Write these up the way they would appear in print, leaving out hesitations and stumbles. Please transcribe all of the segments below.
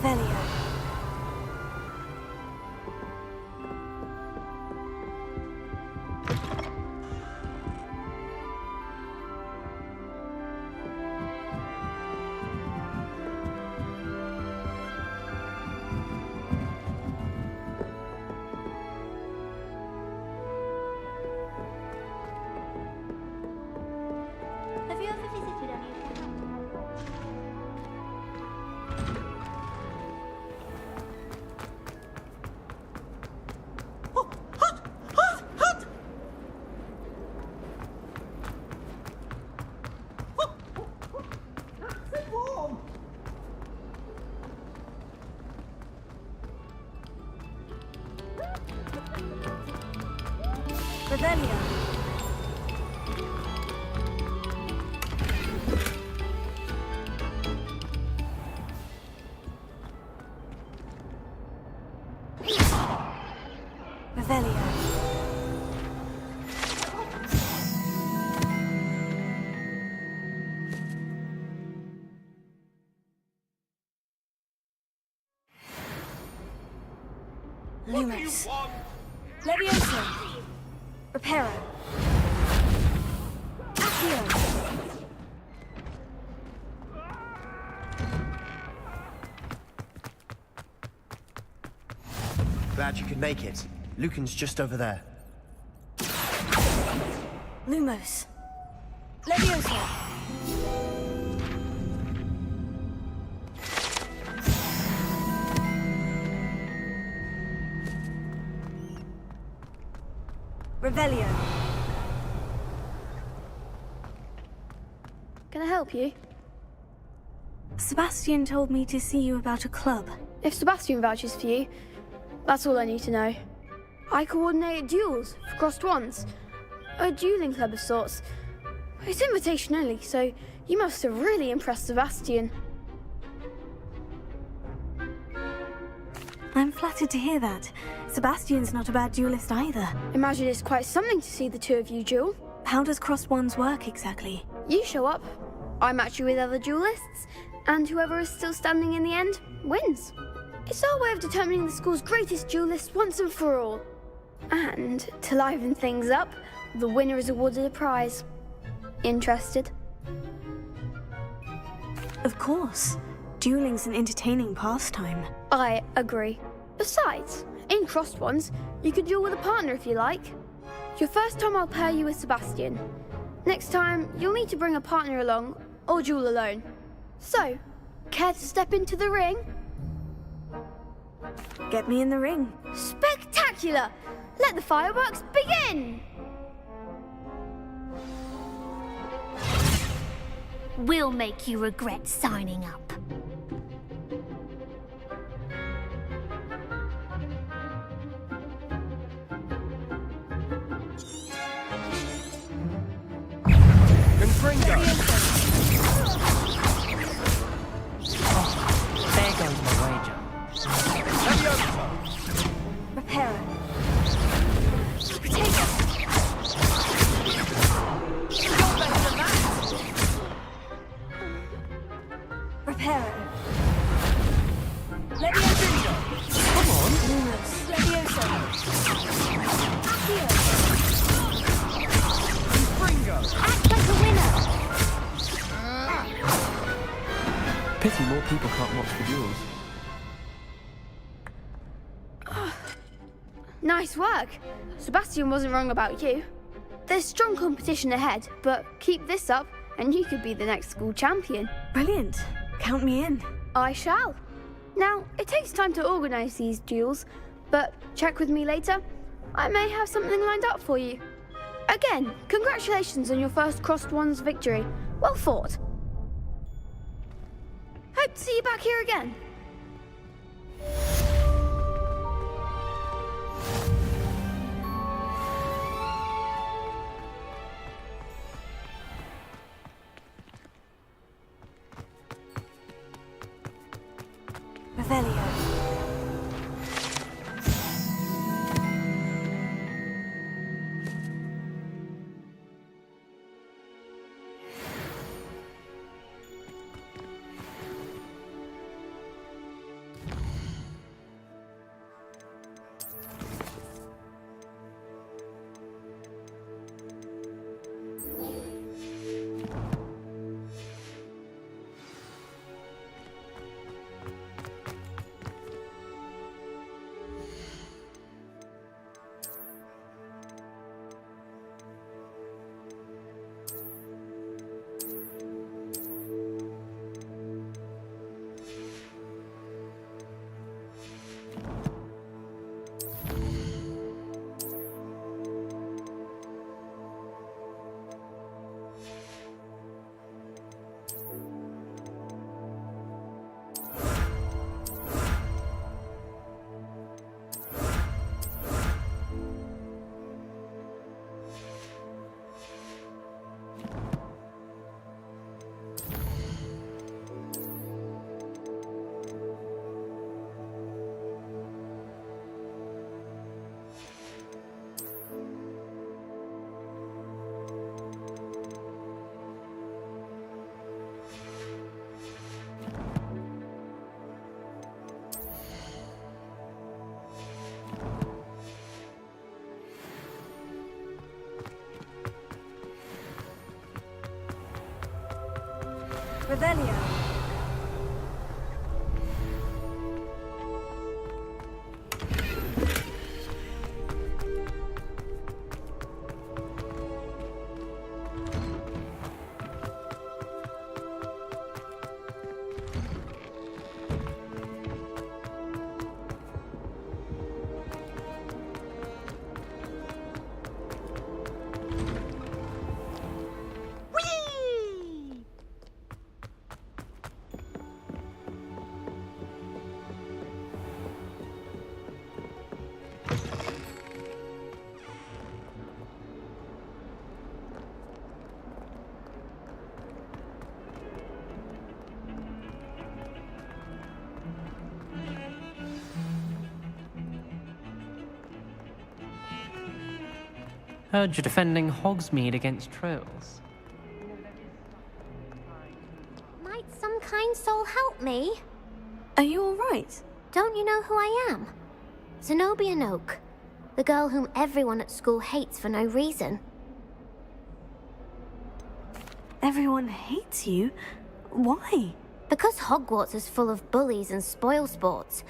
Revelio. Have you ever visited any of them? Revelio. Revelio. Lumos. Levioso. Reparo. Accio. Glad you could make it. Lucan's just over there. Lumos. Levioso. Revelio. Can I help you? Sebastian told me to see you about a club. If Sebastian vouches for you, that's all I need to know. I coordinate duels for crossed wands. A dueling club of sorts. It's invitation only, so you must have really impressed Sebastian. I'm flattered to hear that. Sebastian's not a bad duelist either. Imagine it's quite something to see the two of you duel. How does crossed wands work exactly? You show up, I match you with other duelists, and whoever is still standing in the end wins. It's our way of determining the school's greatest duelist once and for all. And to liven things up, the winner is awarded a prize. Interested? Of course. Dueling's an entertaining pastime. I agree. Besides, in crossed ones, you could duel with a partner if you like. Your first time I'll pair you with Sebastian. Next time, you'll need to bring a partner along, or duel alone. So, care to step into the ring? Get me in the ring. Spectacular! Let the fireworks begin! We'll make you regret signing up. Confringo! There goes my wager. Levioso! Reparo. Potato. You're better than that! Reparo. Levioso. Come on! Lumos. Levioso. Accio. Confringo! Act like a winner. Pity more people can't watch the duels. Nice work. Sebastian wasn't wrong about you. There's strong competition ahead, but keep this up and you could be the next school champion. Brilliant. Count me in. I shall. Now, it takes time to organise these duels, but check with me later. I may have something lined up for you. Again, congratulations on your first crossed wands victory. Well fought. Hope to see you back here again. Revelio. Revelio. Heard you're defending Hogsmeade against trolls. Might some kind soul help me? Are you alright? Don't you know who I am? Zenobia Noak, the girl whom everyone at school hates for no reason. Everyone hates you? Why? Because Hogwarts is full of bullies and spoilsports.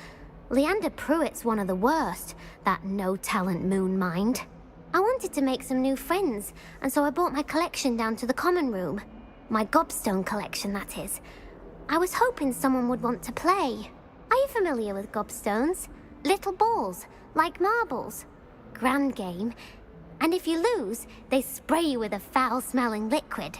Leander Pruitt's one of the worst, that no-talent moon mind. I wanted to make some new friends, and so I brought my collection down to the common room. My gobstone collection, that is. I was hoping someone would want to play. Are you familiar with gobstones? Little balls, like marbles. Grand game. And if you lose, they spray you with a foul-smelling liquid.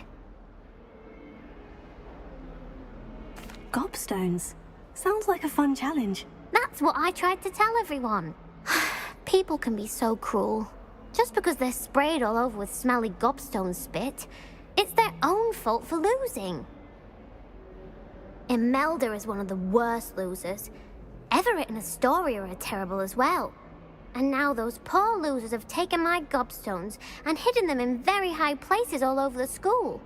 Gobstones. Sounds like a fun challenge. That's what I tried to tell everyone. People can be so cruel. Just because they're sprayed all over with smelly gobstone spit, it's their own fault for losing. Imelda is one of the worst losers. Everett and Astoria are terrible as well. And now those poor losers have taken my gobstones and hidden them in very high places all over the school.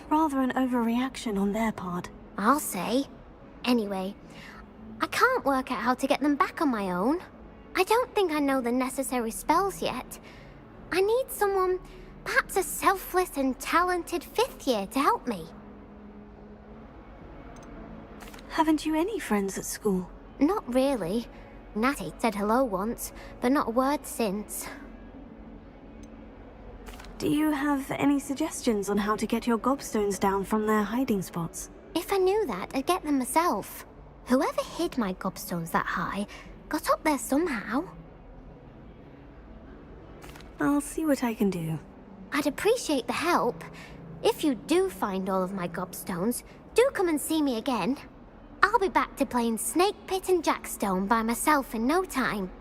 Rather an overreaction on their part. I'll say. Anyway, I can't work out how to get them back on my own. I don't think I know the necessary spells yet. I need someone, perhaps a selfless and talented fifth year to help me. Haven't you any friends at school? Not really. Natty said hello once, but not a word since. Do you have any suggestions on how to get your gobstones down from their hiding spots? If I knew that, I'd get them myself. Whoever hid my gobstones that high got up there somehow. I'll see what I can do. I'd appreciate the help. If you do find all of my gobstones, do come and see me again. I'll be back to playing Snake Pit and Jackstone by myself in no time.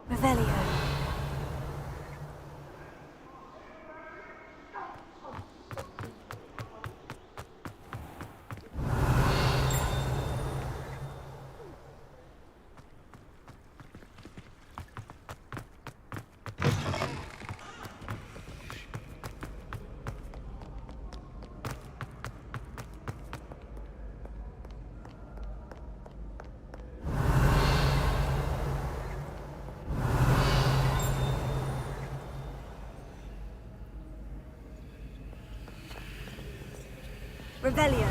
Revelio. Revelio.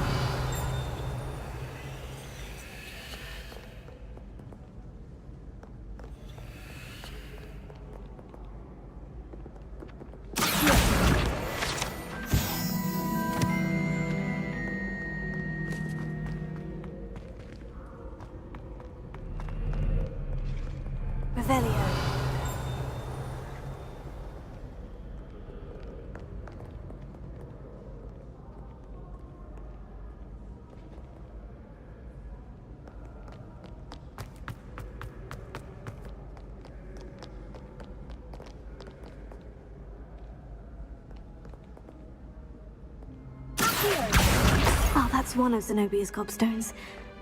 That's one of Zenobia's gobstones.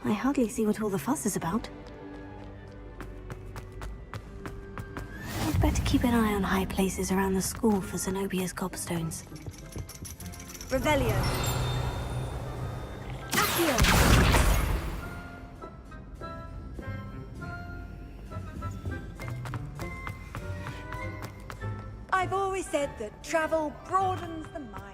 I hardly see what all the fuss is about. I'd better keep an eye on high places around the school for Zenobia's gobstones. Revelio. Accio. I've always said that travel broadens the mind.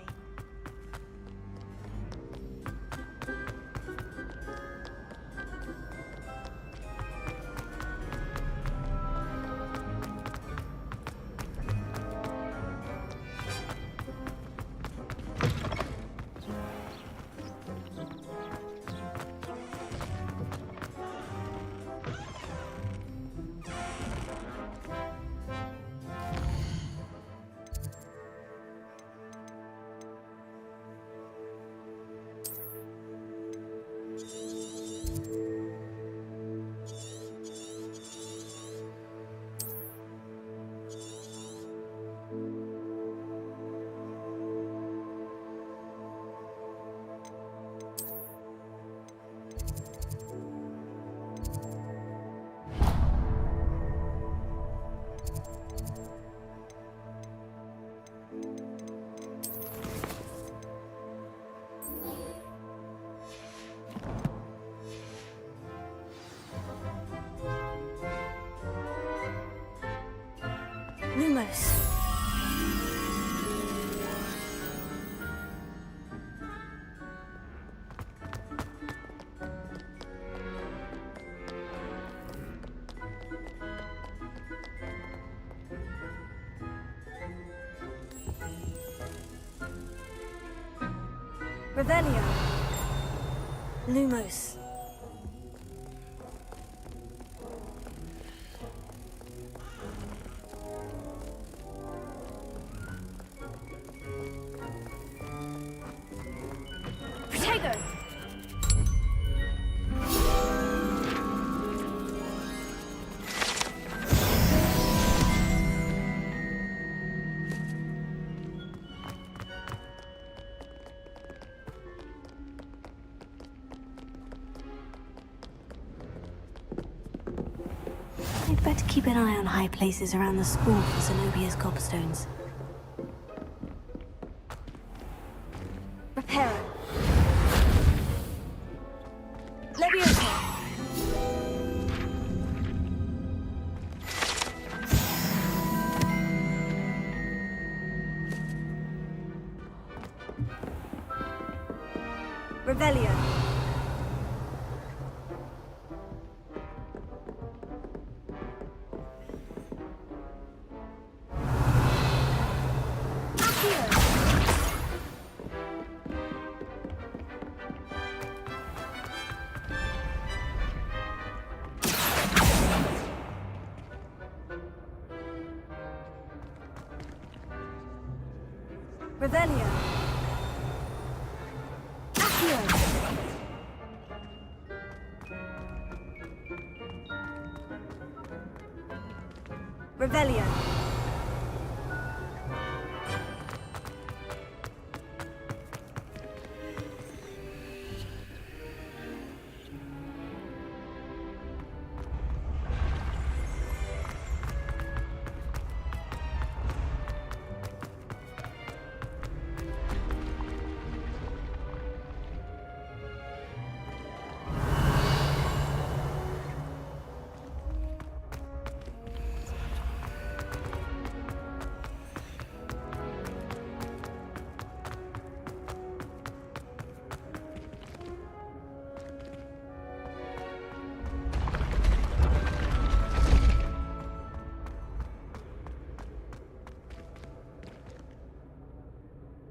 Lumos. Revelio. Lumos. Protego. I'd better keep an eye on high places around the school for Zenobia's gobstones. Reparo. Leviosa. Revelio. Revelio. Accio. Revelio.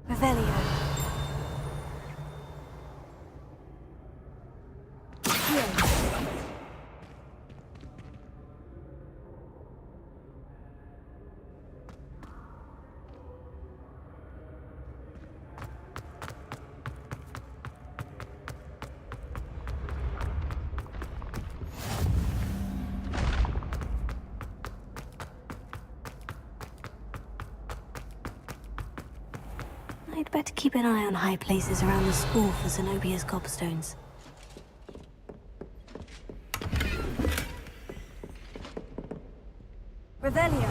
Revelio. I'd better keep an eye on high places around the school for Zenobia's gobstones. Revelio.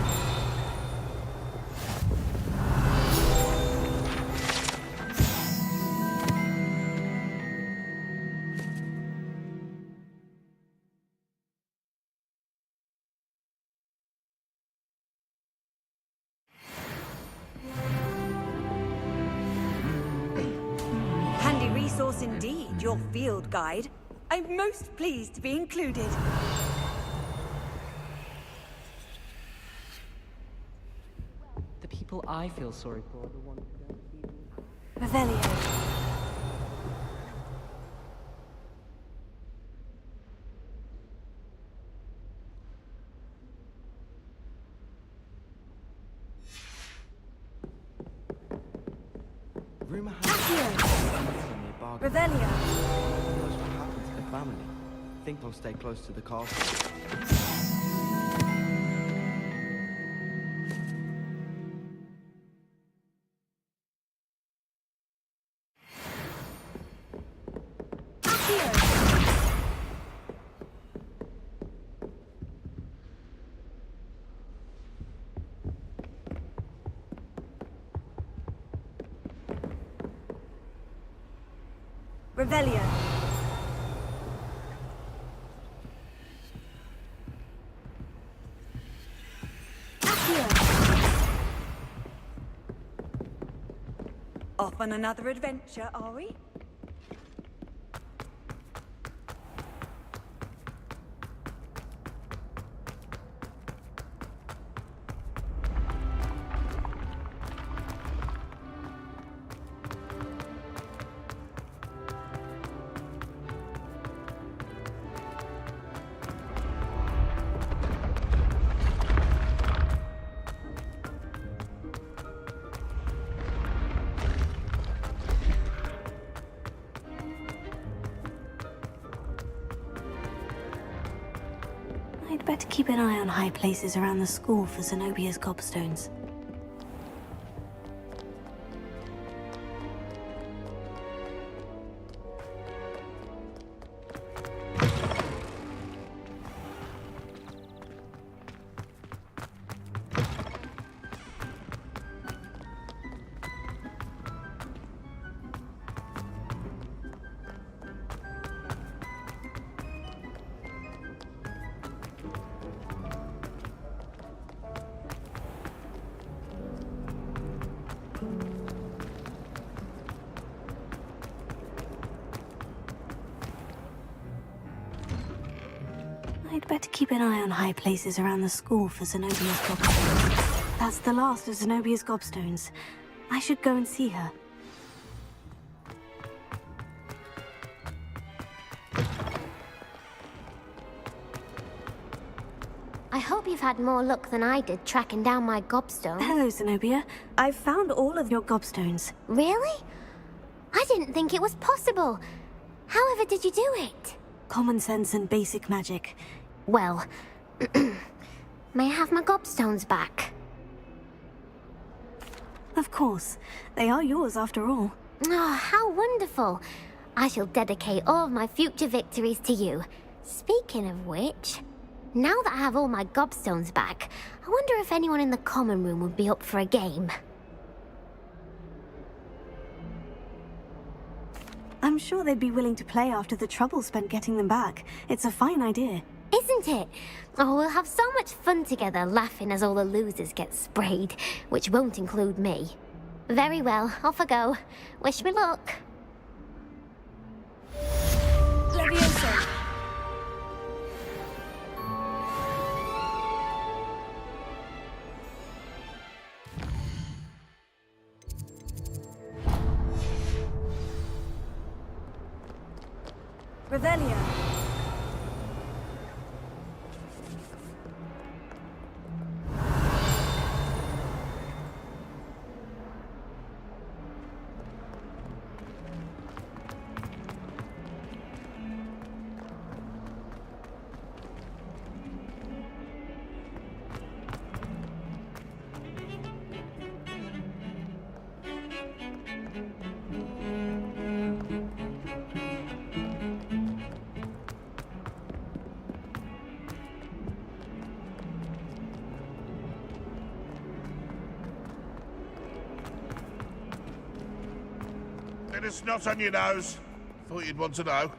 Handy resource indeed, your field guide. I'm most pleased to be included. The people I feel sorry for are the ones who don't see them. Revelio. Rumor has it Revelio. Who knows what happened to the family? Think I'll stay close to the castle. Revelio. Off on another adventure, are we? I'd better keep an eye on high places around the school for Zenobia's gobstones. I'd better keep an eye on high places around the school for Zenobia's gobstones. That's the last of Zenobia's gobstones. I should go and see her. I hope you've had more luck than I did tracking down my gobstone. Hello, Zenobia. I've found all of your gobstones. Really? I didn't think it was possible. However did you do it? Common sense and basic magic. Well, may I have my gobstones back? Of course. They are yours after all. Oh, how wonderful. I shall dedicate all of my future victories to you. Speaking of which, now that I have all my gobstones back, I wonder if anyone in the common room would be up for a game. I'm sure they'd be willing to play after the trouble spent getting them back. It's a fine idea. Isn't it? Oh, we'll have so much fun together laughing as all the losers get sprayed, which won't include me. Very well, off I go. Wish me luck. Levioso. Revelio. Bit of snot on your nose. Thought you'd want to know.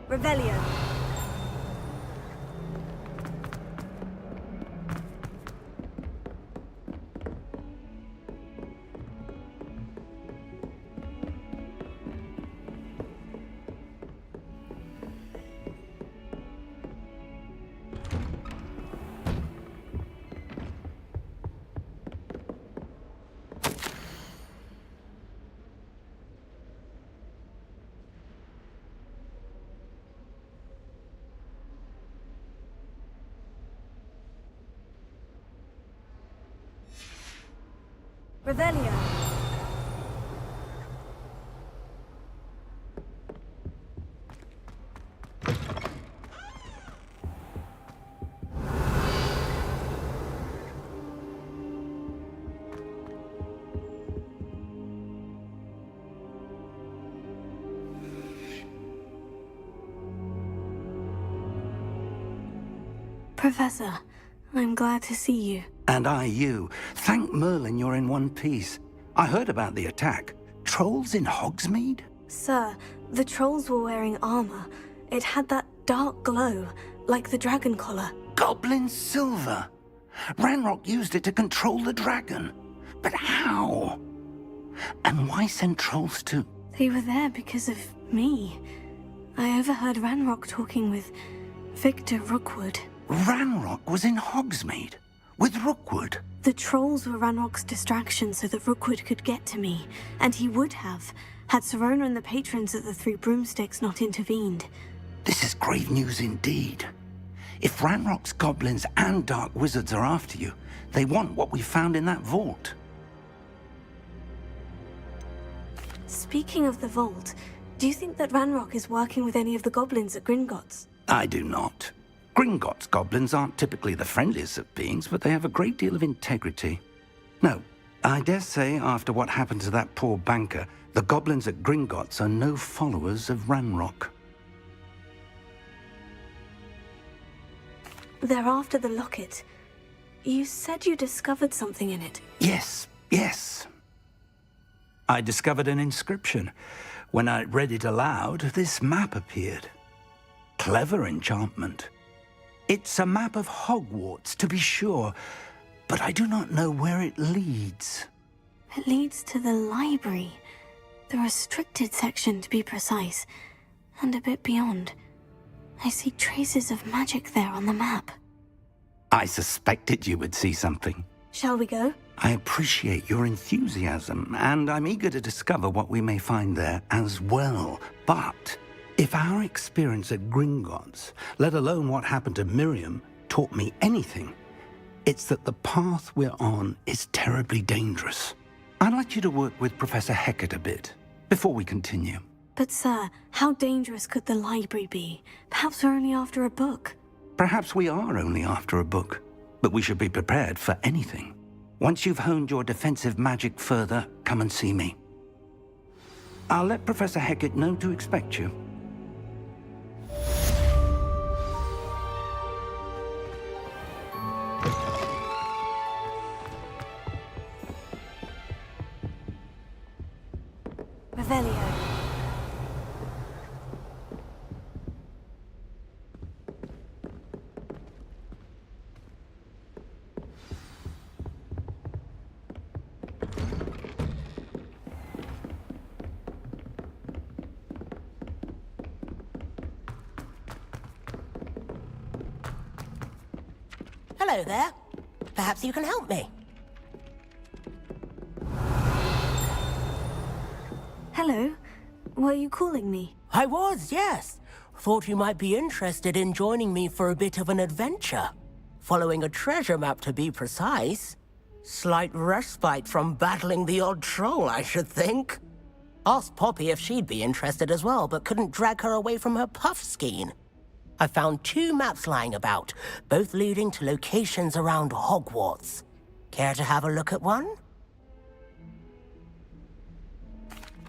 Revelio. Revelio. Professor, I'm glad to see you. And I you. Thank Merlin you're in one piece. I heard about the attack. Trolls in Hogsmeade? Sir, the trolls were wearing armor. It had that dark glow, like the dragon collar. Goblin silver. Ranrock used it to control the dragon. But how? And why send trolls to... They were there because of me. I overheard Ranrock talking with Victor Rookwood. Ranrock was in Hogsmeade? With Rookwood? The trolls were Ranrock's distraction so that Rookwood could get to me. And he would have, had Serona and the patrons at the Three Broomsticks not intervened. This is grave news indeed. If Ranrock's goblins and dark wizards are after you, they want what we found in that vault. Speaking of the vault, do you think that Ranrock is working with any of the goblins at Gringotts? I do not. Gringotts goblins aren't typically the friendliest of beings, but they have a great deal of integrity. No, I dare say after what happened to that poor banker, the goblins at Gringotts are no followers of Ranrock. They're after the locket. You said you discovered something in it. Yes, yes. I discovered an inscription. When I read it aloud, this map appeared. Clever enchantment. It's a map of Hogwarts, to be sure, but I do not know where it leads. It leads to the library. The restricted section, to be precise. And a bit beyond. I see traces of magic there on the map. I suspected you would see something. Shall we go? I appreciate your enthusiasm, and I'm eager to discover what we may find there as well. But if our experience at Gringotts, let alone what happened to Miriam, taught me anything, it's that the path we're on is terribly dangerous. I'd like you to work with Professor Hecat a bit before we continue. But sir, how dangerous could the library be? Perhaps we're only after a book. Perhaps we are only after a book, but we should be prepared for anything. Once you've honed your defensive magic further, come and see me. I'll let Professor Hecat know to expect you. Revelio. Hello there. Perhaps you can help me. Hello. Were you calling me? I was, yes. Thought you might be interested in joining me for a bit of an adventure. Following a treasure map, to be precise. Slight respite from battling the odd troll, I should think. Asked Poppy if she'd be interested as well, but couldn't drag her away from her puff skein. I found 2 maps lying about, both leading to locations around Hogwarts. Care to have a look at one?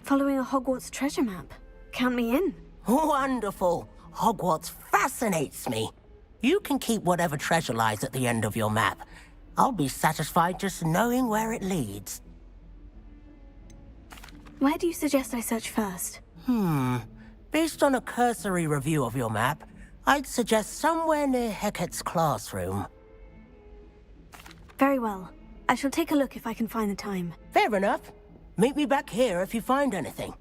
Following a Hogwarts treasure map. Count me in. Wonderful. Hogwarts fascinates me. You can keep whatever treasure lies at the end of your map. I'll be satisfied just knowing where it leads. Where do you suggest I search first? Based on a cursory review of your map, I'd suggest somewhere near Hecat's classroom. Very well. I shall take a look if I can find the time. Fair enough. Meet me back here if you find anything.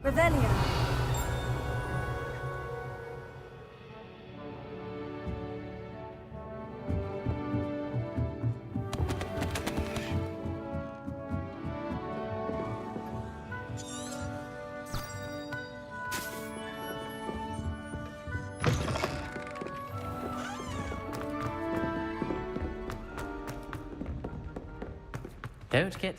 Revelio. Don't get...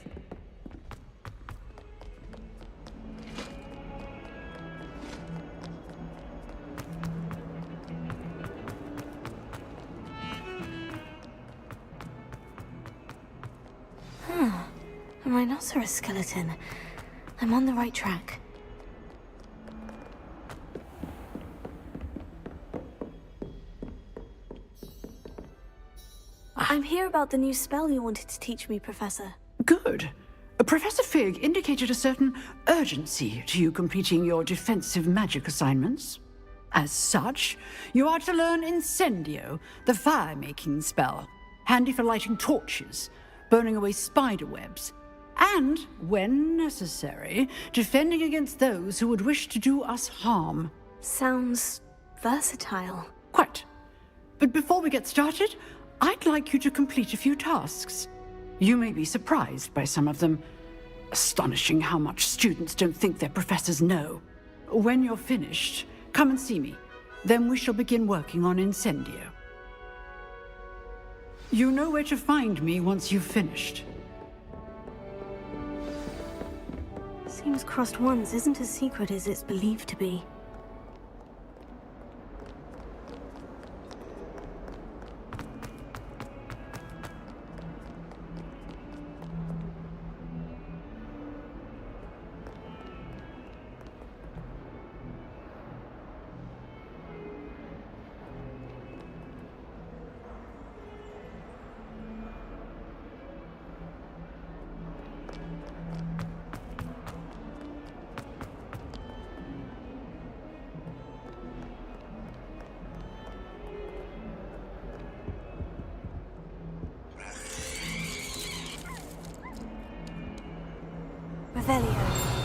A rhinoceros skeleton. I'm on the right track. I'm here about the new spell you wanted to teach me, Professor. Good. Professor Fig indicated a certain urgency to you completing your defensive magic assignments. As such, you are to learn Incendio, the fire-making spell, handy for lighting torches, burning away spider webs, and, when necessary, defending against those who would wish to do us harm. Sounds versatile. Quite. But before we get started, I'd like you to complete a few tasks. You may be surprised by some of them. Astonishing how much students don't think their professors know. When you're finished, come and see me. Then we shall begin working on Incendio. You know where to find me once you've finished. Seems crossed once isn't as secret as it's believed to be. Revelio.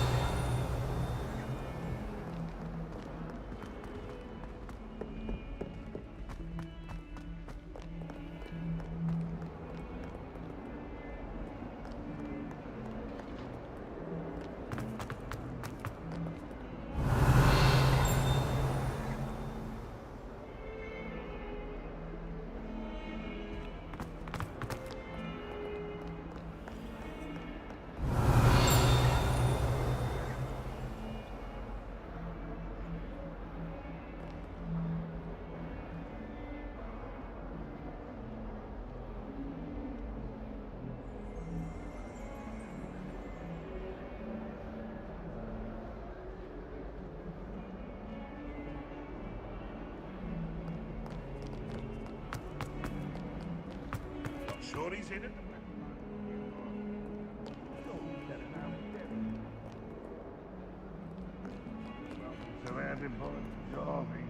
Sure he's in it? Surrounded by Darby.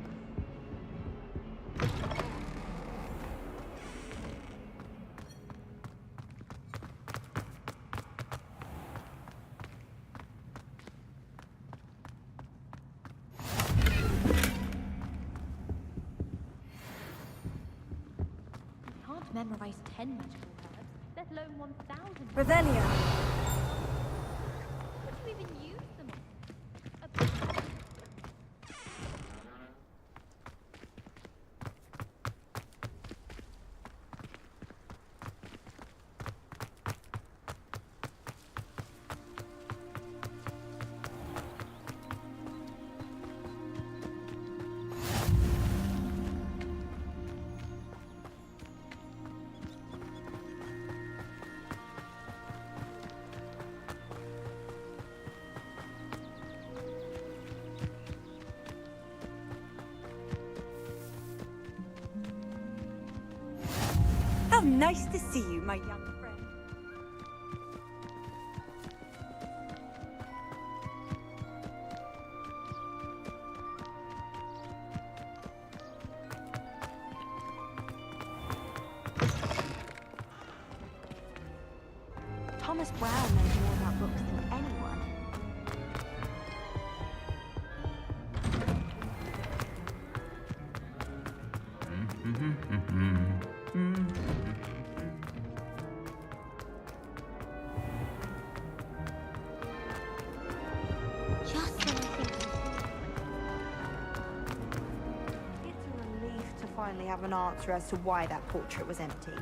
memorize 10 magical herbs, let alone 1,000. Revelio. Would you even use them all? How nice to see you, my young friend. Thomas Brown knows more about books than anyone. It's a relief to finally have an answer as to why that portrait was empty.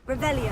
Revelio.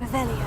Revelio.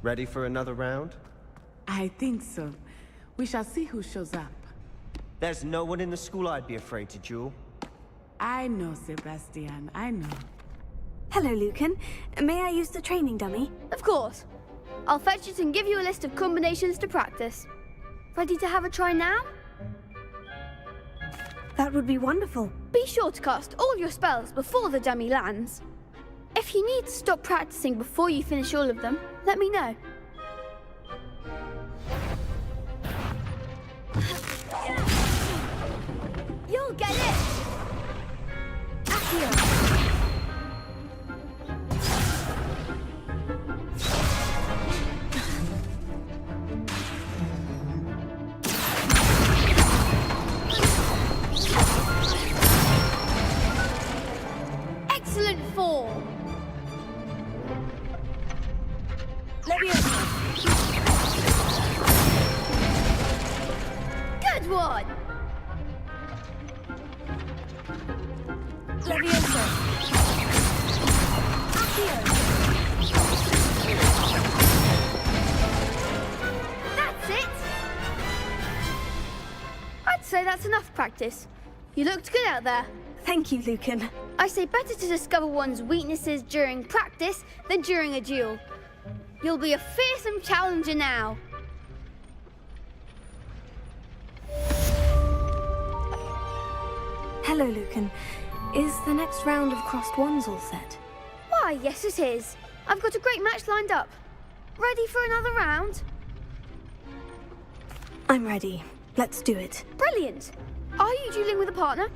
Ready for another round? I think so. We shall see who shows up. There's no one in the school I'd be afraid to duel. I know, Sebastian, I know. Hello, Lucan. May I use the training dummy? Of course. I'll fetch it and give you a list of combinations to practice. Ready to have a try now? That would be wonderful. Be sure to cast all your spells before the dummy lands. If you need to stop practicing before you finish all of them, let me know. You'll get it! Accio! Excellent form! Good one! Leviosa! Accio! That's it! I'd say that's enough practice. You looked good out there. Thank you, Lucan. I say better to discover one's weaknesses during practice than during a duel. You'll be a fearsome challenger now. Hello, Lucan. Is the next round of crossed wands all set? Why, yes it is. I've got a great match lined up. Ready for another round? I'm ready. Let's do it. Brilliant. Are you dueling with a partner?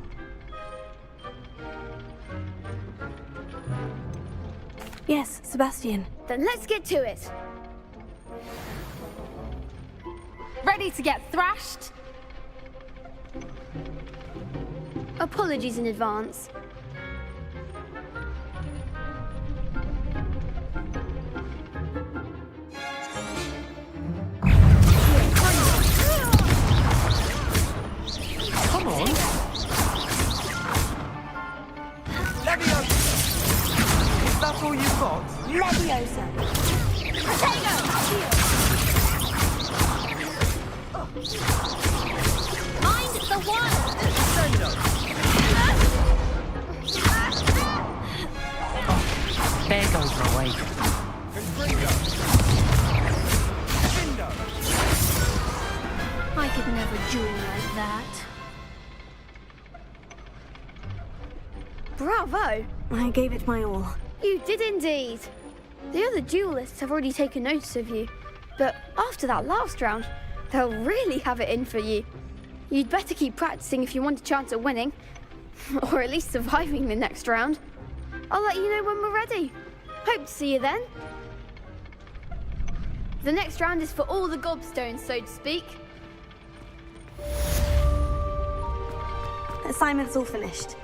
Yes, Sebastian. Then let's get to it. Ready to get thrashed? Apologies in advance. Come on. Leviosa. Is that all you've got? Leviosa. Mind the water! There goes my wager. I could never duel like that. Bravo! I gave it my all. You did indeed. The other duelists have already taken notice of you, but after that last round, they'll really have it in for you. You'd better keep practicing if you want a chance at winning, or at least surviving the next round. I'll let you know when we're ready. Hope to see you then. The next round is for all the gobstones, so to speak. Assignment's all finished.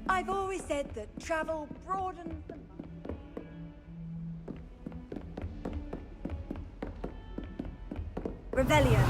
I've always said that travel broadens the Rebellion.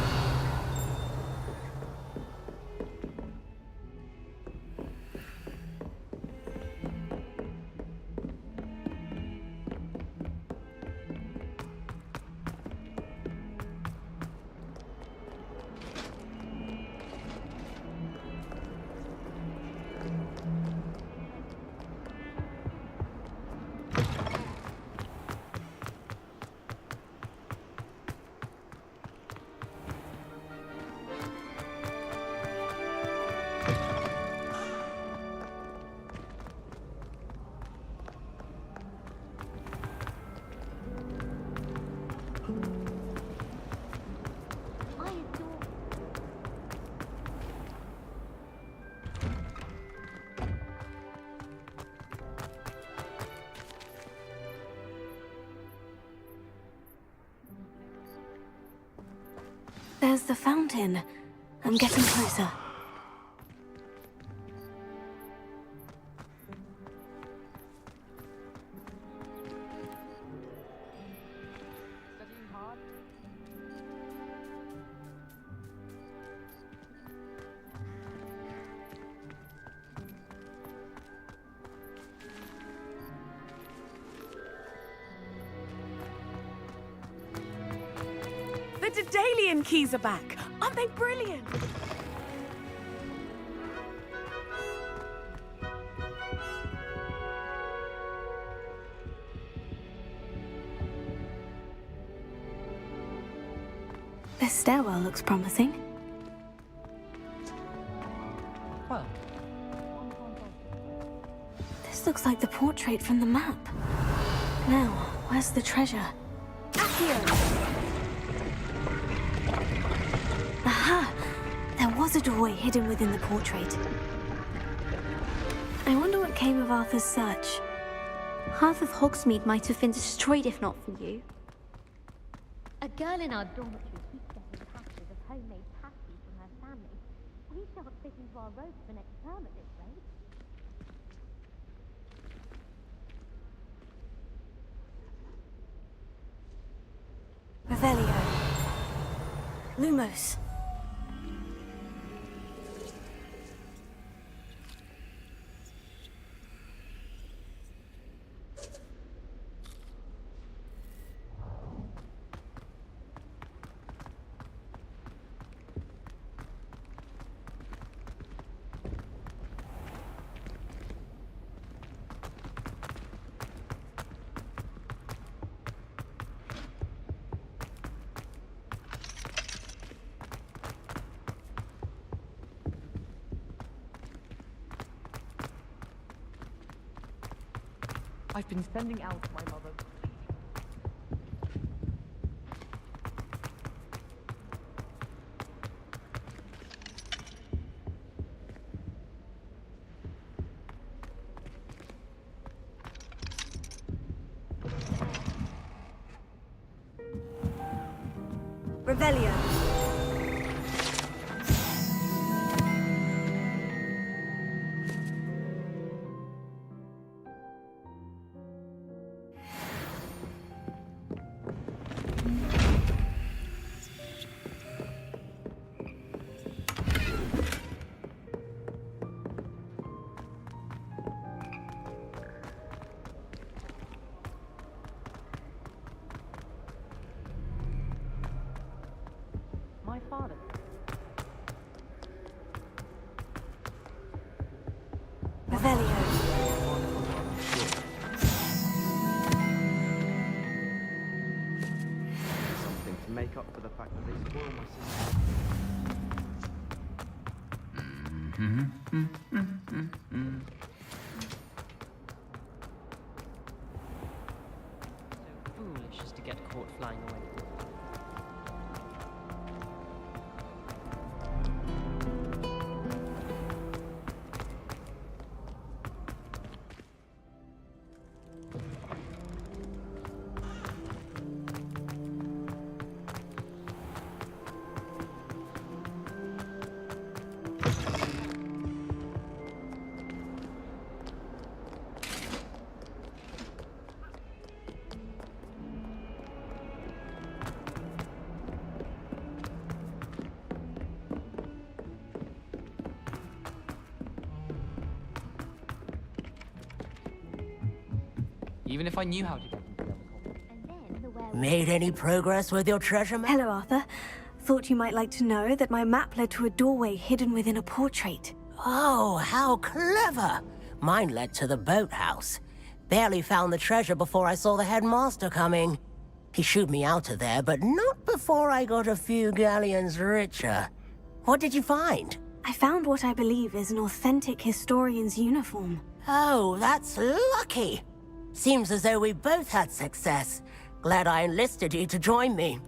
There's the fountain. I'm getting closer. The Daedalian keys are back. Aren't they brilliant? This stairwell looks promising. Well, This looks like the portrait from the map. Now, where's the treasure? Aha! There was a doorway hidden within the portrait. I wonder what came of Arthur's search. Half of Hogsmeade might have been destroyed if not for you. A girl in our dormitory keeps getting patches of homemade pasties from her family. We shan't fit into our robes for next term at this rate. Revelio. Lumos. I've been sending out my mother. Revelio. My father. Revelio. Something to make up for the fact that they spoil my sister. So foolish as to get caught flying away. Even if I knew how to get into the other copy. Made any progress with your treasure map? Hello, Arthur. Thought you might like to know that my map led to a doorway hidden within a portrait. Oh, how clever! Mine led to the boathouse. Barely found the treasure before I saw the headmaster coming. He shooed me out of there, but not before I got a few galleons richer. What did you find? I found what I believe is an authentic historian's uniform. Oh, that's lucky. Seems as though we both had success. Glad I enlisted you to join me.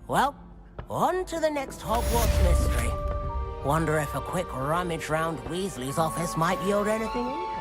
Well, on to the next Hogwarts mystery. Wonder if a quick rummage round Weasley's office might yield anything interesting.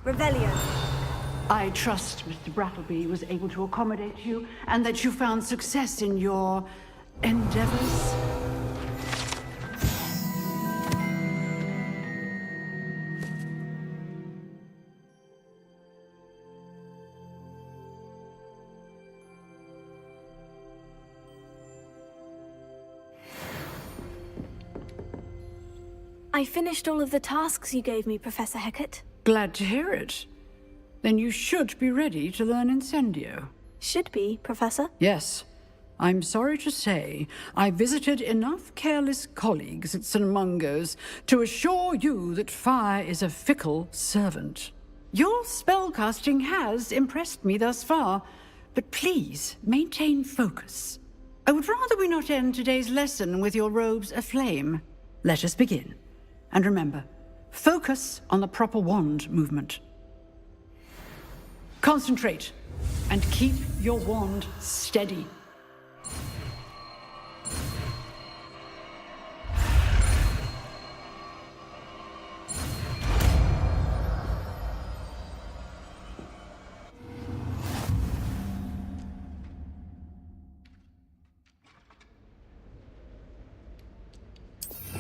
Revelio. I trust Mr. Brattleby was able to accommodate you and that you found success in your endeavors. I finished all of the tasks you gave me, Professor Hecat. Glad to hear it. Then you should be ready to learn Incendio. Should be, Professor? Yes. I'm sorry to say, I visited enough careless colleagues at St. Mungo's to assure you that fire is a fickle servant. Your spellcasting has impressed me thus far, but please maintain focus. I would rather we not end today's lesson with your robes aflame. Let us begin. And remember, focus on the proper wand movement. Concentrate, and keep your wand steady.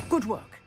Good work.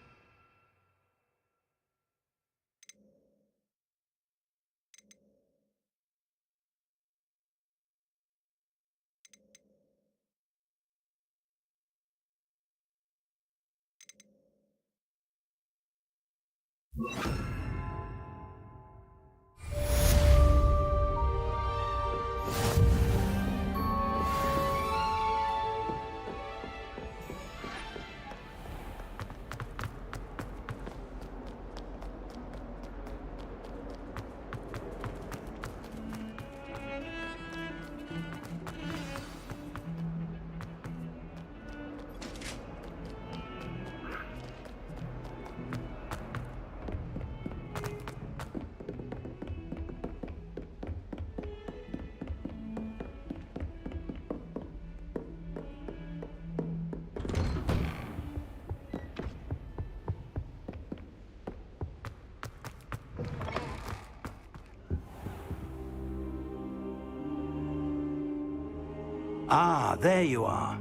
Ah, there you are.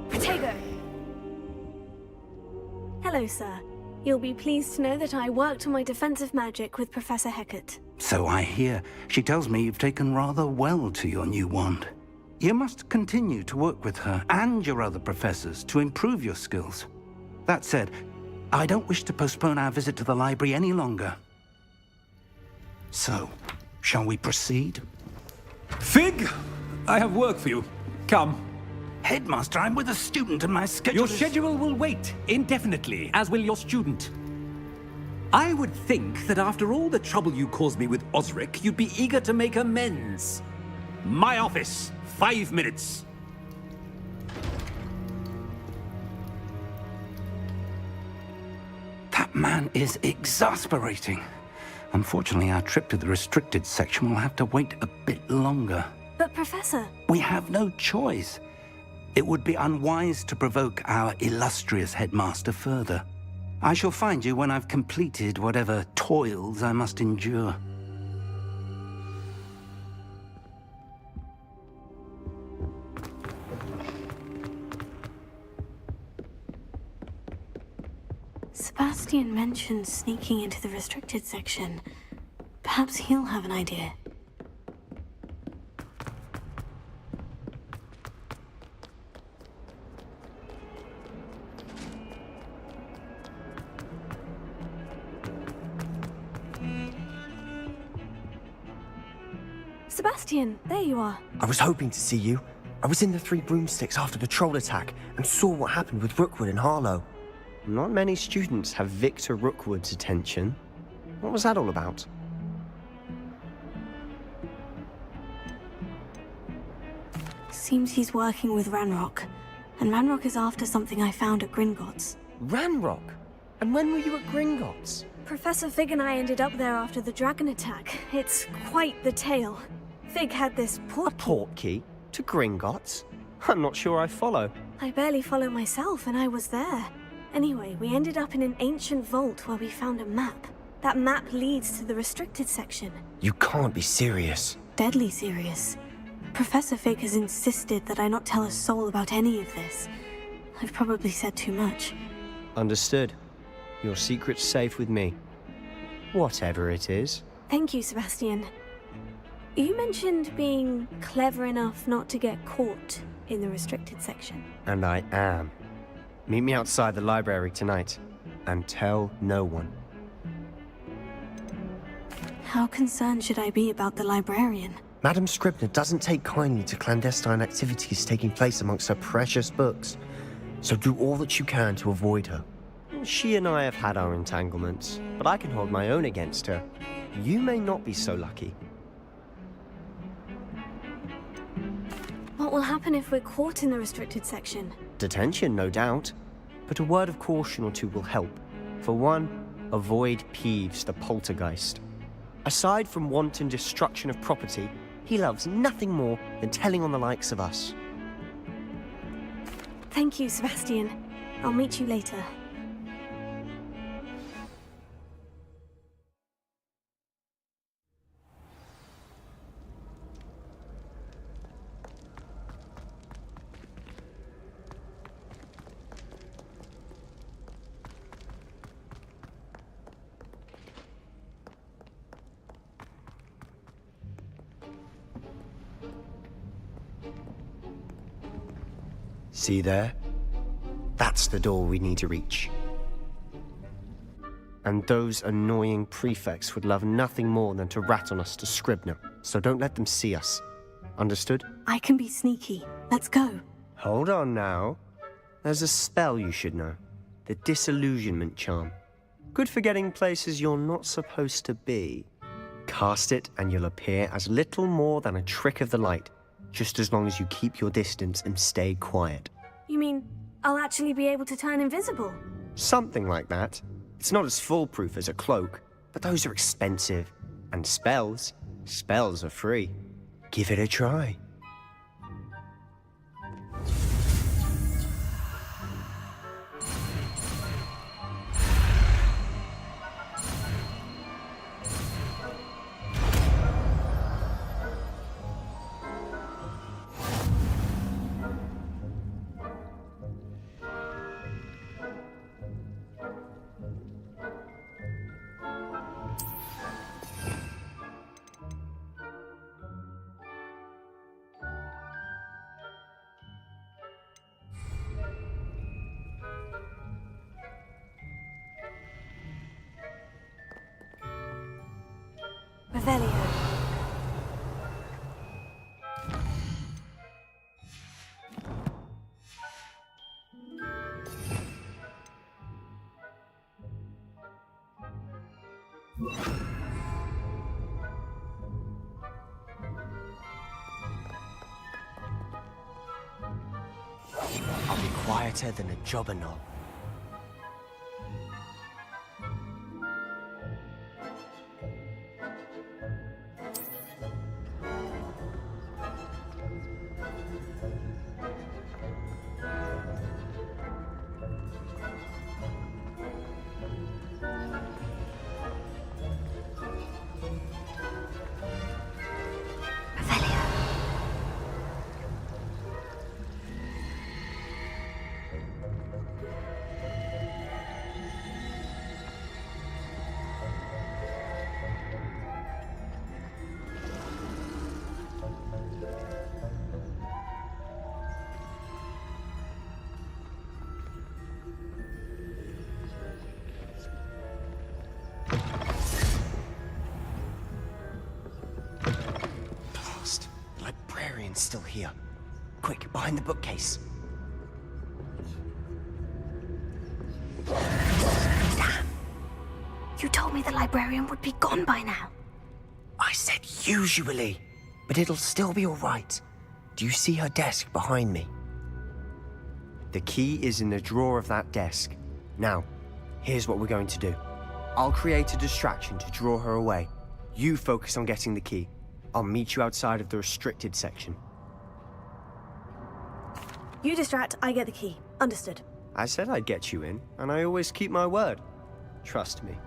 Protego! Hello, sir. You'll be pleased to know that I worked on my defensive magic with Professor Hecat. So I hear. She tells me you've taken rather well to your new wand. You must continue to work with her and your other professors to improve your skills. That said, I don't wish to postpone our visit to the library any longer. So, shall we proceed? Fig! I have work for you. Come. Headmaster, I'm with a student and my schedule Your schedule will wait indefinitely, as will your student. I would think that after all the trouble you caused me with Osric, you'd be eager to make amends. My office, 5 minutes. That man is exasperating. Unfortunately, our trip to the restricted section will have to wait a bit longer. But, Professor... We have no choice. It would be unwise to provoke our illustrious headmaster further. I shall find you when I've completed whatever toils I must endure. Sebastian mentioned sneaking into the restricted section. Perhaps he'll have an idea. Sebastian, there you are. I was hoping to see you. I was in the Three Broomsticks after the troll attack and saw what happened with Rookwood and Harlow. Not many students have Victor Rookwood's attention. What was that all about? Seems he's working with Ranrock. And Ranrock is after something I found at Gringotts. Ranrock? And when were you at Gringotts? Professor Fig and I ended up there after the dragon attack. It's quite the tale. Fig had this port... A port key? To Gringotts? I'm not sure I follow. I barely follow myself, and I was there. Anyway, we ended up in an ancient vault where we found a map. That map leads to the restricted section. You can't be serious. Deadly serious. Professor Fig has insisted that I not tell a soul about any of this. I've probably said too much. Understood. Your secret's safe with me. Whatever it is. Thank you, Sebastian. You mentioned being clever enough not to get caught in the restricted section. And I am. Meet me outside the library tonight. And tell no one. How concerned should I be about the librarian? Madam Scribner doesn't take kindly to clandestine activities taking place amongst her precious books. So do all that you can to avoid her. She and I have had our entanglements, but I can hold my own against her. You may not be so lucky. What will happen if we're caught in the restricted section? Detention, no doubt. But a word of caution or two will help. For one, avoid Peeves, the poltergeist. Aside from wanton destruction of property, he loves nothing more than telling on the likes of us. Thank you, Sebastian. I'll meet you later. See there? That's the door we need to reach. And those annoying prefects would love nothing more than to rat on us to Scribner, so don't let them see us. Understood? I can be sneaky. Let's go. Hold on now. There's a spell you should know. The disillusionment charm. Good for getting places you're not supposed to be. Cast it and you'll appear as little more than a trick of the light, just as long as you keep your distance and stay quiet. You mean I'll actually be able to turn invisible? Something like that. It's not as foolproof as a cloak, but those are expensive. And spells are free. Give it a try. Revelio. I'll be quieter than a jobberknoll. Still here. Quick, behind the bookcase. Damn! You told me the librarian would be gone by now. I said usually, but it'll still be all right. Do you see her desk behind me? The key is in the drawer of that desk. Now, here's what we're going to do. I'll create a distraction to draw her away. You focus on getting the key. I'll meet you outside of the restricted section. You distract, I get the key. Understood. I said I'd get you in, and I always keep my word. Trust me.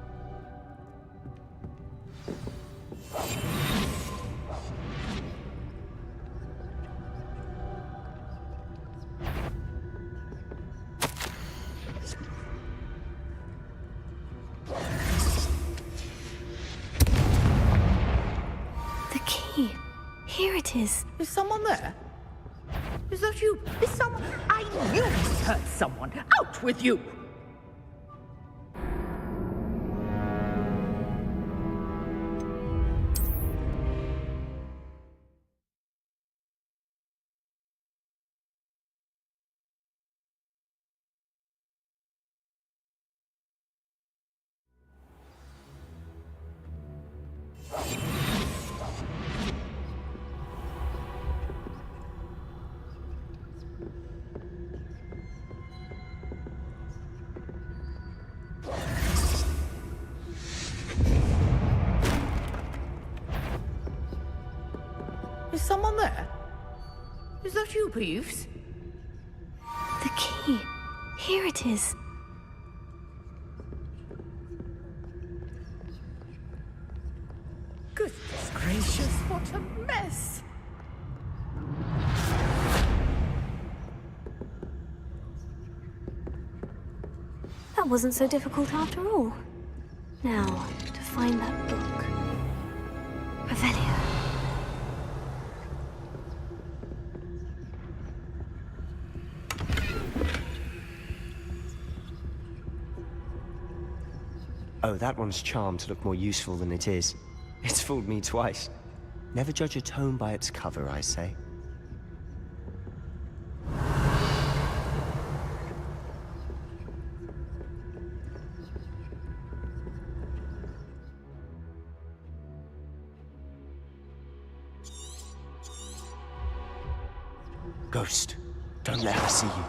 it is. Is someone there? Is that you? Is someone... I knew we heard someone. Out with you! Is someone there? Is that you, Peeves? The key. Here it is. Goodness gracious, what a mess! That wasn't so difficult after all. Now, to find that book. Revelio. Oh, that one's charmed to look more useful than it is. It's fooled me twice. Never judge a tome by its cover, I say. Ghost, don't let her see you.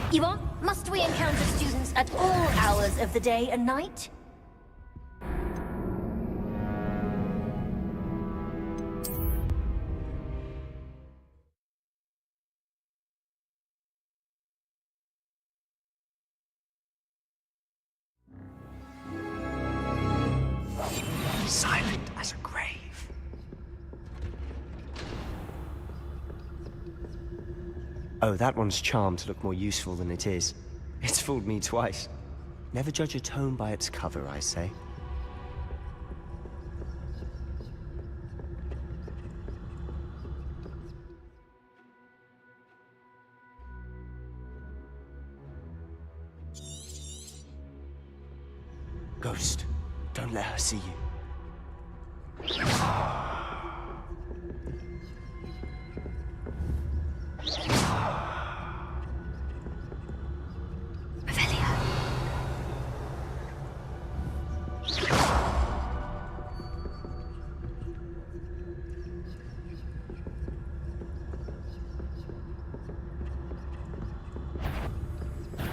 Yvonne, must we encounter students at all hours of the day and night? Silent as a grave. Oh, that one's charmed to look more useful than it is. It's fooled me twice. Never judge a tome by its cover, I say. Ghost, don't let her see you.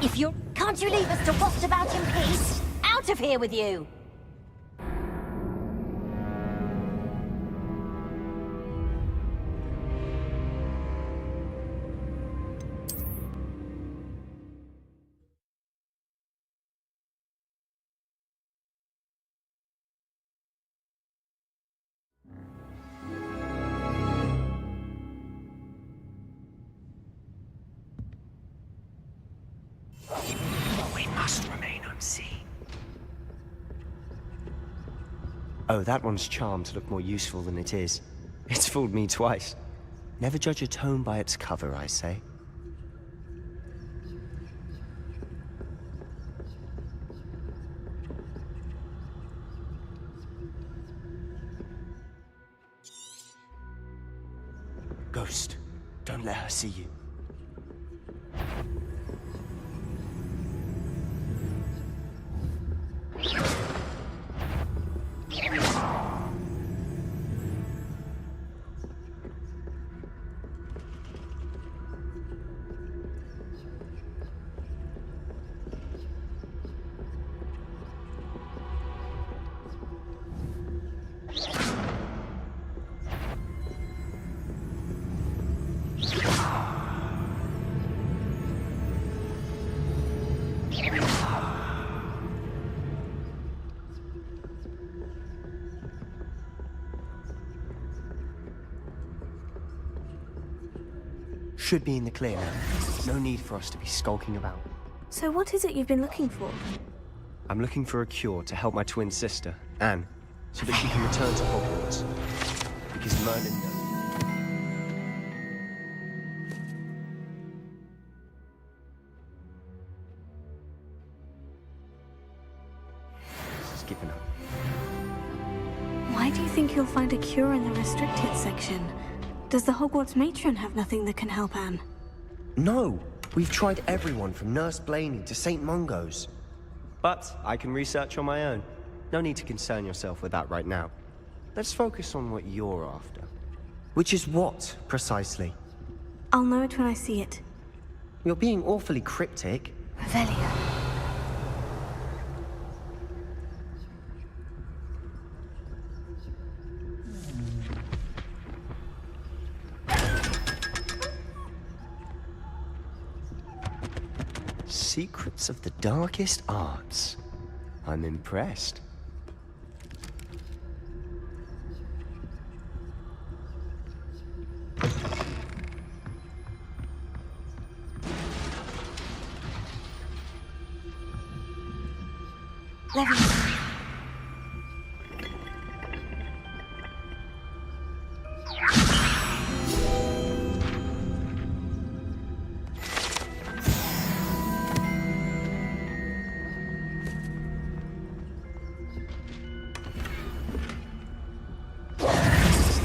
If you're... Can't you leave us to waft about in peace? Out of here with you! We must remain unseen. Oh, that one's charmed to look more useful than it is. It's fooled me twice. Never judge a tome by its cover, I say. Ghost, don't let her see you. should be in the clear now. No need for us to be skulking about. So what is it you've been looking for? I'm looking for a cure to help my twin sister, Anne, so that she can return to Hogwarts. Because Merlin knows. This is given up. Why do you think you'll find a cure in the restricted section? Does the Hogwarts matron have nothing that can help Anne? No! We've tried everyone from Nurse Blaney to St. Mungo's. But I can research on my own. No need to concern yourself with that right now. Let's focus on what you're after. Which is what, precisely? I'll know it when I see it. You're being awfully cryptic. Revelio. Secrets of the darkest arts. I'm impressed.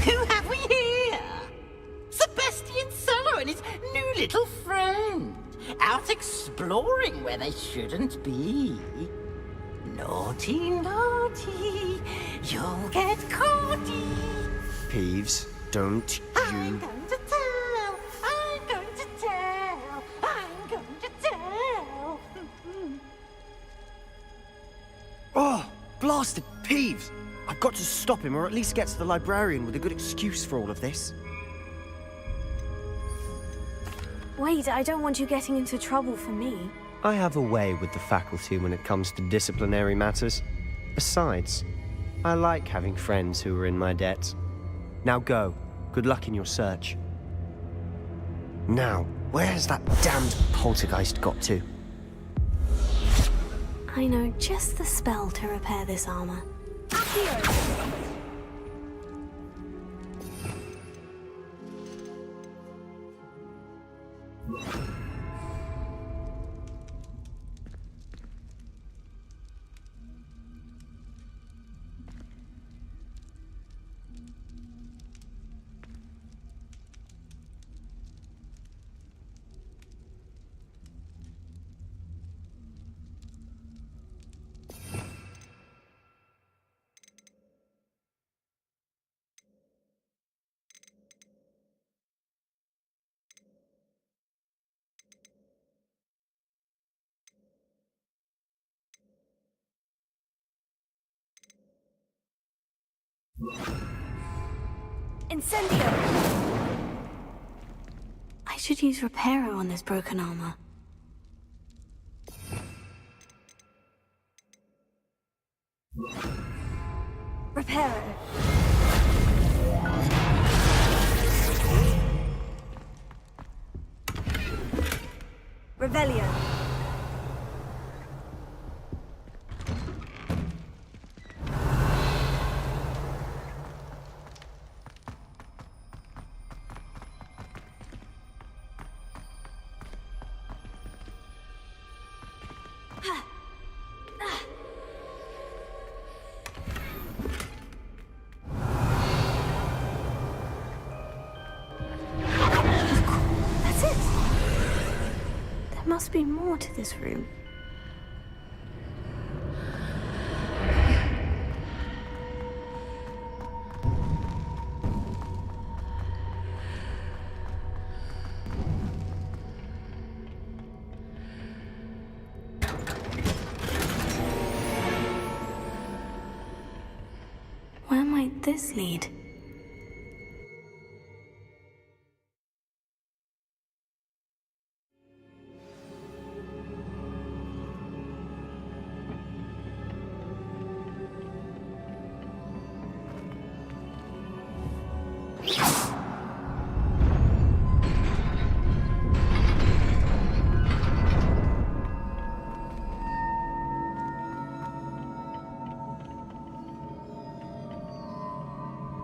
Who have we here? Sebastian Solo and his new little friend. Out exploring where they shouldn't be. Naughty, naughty, you'll get caughty. Peeves, don't you... I'm going to tell, I'm going to tell, I'm going to tell. Oh, blasted Peeves! I've got to stop him, or at least get to the librarian with a good excuse for all of this. Wait, I don't want you getting into trouble for me. I have a way with the faculty when it comes to disciplinary matters. Besides, I like having friends who are in my debt. Now go. Good luck in your search. Now, where's that damned poltergeist got to? I know just the spell to repair this armor. Here. Incendio! I should use Reparo on this broken armor. Reparo. Revelio. Must be more to this room. Where might this lead?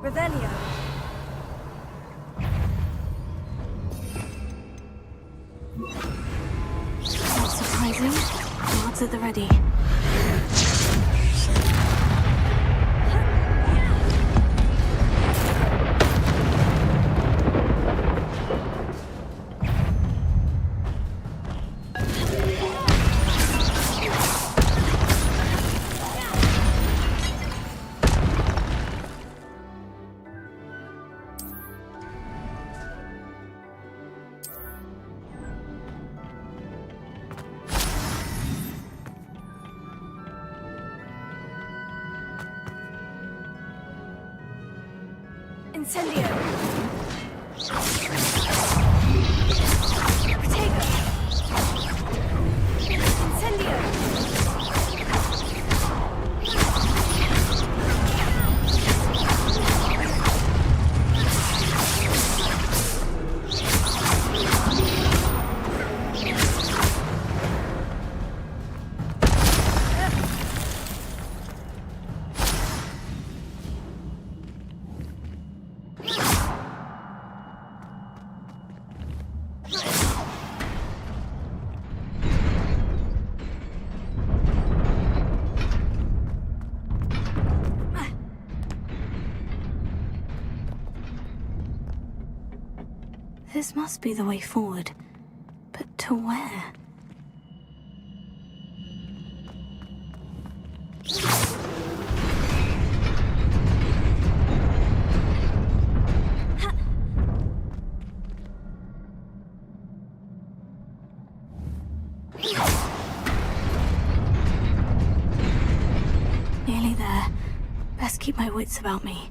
Revelio. Not surprising. Cards at the ready. Incendio. Protego. Incendio. This must be the way forward. But to where? Nearly there. Best keep my wits about me.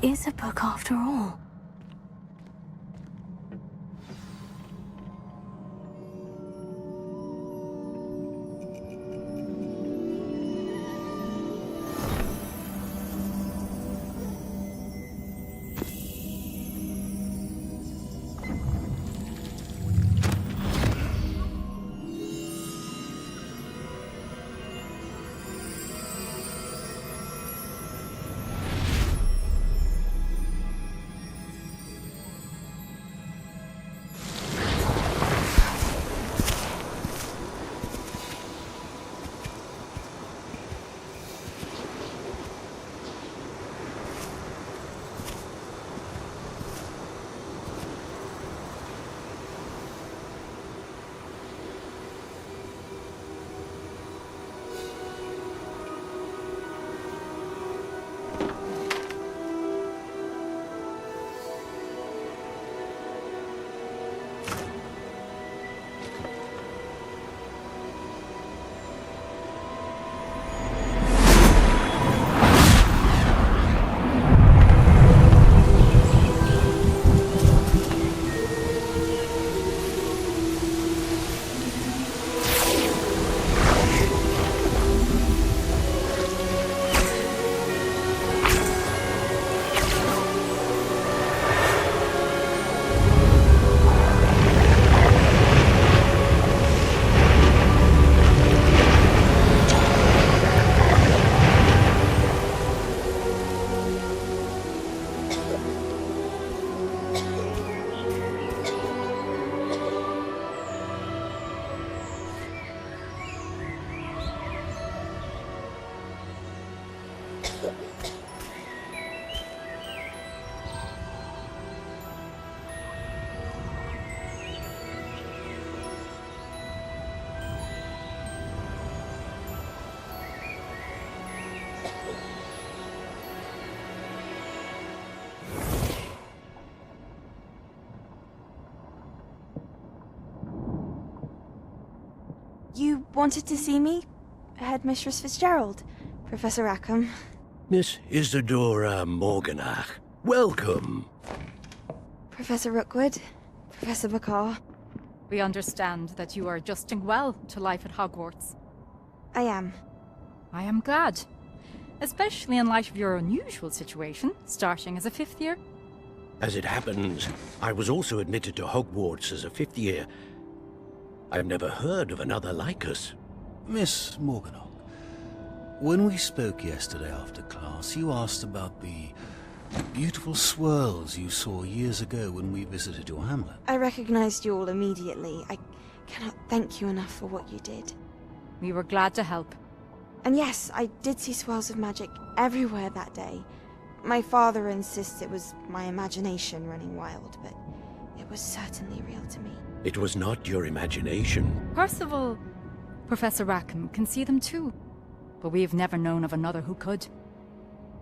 Is a book after all. You wanted to see me? Headmistress Fitzgerald, Professor Rackham. Miss Isadora Morganach, welcome. Professor Rookwood, Professor Bakar. We understand that you are adjusting well to life at Hogwarts. I am. I am glad. Especially in light of your unusual situation, starting as a 5th year. As it happens, I was also admitted to Hogwarts as a 5th year. I've never heard of another like us. Miss Morganach, when we spoke yesterday after class, you asked about the beautiful swirls you saw years ago when we visited your hamlet. I recognized you all immediately. I cannot thank you enough for what you did. We were glad to help. And yes, I did see swirls of magic everywhere that day. My father insists it was my imagination running wild, but it was certainly real to me. It was not your imagination. Percival, Professor Rackham can see them too. But we have never known of another who could.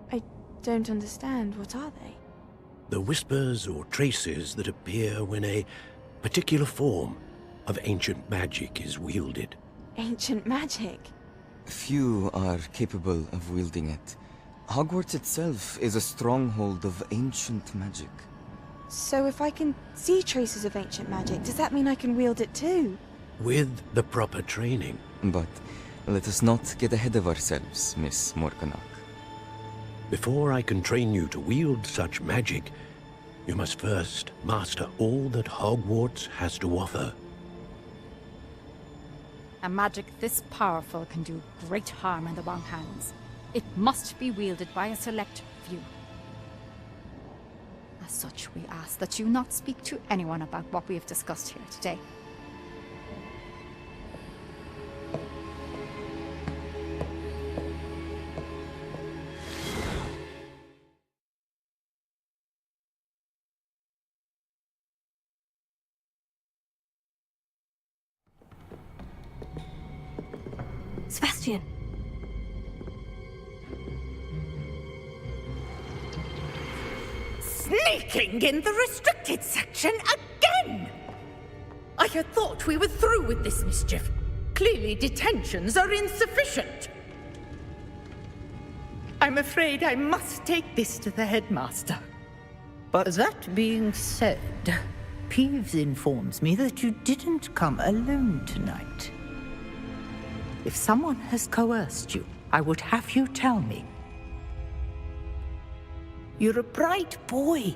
I don't understand. What are they? The whispers or traces that appear when a particular form of ancient magic is wielded. Ancient magic? Few are capable of wielding it. Hogwarts itself is a stronghold of ancient magic. So if I can see traces of ancient magic, does that mean I can wield it too? With the proper training. But let us not get ahead of ourselves, Miss Morganach. Before I can train you to wield such magic, you must first master all that Hogwarts has to offer. A magic this powerful can do great harm in the wrong hands. It must be wielded by a select few. As such, we ask that you not speak to anyone about what we have discussed here today. Sebastian. Sneaking in the restricted section again! I had thought we were through with this mischief. Clearly detentions are insufficient. I'm afraid I must take this to the headmaster. But that being said, Peeves informs me that you didn't come alone tonight. If someone has coerced you, I would have you tell me. You're a bright boy.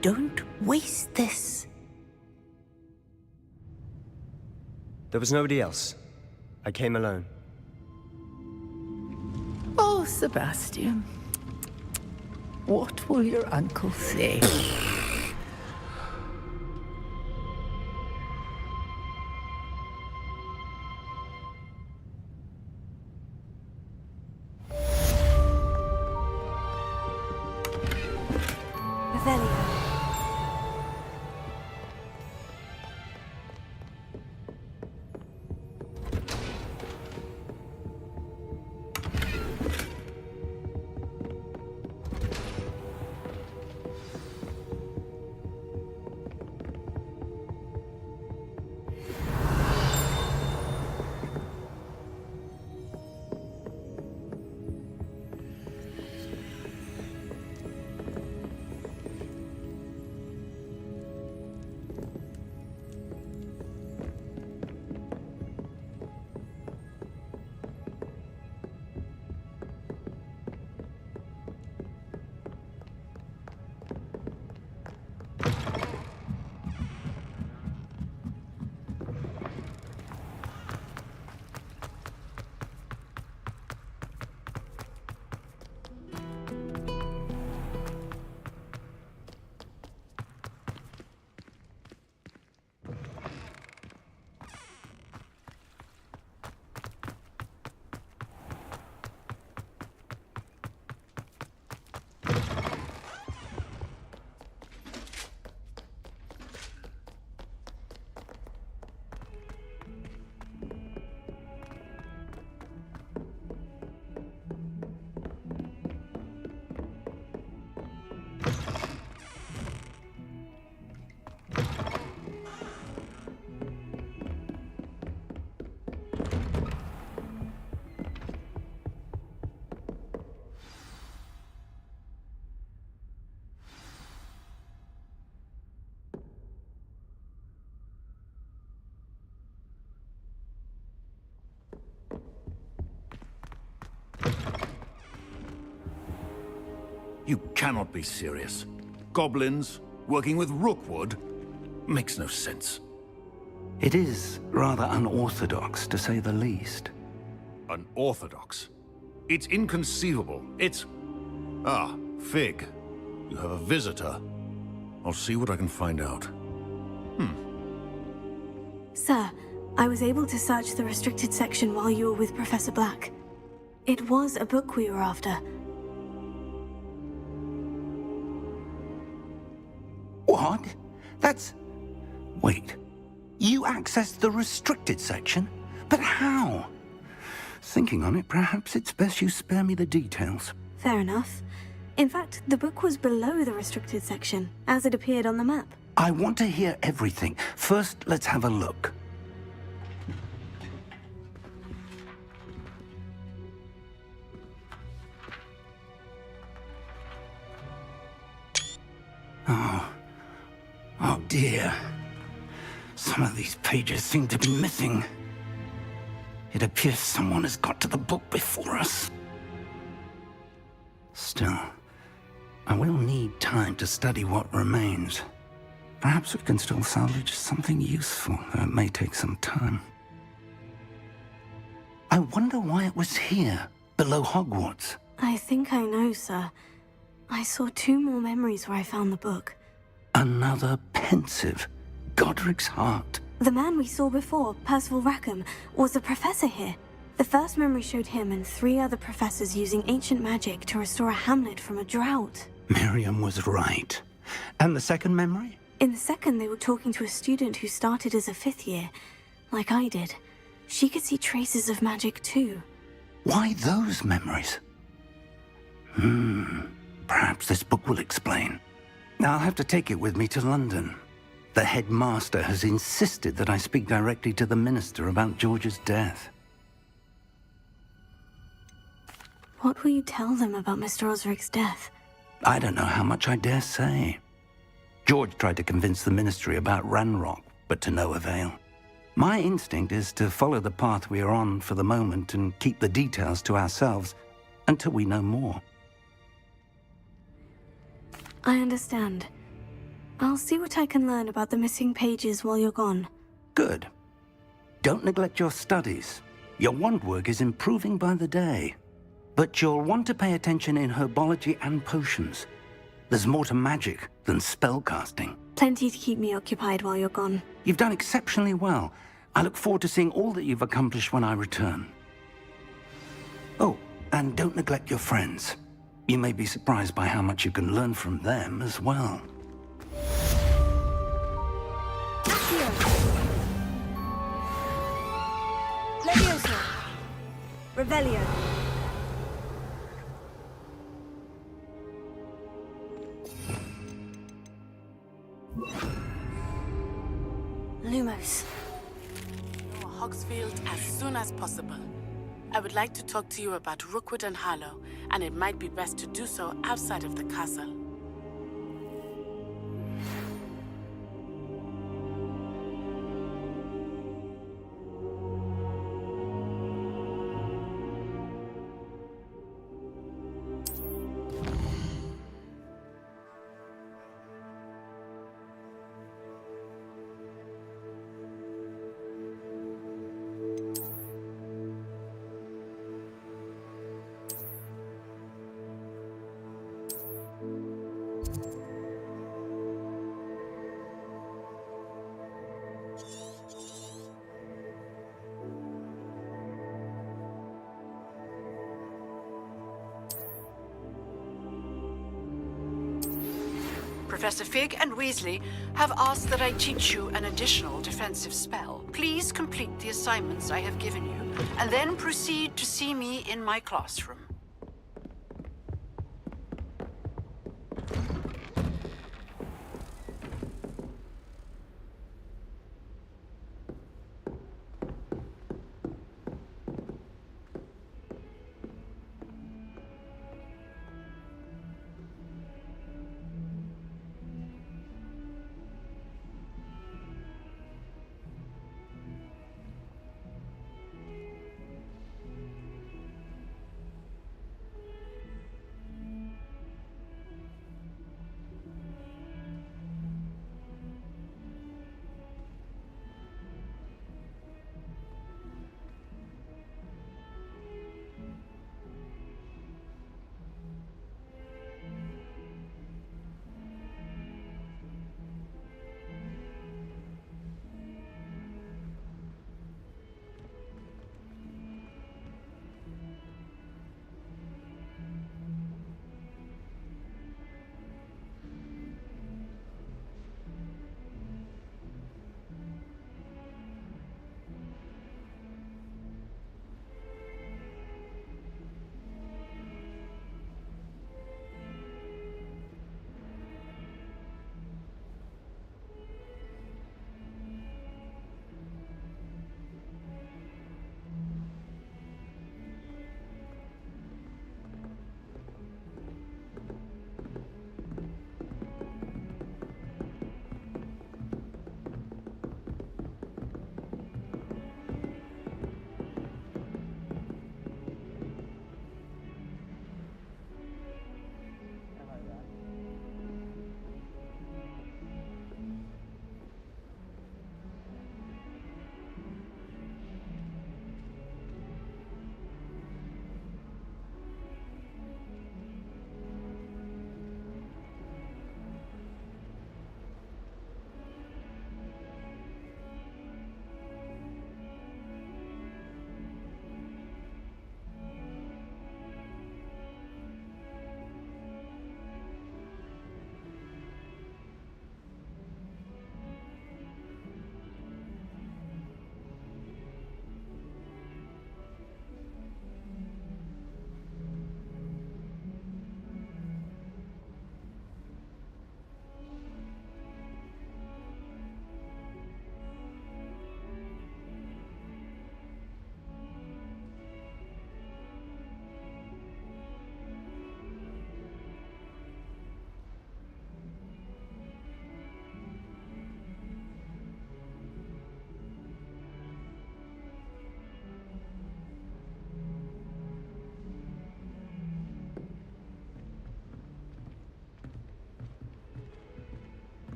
Don't waste this. There was nobody else. I came alone. Oh, Sebastian. What will your uncle say? You cannot be serious. Goblins working with Rookwood makes no sense. It is rather unorthodox, to say the least. Unorthodox? It's inconceivable. It's... Ah, Fig. You have a visitor. I'll see what I can find out. Sir, I was able to search the restricted section while you were with Professor Black. It was a book we were after. What? That's... Wait. You accessed the restricted section? But how? Thinking on it, perhaps it's best you spare me the details. Fair enough. In fact, the book was below the restricted section, as it appeared on the map. I want to hear everything. First, let's have a look. Oh dear. Some of these pages seem to be missing. It appears someone has got to the book before us. Still, I will need time to study what remains. Perhaps we can still salvage something useful, though it may take some time. I wonder why it was here, below Hogwarts. I think I know, sir. I saw 2 more memories where I found the book. Another pensive, Godric's heart. The man we saw before, Percival Rackham, was a professor here. The first memory showed him and 3 other professors using ancient magic to restore a hamlet from a drought. Miriam was right. And the second memory? In the second, they were talking to a student who started as a 5th year, like I did. She could see traces of magic too. Why those memories? Perhaps this book will explain. I'll have to take it with me to London. The headmaster has insisted that I speak directly to the minister about George's death. What will you tell them about Mr. Osric's death? I don't know how much I dare say. George tried to convince the ministry about Ranrock, but to no avail. My instinct is to follow the path we are on for the moment and keep the details to ourselves until we know more. I understand. I'll see what I can learn about the missing pages while you're gone. Good. Don't neglect your studies. Your wand work is improving by the day. But you'll want to pay attention in herbology and potions. There's more to magic than spellcasting. Plenty to keep me occupied while you're gone. You've done exceptionally well. I look forward to seeing all that you've accomplished when I return. Oh, and don't neglect your friends. You may be surprised by how much you can learn from them as well. Leviosa. Revelio. Lumos. Hogsfield as soon as possible. I would like to talk to you about Rookwood and Harlow, and it might be best to do so outside of the castle. Professor Fig and Weasley have asked that I teach you an additional defensive spell. Please complete the assignments I have given you, and then proceed to see me in my classroom.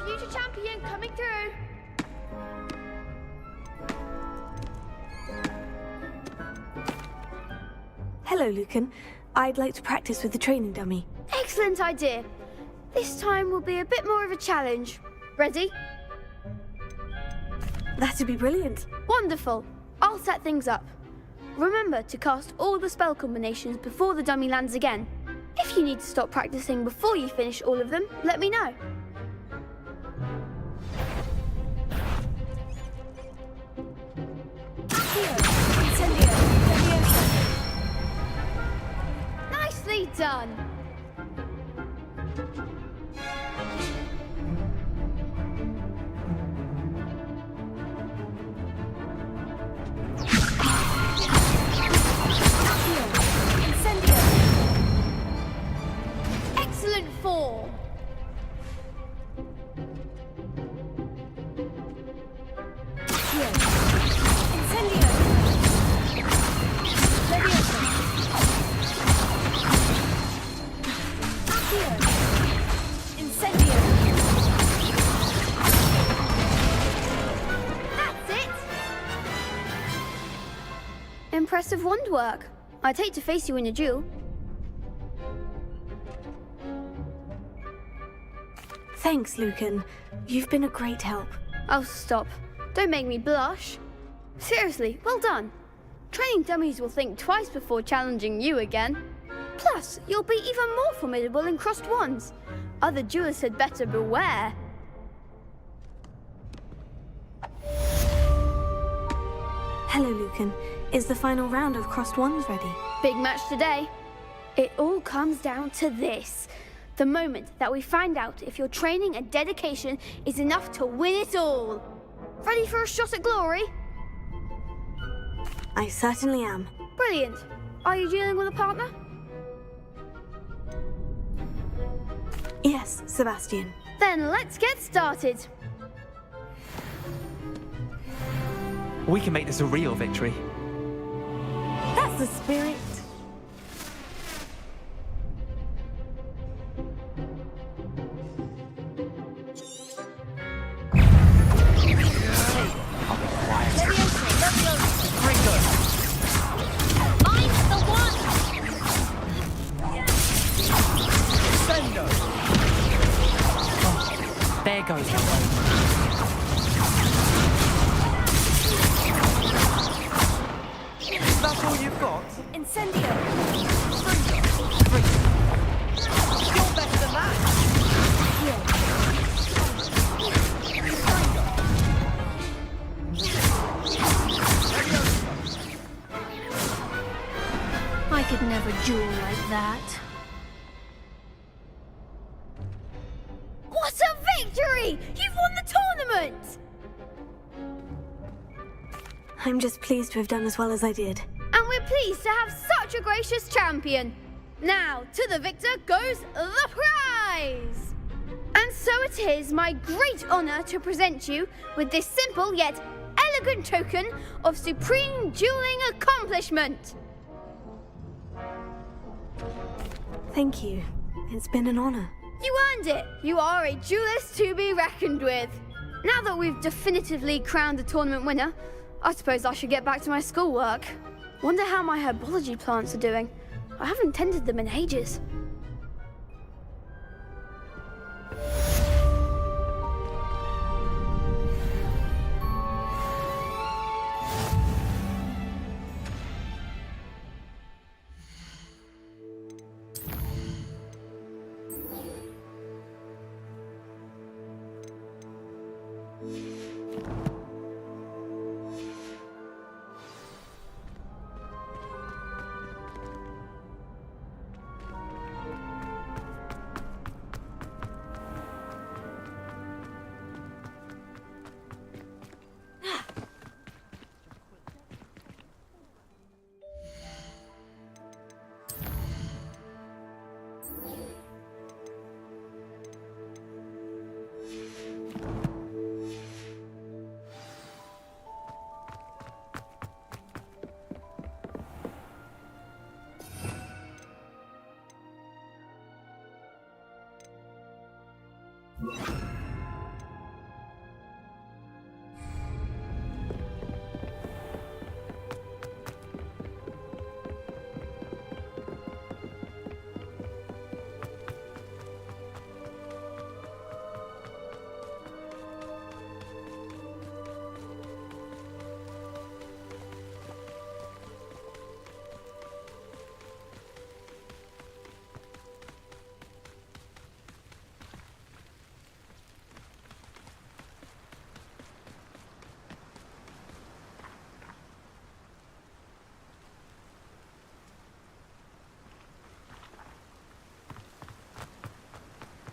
future champion coming through. Hello, Lucan. I'd like to practice with the training dummy. Excellent idea. This time will be a bit more of a challenge. Ready? That'd be brilliant. Wonderful. I'll set things up. Remember to cast all the spell combinations before the dummy lands again. If you need to stop practicing before you finish all of them, let me know. Nicely done. Excellent form. Impressive wand work. I'd hate to face you in a duel. Thanks, Lucan. You've been a great help. Oh, stop. Don't make me blush. Seriously, well done. Training dummies will think twice before challenging you again. Plus, you'll be even more formidable in crossed wands. Other duelists had better beware. Hello, Lucan. Is the final round of crossed wands ready? Big match today. It all comes down to this. The moment that we find out if your training and dedication is enough to win it all. Ready for a shot at glory? I certainly am. Brilliant. Are you dealing with a partner? Yes, Sebastian. Then let's get started. We can make this a real victory. That's the spirit. There goes. That's all you've got? Incendio. You're better than that. I could never duel like that. What a victory! You've won the tournament! I'm just pleased to have done as well as I did. And we're pleased to have such a gracious champion. Now, to the victor goes the prize! And so it is my great honor to present you with this simple yet elegant token of supreme dueling accomplishment. Thank you. It's been an honor. You earned it. You are a duelist to be reckoned with. Now that we've definitively crowned the tournament winner, I suppose I should get back to my schoolwork. Wonder how my herbology plants are doing. I haven't tended them in ages.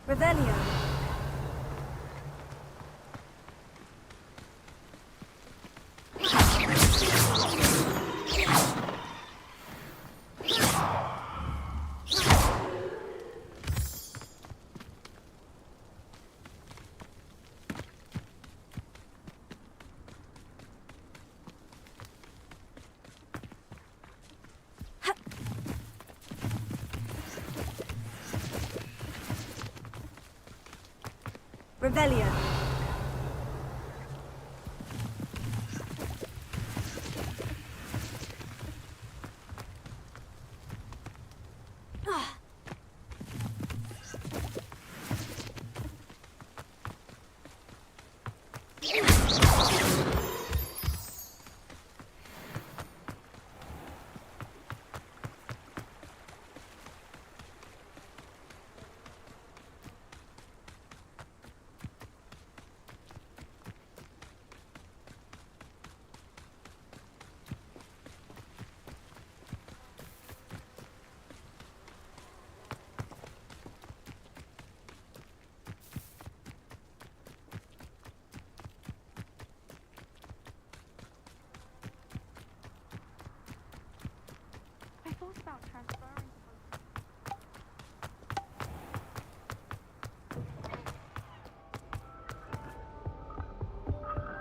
Revelio. Revelio.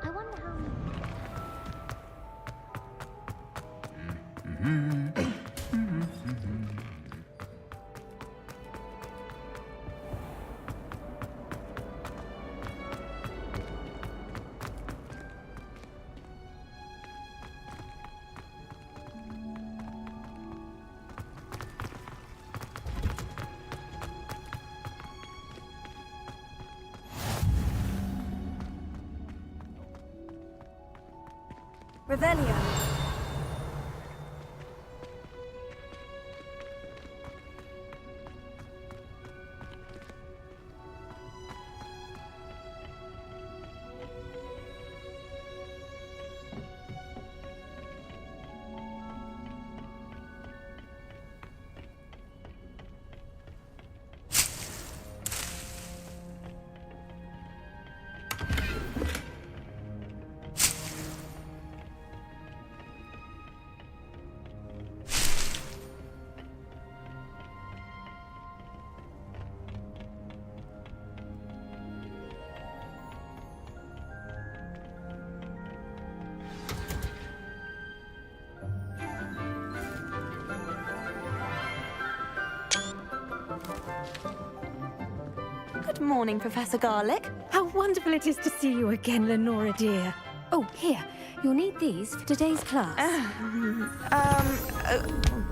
I wonder how many... Revelio. Good morning, Professor Garlick. How wonderful it is to see you again, Lenora dear. Oh, here. You'll need these for today's class.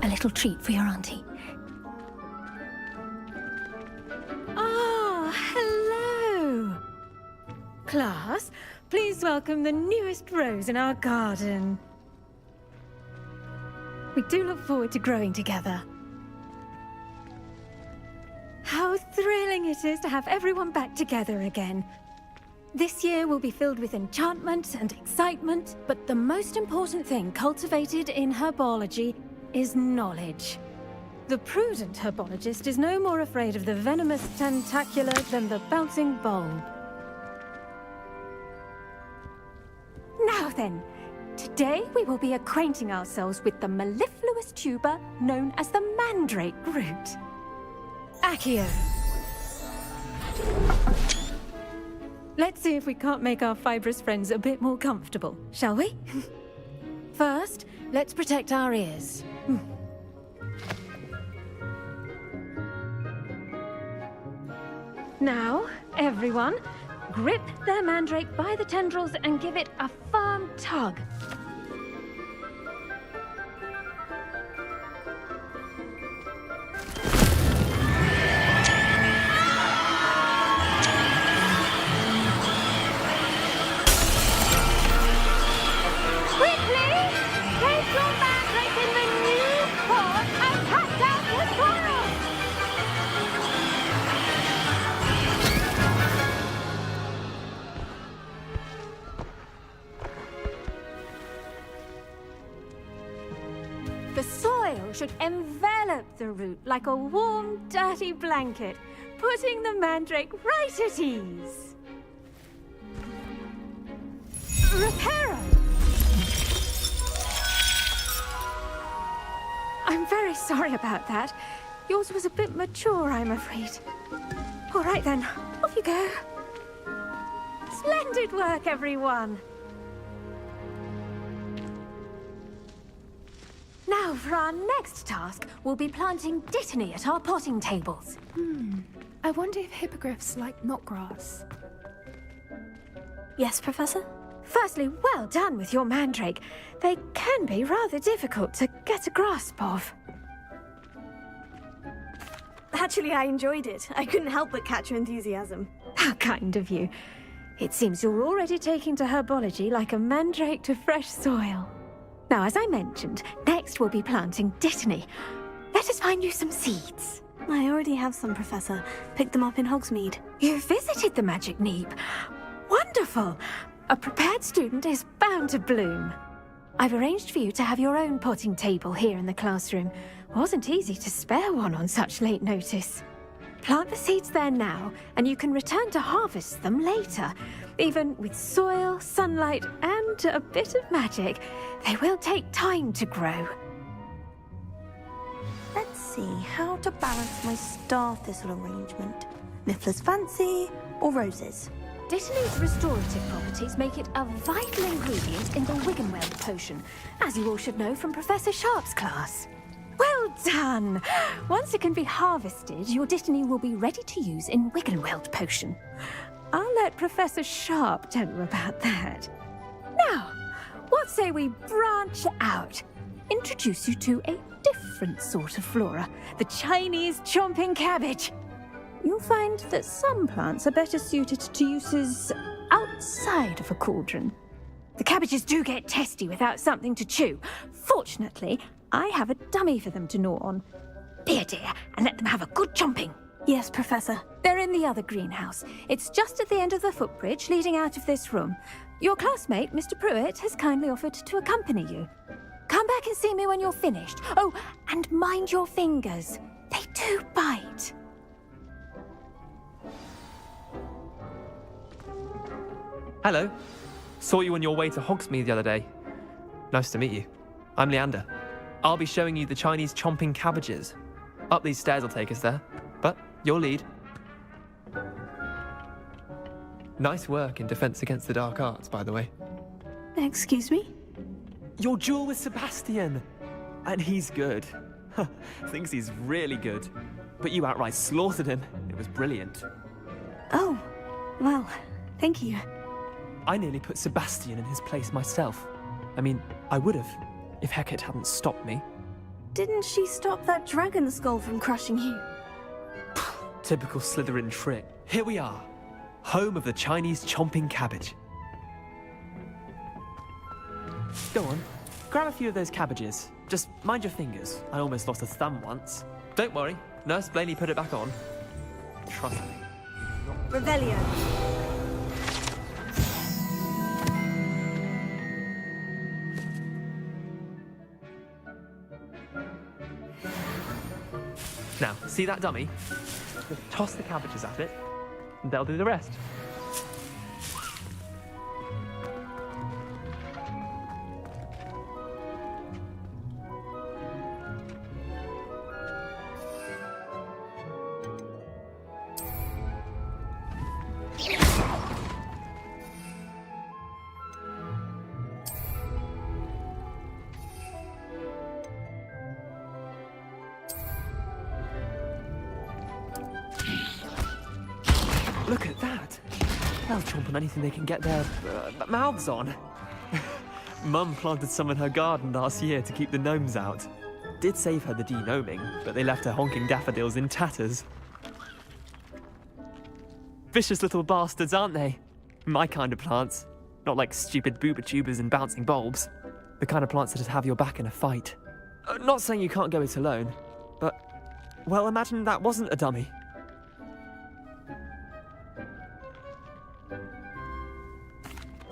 A little treat for your auntie. Ah, hello. Class, please welcome the newest rose in our garden. We do look forward to growing together. How thrilling it is to have everyone back together again. This year will be filled with enchantment and excitement, but the most important thing cultivated in herbology is knowledge. The prudent herbologist is no more afraid of the venomous tentacular than the bouncing bulb. Now then, today we will be acquainting ourselves with the mellifluous tuber known as the mandrake root. Accio. Let's see if we can't make our fibrous friends a bit more comfortable, shall we? First, let's protect our ears. Now, everyone, grip their mandrake by the tendrils and give it a firm tug. The soil should envelop the root like a warm, dirty blanket, putting the mandrake right at ease. Reparo! I'm very sorry about that. Yours was a bit mature, I'm afraid. All right then, off you go. Splendid work, everyone. Now, for our next task, we'll be planting dittany at our potting tables. I wonder if hippogriffs like knotgrass. Yes, Professor? Firstly, well done with your mandrake. They can be rather difficult to get a grasp of. Actually, I enjoyed it. I couldn't help but catch your enthusiasm. How kind of you. It seems you're already taking to herbology like a mandrake to fresh soil. Now, as I mentioned, next we'll be planting dittany. Let us find you some seeds. I already have some, Professor. Picked them up in Hogsmeade. You visited the Magic Neep. Wonderful! A prepared student is bound to bloom. I've arranged for you to have your own potting table here in the classroom. Wasn't easy to spare one on such late notice. Plant the seeds there now, and you can return to harvest them later. Even with soil, sunlight, and a bit of magic, they will take time to grow. Let's see how to balance my star thistle arrangement. Niffler's fancy or roses? Dittany's restorative properties make it a vital ingredient in the Wiggenweld potion, as you all should know from Professor Sharp's class. Well done! Once it can be harvested, your dittany will be ready to use in Wiggenweld potion. I'll let Professor Sharp tell you about that. Now, what say we branch out? Introduce you to a different sort of flora, the Chinese chomping cabbage. You'll find that some plants are better suited to uses outside of a cauldron. The cabbages do get testy without something to chew. Fortunately, I have a dummy for them to gnaw on. Be a dear and let them have a good chomping. Yes, Professor. They're in the other greenhouse. It's just at the end of the footbridge leading out of this room. Your classmate, Mr. Pruitt, has kindly offered to accompany you. Come back and see me when you're finished. Oh, and mind your fingers. They do bite. Hello. Saw you on your way to Hogsmeade the other day. Nice to meet you. I'm Leander. I'll be showing you the Chinese chomping cabbages. Up these stairs will take us there, but you'll lead. Nice work in Defense Against the Dark Arts, by the way. Excuse me? Your duel with Sebastian! And he's good. Thinks he's really good. But you outright slaughtered him. It was brilliant. Oh, well, thank you. I nearly put Sebastian in his place myself. I mean, I would have, if Hecate hadn't stopped me. Didn't she stop that dragon skull from crushing you? Typical Slytherin trick. Here we are, home of the Chinese chomping cabbage. Go on, grab a few of those cabbages. Just mind your fingers. I almost lost a thumb once. Don't worry, Nurse Blaney put it back on. Trust me. Revelio. Now, see that dummy? Just toss the cabbages at it, and they'll do the rest. Look at that! They'll chomp on anything they can get their mouths on. Mum planted some in her garden last year to keep the gnomes out. Did save her the de-gnoming, but they left her honking daffodils in tatters. Vicious little bastards, aren't they? My kind of plants. Not like stupid booba tubers and bouncing bulbs. The kind of plants that'd have your back in a fight. Not saying you can't go it alone, but... well, imagine that wasn't a dummy.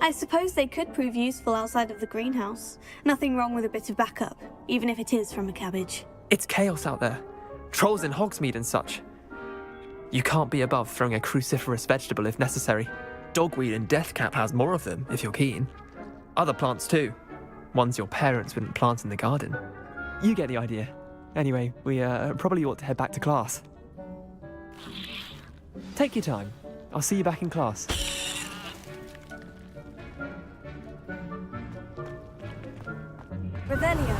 I suppose they could prove useful outside of the greenhouse. Nothing wrong with a bit of backup, even if it is from a cabbage. It's chaos out there. Trolls in Hogsmeade and such. You can't be above throwing a cruciferous vegetable if necessary. Dogweed and deathcap has more of them, if you're keen. Other plants too. Ones your parents wouldn't plant in the garden. You get the idea. Anyway, we probably ought to head back to class. Take your time. I'll see you back in class. Revelio.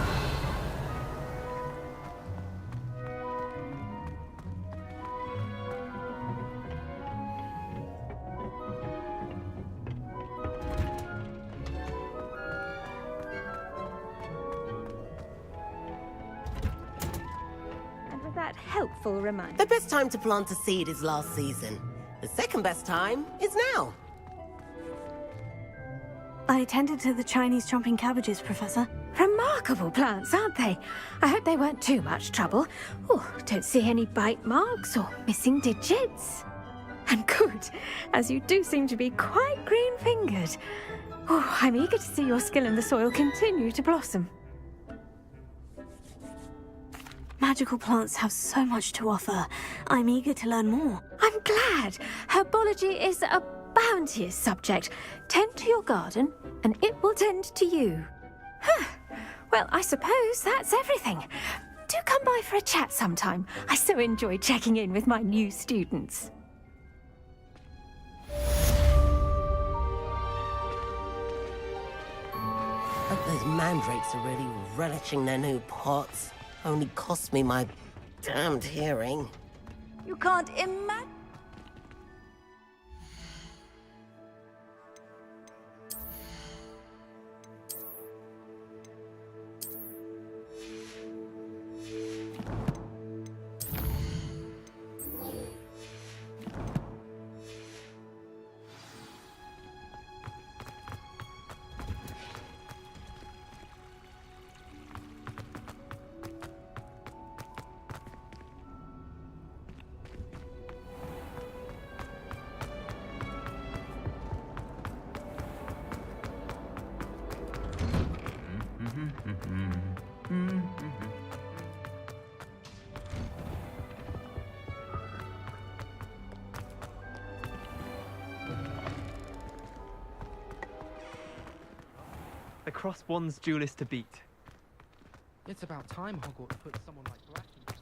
And with that helpful reminder. The best time to plant a seed is last season. The second best time is now. I tended to the Chinese chomping cabbages, Professor. Remarkable plants, aren't they? I hope they weren't too much trouble. Oh, don't see any bite marks or missing digits. And good, as you do seem to be quite green-fingered. Oh, I'm eager to see your skill in the soil continue to blossom. Magical plants have so much to offer. I'm eager to learn more. I'm glad. Herbology is a bounteous subject. Tend to your garden, and it will tend to you. Huh. Well, I suppose that's everything. Do come by for a chat sometime. I so enjoy checking in with my new students. Hope those mandrakes are really relishing their new pots. Only cost me my damned hearing. You can't imagine. The cross one's duelist to beat. It's about time Hogwarts put someone like Black in charge.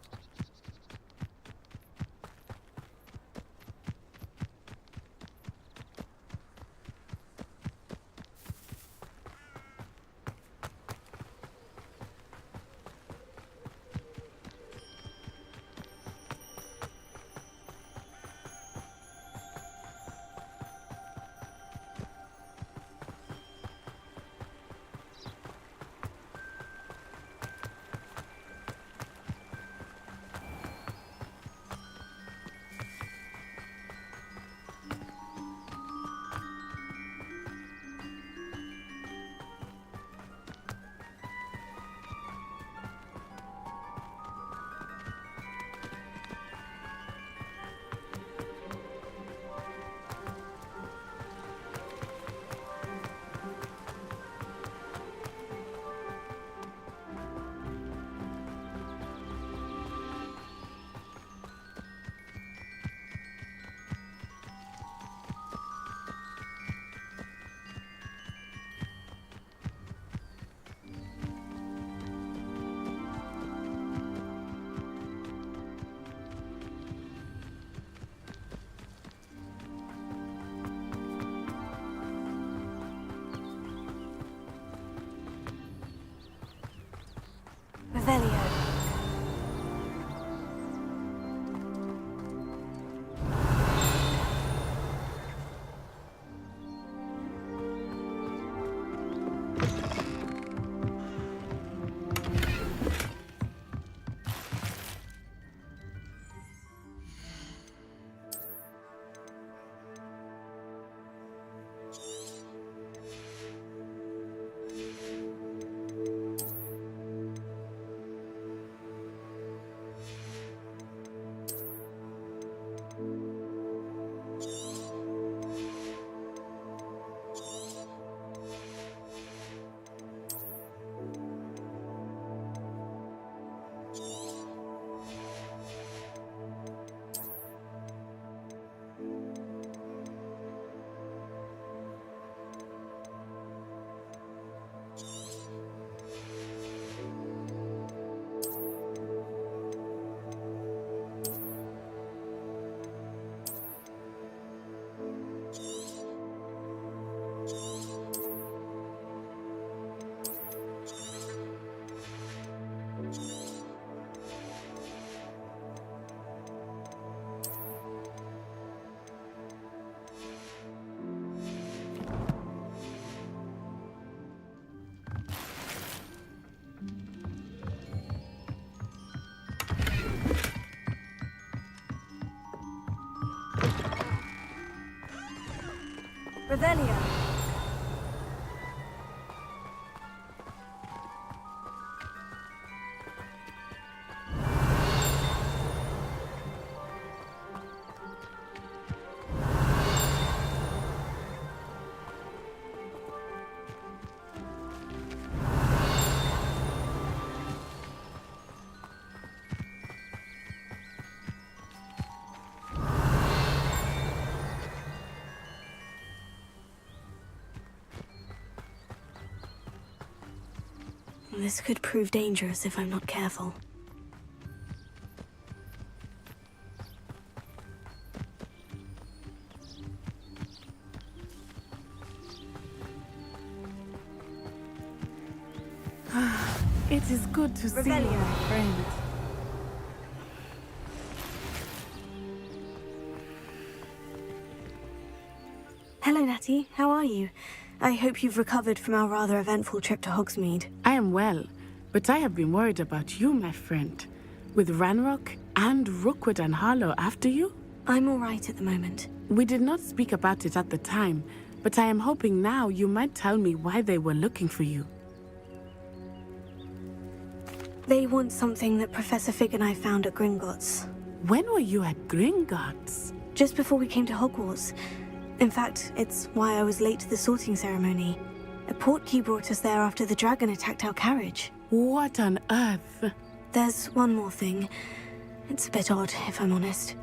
Revelio. This could prove dangerous if I'm not careful. It is good to see you, my friend. Hello, Natty. How are you? I hope you've recovered from our rather eventful trip to Hogsmeade. I am well, but I have been worried about you, my friend. With Ranrock and Rookwood and Harlow after you? I'm all right at the moment. We did not speak about it at the time, but I am hoping now you might tell me why they were looking for you. They want something that Professor Fig and I found at Gringotts. When were you at Gringotts? Just before we came to Hogwarts. In fact, it's why I was late to the sorting ceremony. A portkey brought us there after the dragon attacked our carriage. What on earth? There's one more thing. It's a bit odd, if I'm honest.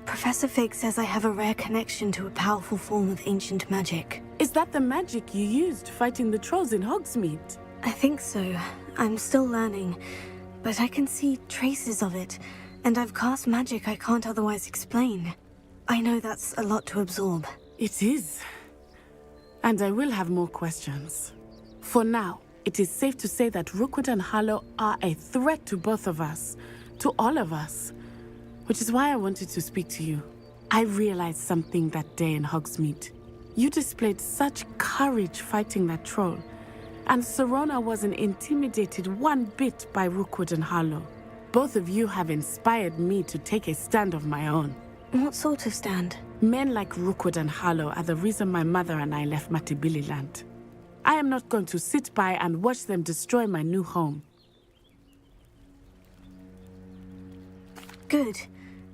Professor Fig says I have a rare connection to a powerful form of ancient magic. Is that the magic you used fighting the trolls in Hogsmeade? I think so. I'm still learning, but I can see traces of it, and I've cast magic I can't otherwise explain. I know that's a lot to absorb. It is. And I will have more questions. For now, it is safe to say that Rookwood and Harlow are a threat to both of us, to all of us. Which is why I wanted to speak to you. I realized something that day in Hogsmeade. You displayed such courage fighting that troll, and Serona wasn't intimidated one bit by Rookwood and Harlow. Both of you have inspired me to take a stand of my own. What sort of stand? Men like Rookwood and Harlow are the reason my mother and I left Matibili land. I am not going to sit by and watch them destroy my new home. Good.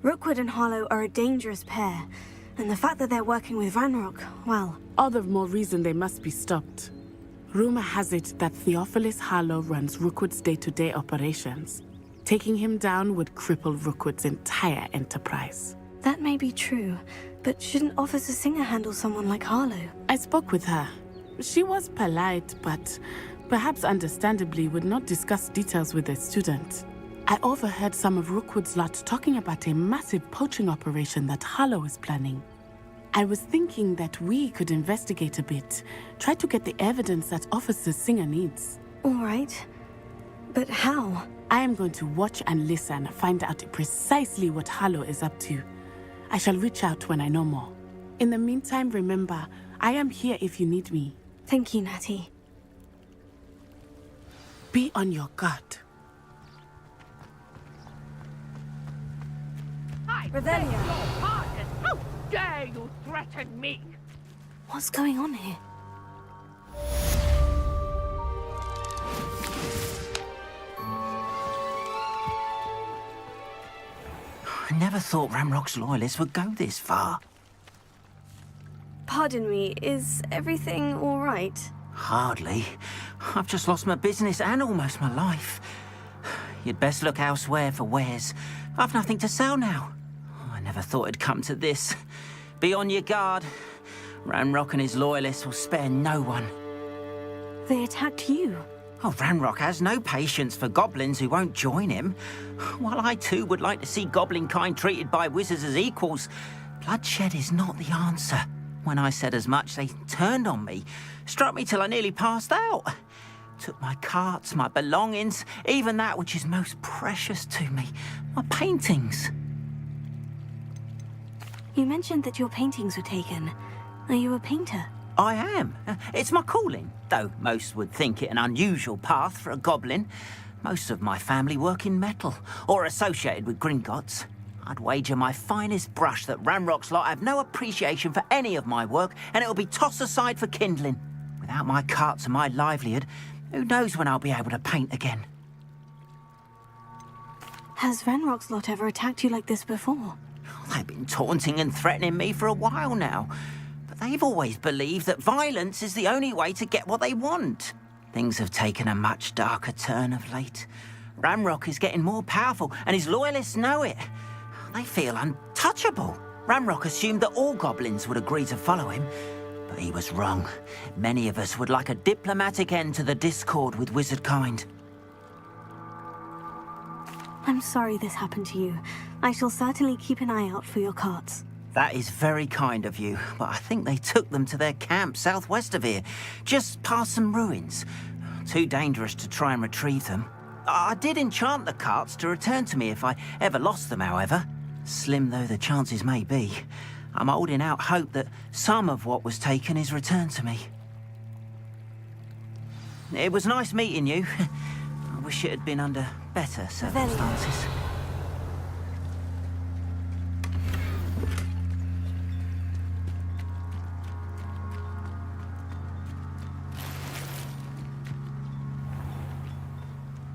Rookwood and Harlow are a dangerous pair, and the fact that they're working with Ranrock, well... All the more reason they must be stopped. Rumor has it that Theophilus Harlow runs Rookwood's day-to-day operations. Taking him down would cripple Rookwood's entire enterprise. That may be true, but shouldn't Officer Singer handle someone like Harlow? I spoke with her. She was polite, but perhaps understandably would not discuss details with a student. I overheard some of Rookwood's lot talking about a massive poaching operation that Harlow is planning. I was thinking that we could investigate a bit, try to get the evidence that Officer Singer needs. All right. But how? I am going to watch and listen, find out precisely what Harlow is up to. I shall reach out when I know more. In the meantime, remember, I am here if you need me. Thank you, Natty. Be on your guard. Revelio. How dare you threaten me? What's going on here? I never thought Ranrock's loyalists would go this far. Pardon me, is everything all right? Hardly. I've just lost my business and almost my life. You'd best look elsewhere for wares. I've nothing to sell now. I never thought it'd come to this. Be on your guard. Ranrock and his loyalists will spare no one. They attacked you. Oh, Ranrock has no patience for goblins who won't join him. While I too would like to see goblin kind treated by wizards as equals, bloodshed is not the answer. When I said as much, they turned on me, struck me till I nearly passed out. Took my carts, my belongings, even that which is most precious to me, my paintings. You mentioned that your paintings were taken. Are you a painter? I am. It's my calling, though most would think it an unusual path for a goblin. Most of my family work in metal, or associated with Gringotts. I'd wager my finest brush that Ranrock's lot have no appreciation for any of my work, and it'll be tossed aside for kindling. Without my carts and my livelihood, who knows when I'll be able to paint again. Has Ranrock's lot ever attacked you like this before? They've been taunting and threatening me for a while now, but they've always believed that violence is the only way to get what they want. Things have taken a much darker turn of late. Ranrock is getting more powerful, and his loyalists know it. They feel untouchable. Ranrock assumed that all goblins would agree to follow him, but he was wrong. Many of us would like a diplomatic end to the discord with wizard kind. I'm sorry this happened to you. I shall certainly keep an eye out for your carts. That is very kind of you, but I think they took them to their camp southwest of here, just past some ruins. Too dangerous to try and retrieve them. I did enchant the carts to return to me if I ever lost them, however. Slim though the chances may be, I'm holding out hope that some of what was taken is returned to me. It was nice meeting you. I wish it had been under better circumstances.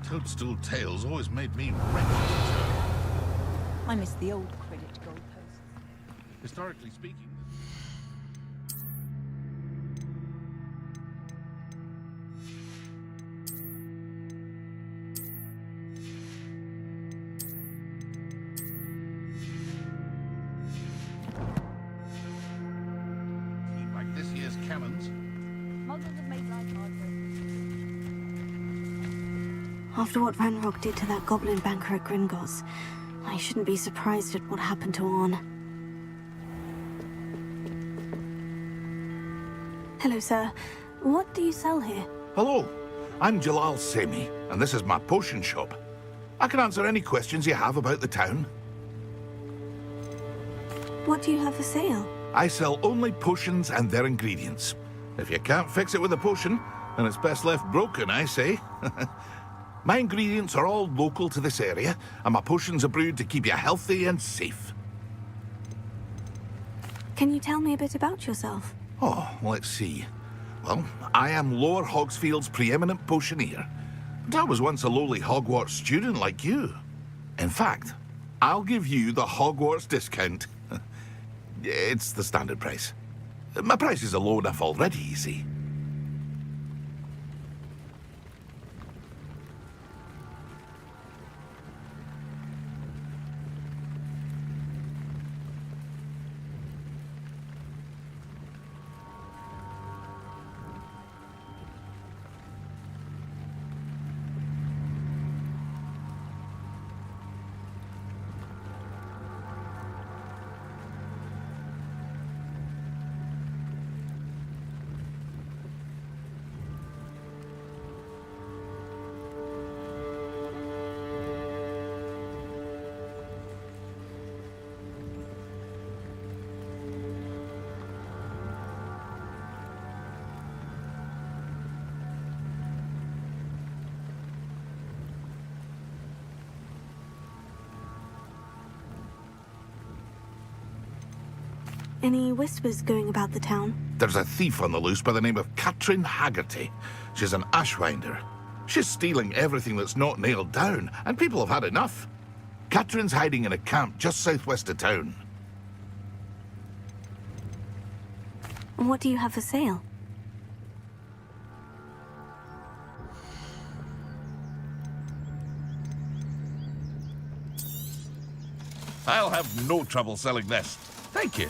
Toadstool Tales always made me wretched. I miss the old Quidditch goalposts. Historically speaking... like this year's cannons. Muggles have made life hard for us. After what Ranrock did to that goblin banker at Gringotts, I shouldn't be surprised at what happened to Orn. Hello, sir. What do you sell here? Hello, I'm Jalal Semi, and this is my potion shop. I can answer any questions you have about the town. What do you have for sale? I sell only potions and their ingredients. If you can't fix it with a potion, then it's best left broken, I say. My ingredients are all local to this area, and my potions are brewed to keep you healthy and safe. Can you tell me a bit about yourself? Oh, let's see. Well, I am Lower Hogsfield's preeminent potioneer, but I was once a lowly Hogwarts student like you. In fact, I'll give you the Hogwarts discount. It's the standard price. My prices are low enough already, you see. Any whispers going about the town? There's a thief on the loose by the name of Katrin Haggerty. She's an ashwinder. She's stealing everything that's not nailed down, and people have had enough. Katrin's hiding in a camp just southwest of town. And what do you have for sale? I'll have no trouble selling this. Thank you.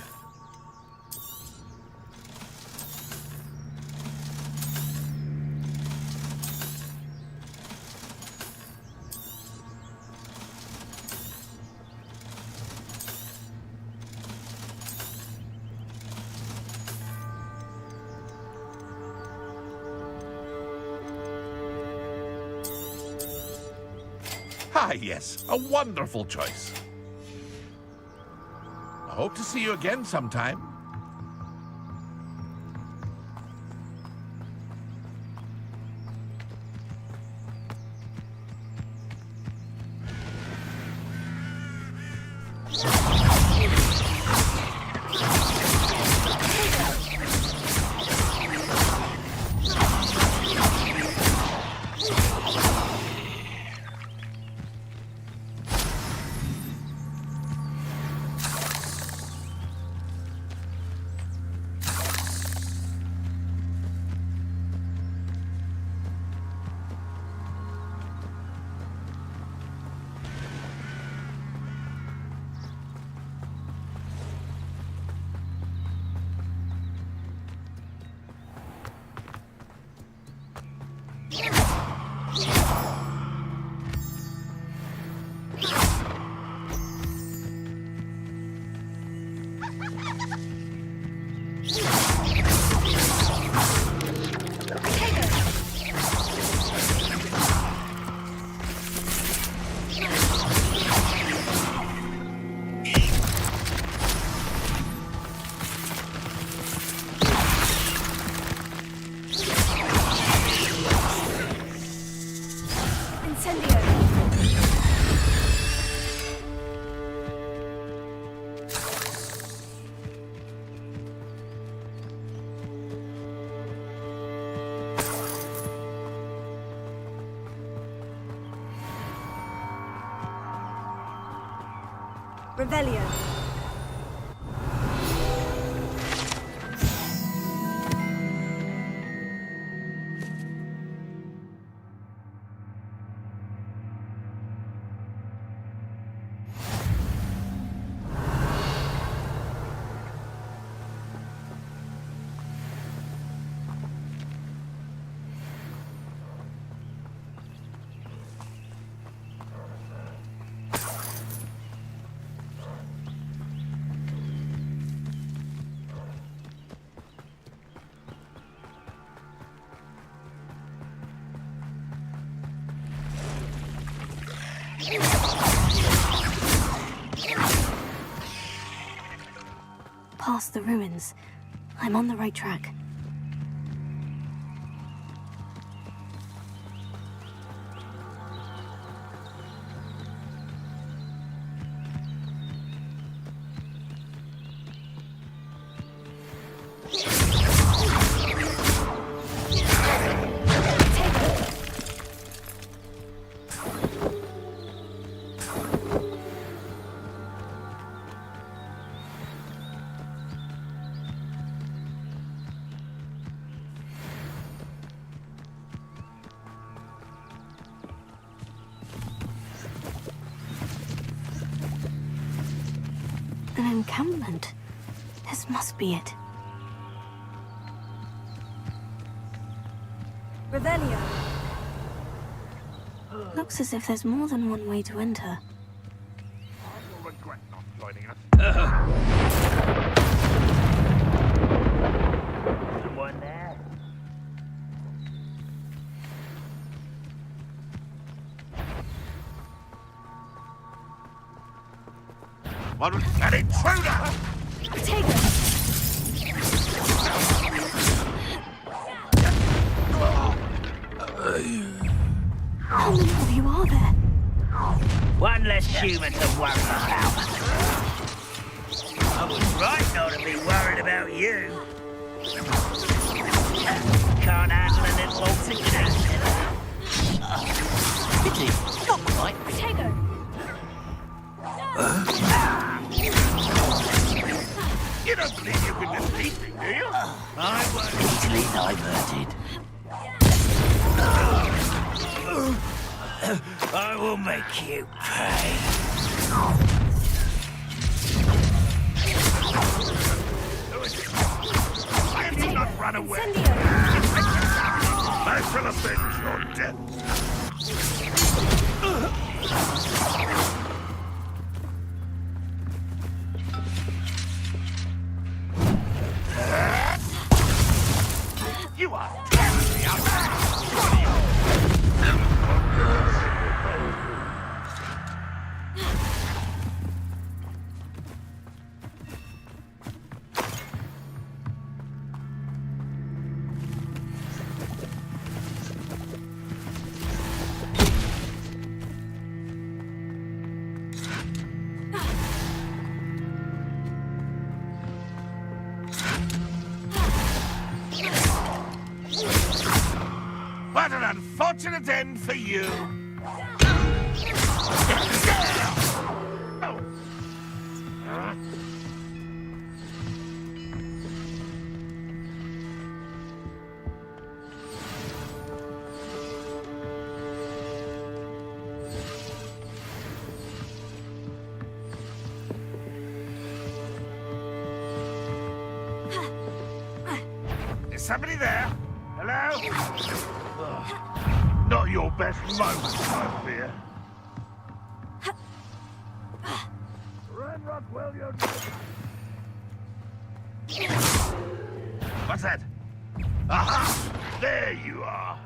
Ah, yes, a wonderful choice. I hope to see you again sometime. Revelio. Past the ruins. I'm on the right track. An encampment. This must be it. Revelio. Looks as if there's more than one way to enter. Regret not joining us. Someone there? An intruder! Take it. How many of you are there? One less human to worry about. I was right not to be worried about you. Can't handle a little altercation. Pity, not quite. Take it. You don't believe you can defeat me, do you? I was easily diverted. I will make you pay. I did not run away. I shall avenge your death. You are terribly What an unfortunate end for you! Is somebody there? Hello? Not your best moment, I fear. What's that? Aha! There you are.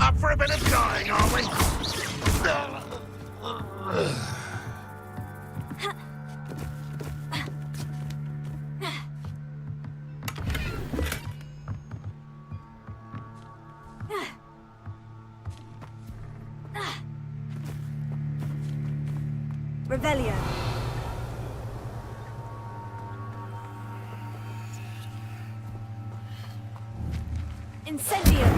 Up for a bit of dying, are we? Revelio. Incendio.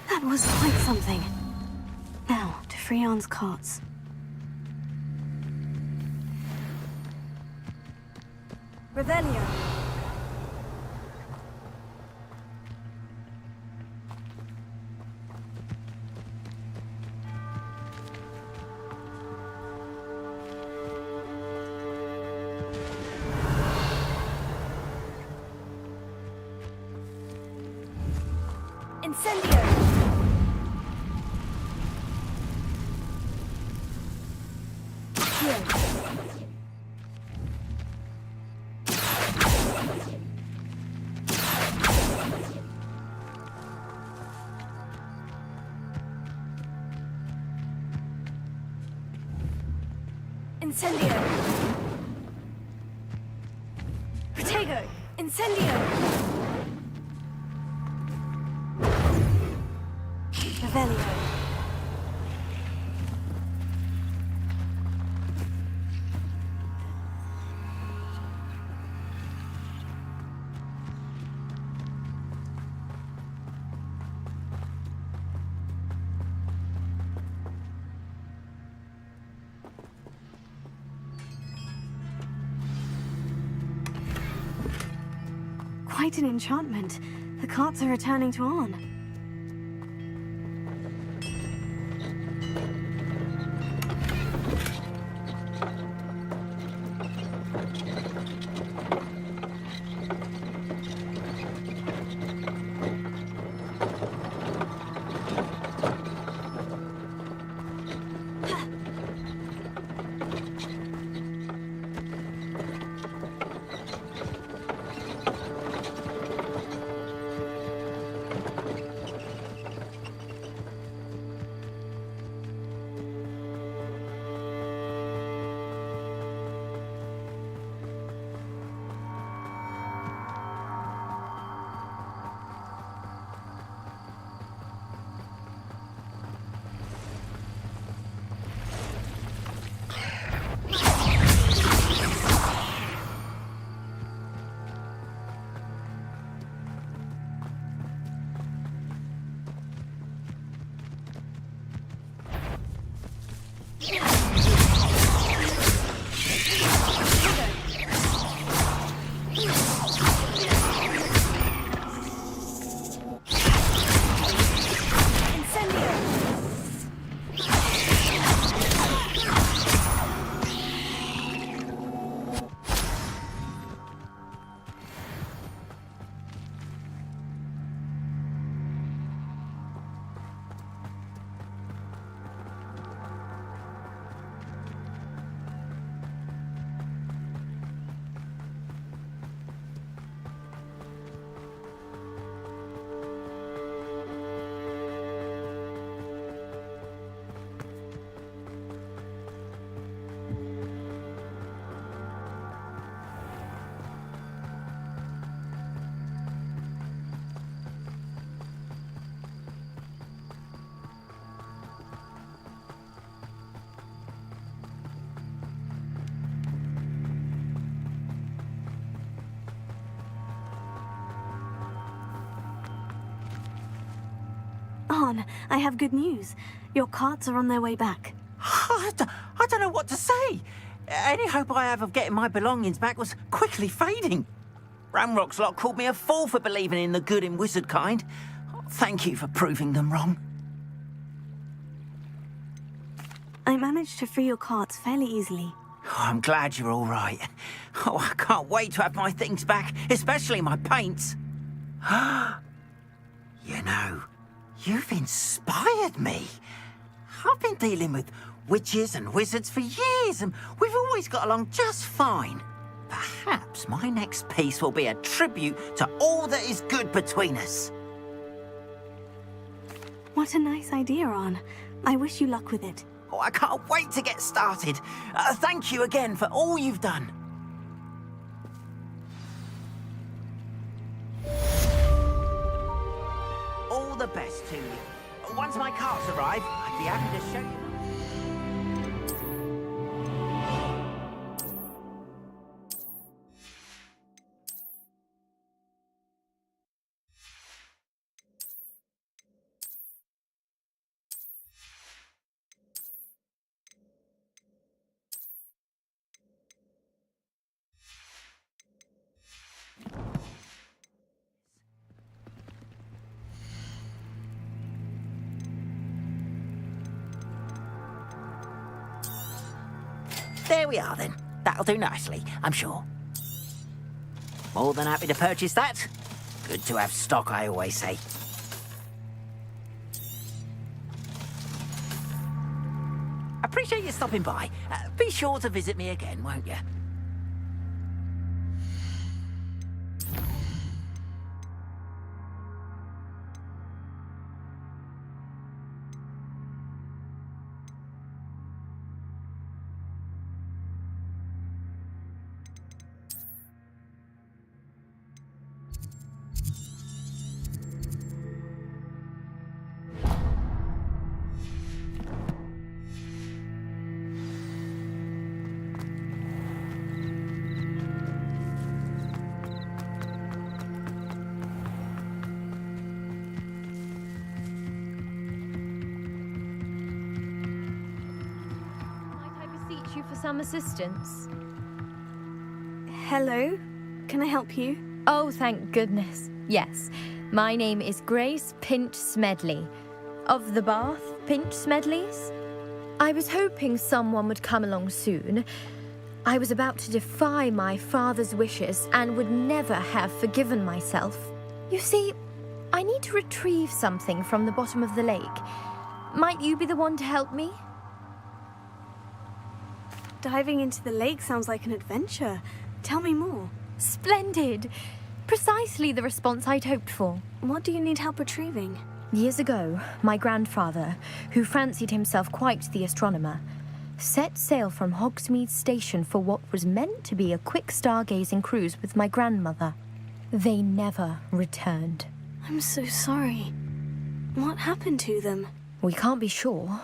That was quite something. Now, to Freon's carts. Revelio. Incendio. Incendio. Protego. Incendio. Revelio. Quite an enchantment. The carts are returning to Arn. Arn, I have good news. Your carts are on their way back. I don't know what to say. Any hope I have of getting my belongings back was quickly fading. Ramrock's lot called me a fool for believing in the good in wizard kind. Thank you for proving them wrong. I managed to free your carts fairly easily. Oh, I'm glad you're all right. Oh, I can't wait to have my things back, especially my paints. You know, you've inspired me. I've been dealing with witches and wizards for years, and we've always got along just fine. Perhaps my next piece will be a tribute to all that is good between us. What a nice idea, Ron. I wish you luck with it. Oh, I can't wait to get started. Thank you again for all you've done. All the best to you. Once my carts arrive, I'd be happy to show you. There we are then. That'll do nicely, I'm sure. More than happy to purchase that. Good to have stock, I always say. Appreciate you stopping by. Be sure to visit me again, won't you? Some assistance. Hello? Can I help you? Oh, thank goodness. Yes. My name is Grace Pinch Smedley. Of the Bath Pinch Smedleys? I was hoping someone would come along soon. I was about to defy my father's wishes and would never have forgiven myself. You see, I need to retrieve something from the bottom of the lake. Might you be the one to help me? Diving into the lake sounds like an adventure. Tell me more. Splendid! Precisely the response I'd hoped for. What do you need help retrieving? Years ago, my grandfather, who fancied himself quite the astronomer, set sail from Hogsmeade Station for what was meant to be a quick stargazing cruise with my grandmother. They never returned. I'm so sorry. What happened to them? We can't be sure.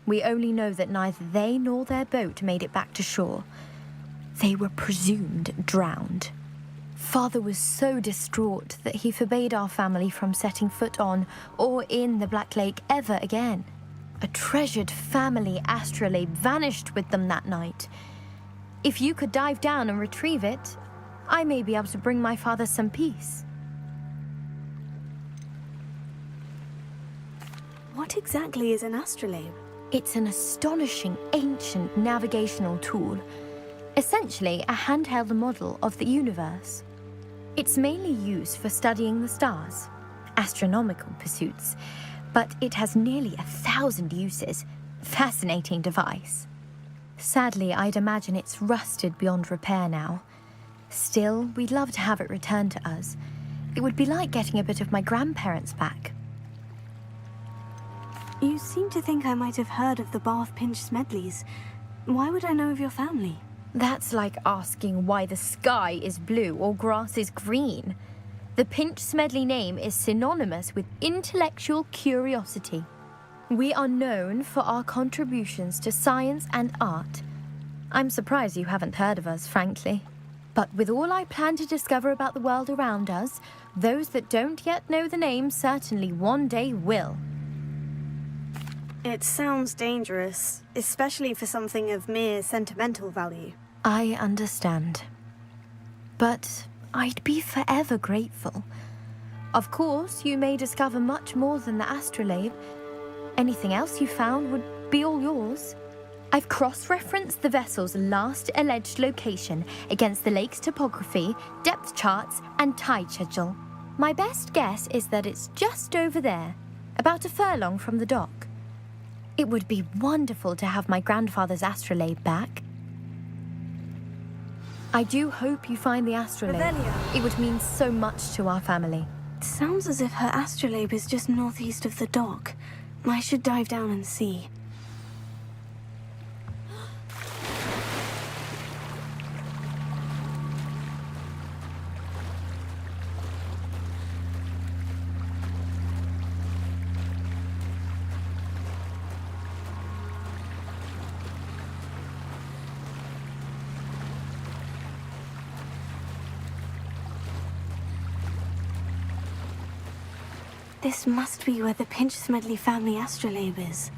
We only know that neither they nor their boat made it back to shore. They were presumed drowned. Father was so distraught that he forbade our family from setting foot on or in the Black Lake ever again. A treasured family astrolabe vanished with them that night. If you could dive down and retrieve it, I may be able to bring my father some peace. What exactly is an astrolabe? It's an astonishing ancient navigational tool. Essentially, a handheld model of the universe. It's mainly used for studying the stars, astronomical pursuits, but it has nearly 1,000 uses. Fascinating device. Sadly, I'd imagine it's rusted beyond repair now. Still, we'd love to have it returned to us. It would be like getting a bit of my grandparents back. You seem to think I might have heard of the Bath Pinch Smedleys. Why would I know of your family? That's like asking why the sky is blue or grass is green. The Pinch Smedley name is synonymous with intellectual curiosity. We are known for our contributions to science and art. I'm surprised you haven't heard of us, frankly. But with all I plan to discover about the world around us, those that don't yet know the name certainly one day will. It sounds dangerous, especially for something of mere sentimental value. I understand. But I'd be forever grateful. Of course, you may discover much more than the astrolabe. Anything else you found would be all yours. I've cross-referenced the vessel's last alleged location against the lake's topography, depth charts, and tide schedule. My best guess is that it's just over there, about a furlong from the dock. It would be wonderful to have my grandfather's astrolabe back. I do hope you find the astrolabe. Revelio. It would mean so much to our family. It sounds as if her astrolabe is just northeast of the dock. I should dive down and see. This must be where the Pinch-Smedley family astrolabe is.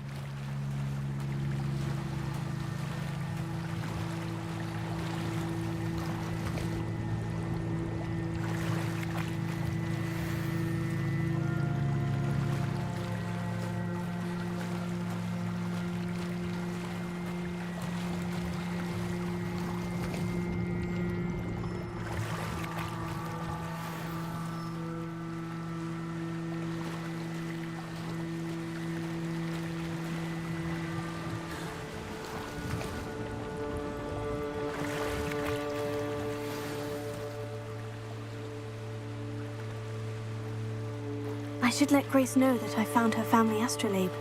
I should let Grace know that I found her family astrolabe.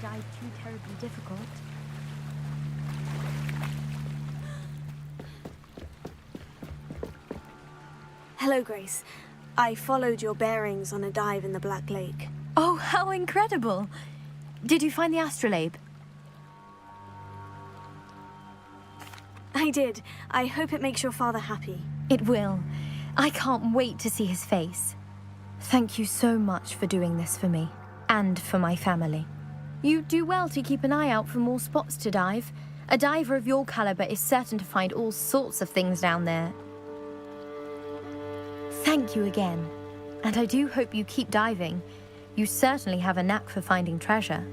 Dive too terribly difficult. Hello, Grace. I followed your bearings on a dive in the Black Lake. Oh, how incredible! Did you find the astrolabe? I did. I hope it makes your father happy. It will. I can't wait to see his face. Thank you so much for doing this for me, and for my family. You do well to keep an eye out for more spots to dive. A diver of your caliber is certain to find all sorts of things down there. Thank you again. And I do hope you keep diving. You certainly have a knack for finding treasure.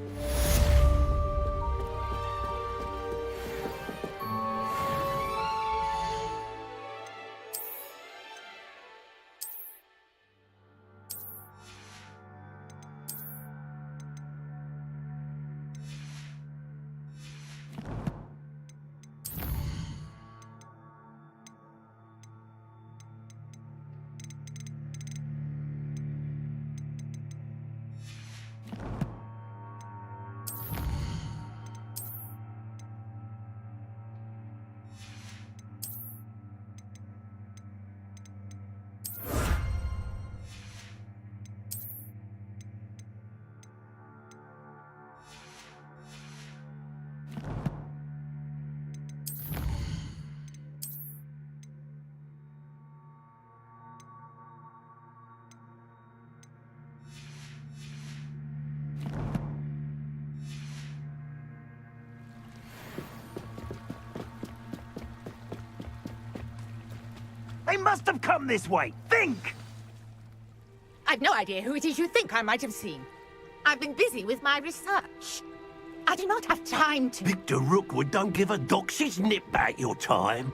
They must have come this way. Think! I've no idea who it is you think I might have seen. I've been busy with my research. I do not have time to... Victor Rookwood don't give a doxy's nip back your time.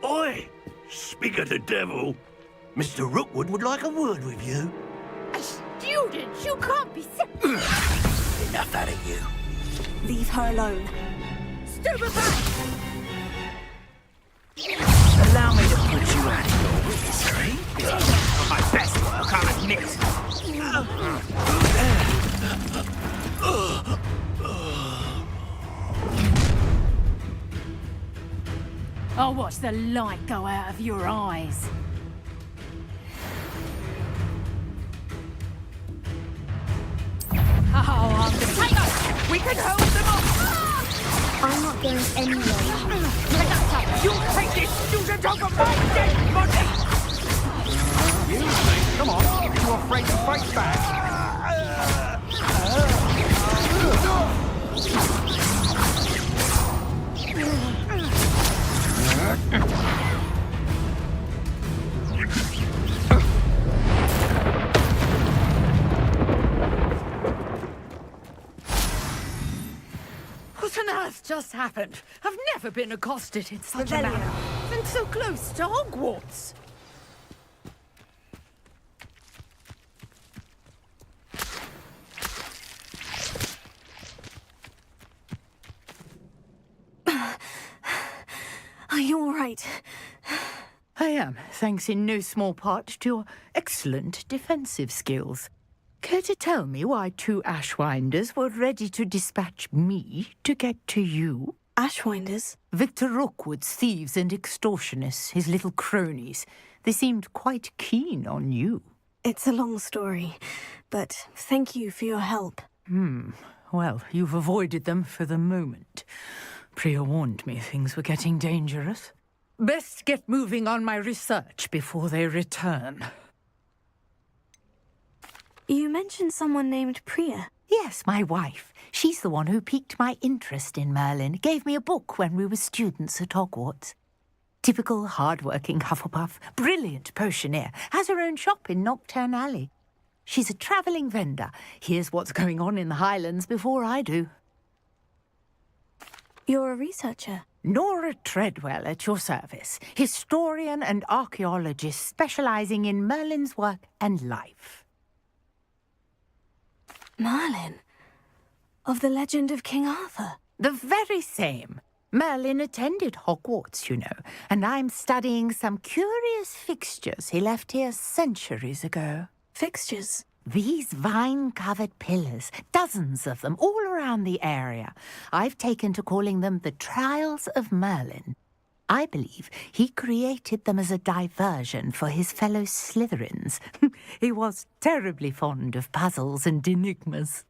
Oi! Speak of the devil. Mr. Rookwood would like a word with you. A student? You can't be sick. Enough out of you. Leave her alone. Stupefy! Allow me to put you out of your misery. It's my best work, I'll admit. I'll watch the light go out of your eyes. Oh, I'm the... Hang on! We can hold them off! I'm not going anywhere. You take this student over my dead body! You think? Come on. Are you afraid to fight back? What on earth just happened? I've never been accosted in such a manner. And so close to Hogwarts. Are you all right? I am, thanks in no small part to your excellent defensive skills. Care to tell me why 2 Ashwinders were ready to dispatch me to get to you? Ashwinders? Victor Rookwood's thieves and extortionists, his little cronies. They seemed quite keen on you. It's a long story, but thank you for your help. Well, you've avoided them for the moment. Priya warned me things were getting dangerous. Best get moving on my research before they return. You mentioned someone named Priya. Yes, my wife. She's the one who piqued my interest in Merlin. Gave me a book when we were students at Hogwarts. Typical hard-working Hufflepuff, brilliant potioneer, has her own shop in Knockturn Alley. She's a travelling vendor. Hears what's going on in the Highlands before I do. You're a researcher? Nora Treadwell at your service. Historian and archaeologist specialising in Merlin's work and life. Merlin? Of the legend of King Arthur? The very same. Merlin attended Hogwarts, you know, and I'm studying some curious fixtures he left here centuries ago. Fixtures? These vine-covered pillars, dozens of them, all around the area. I've taken to calling them the Trials of Merlin. I believe he created them as a diversion for his fellow Slytherins. He was terribly fond of puzzles and enigmas.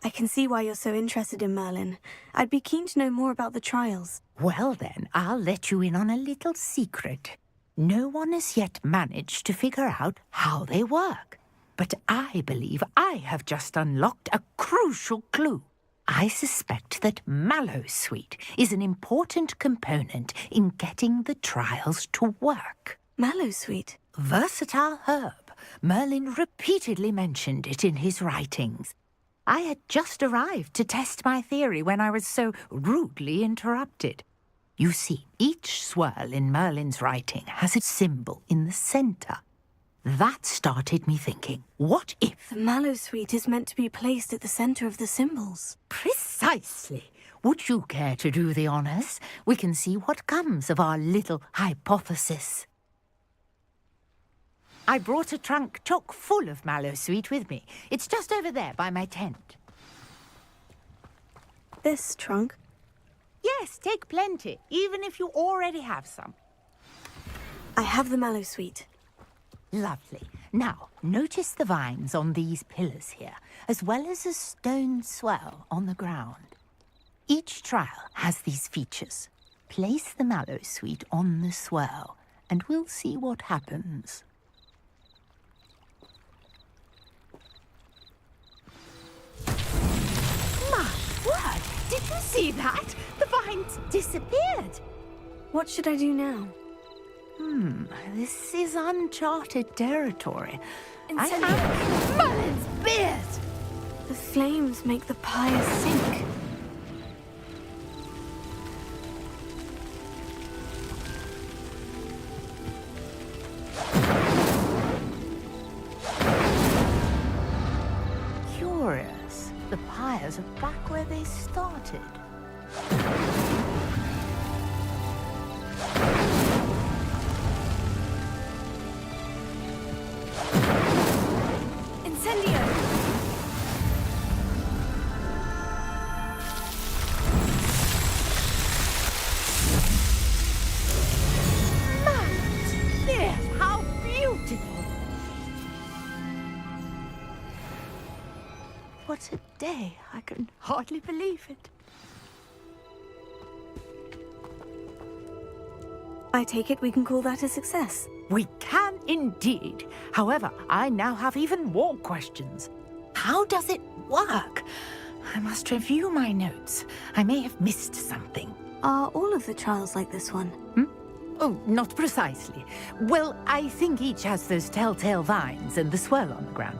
I can see why you're so interested in Merlin. I'd be keen to know more about the trials. Well then, I'll let you in on a little secret. No one has yet managed to figure out how they work. But I believe I have just unlocked a crucial clue. I suspect that Mallowsweet is an important component in getting the trials to work. Mallowsweet? Versatile herb. Merlin repeatedly mentioned it in his writings. I had just arrived to test my theory when I was so rudely interrupted. You see, each swirl in Merlin's writing has a symbol in the centre. That started me thinking, what if... The Mallowsweet is meant to be placed at the centre of the symbols. Precisely. Would you care to do the honours? We can see what comes of our little hypothesis. I brought a trunk chock full of Mallowsweet with me. It's just over there by my tent. This trunk? Yes, take plenty, even if you already have some. I have the Mallowsweet. Lovely. Now, notice the vines on these pillars here, as well as a stone swell on the ground. Each trial has these features. Place the Mallowsweet on the swell, and we'll see what happens. My word! Did you see that? The vines disappeared. What should I do now? This is uncharted territory. I Incendio. have Merlin's beard! The flames make the pyre sink. Curious. The pyres are back where they started. What a day. I can hardly believe it. I take it we can call that a success. We can indeed. However, I now have even more questions. How does it work? I must review my notes. I may have missed something. Are all of the trials like this one? Oh, not precisely. Well, I think each has those telltale vines and the swirl on the ground.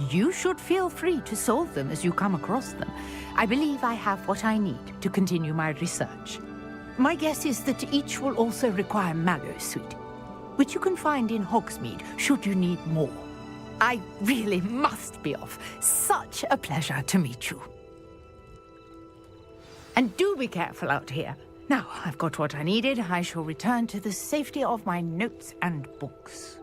You should feel free to solve them as you come across them. I believe I have what I need to continue my research. My guess is that each will also require mallow sweet, which you can find in Hogsmeade should you need more. I really must be off. Such a pleasure to meet you. And do be careful out here. Now, I've got what I needed. I shall return to the safety of my notes and books.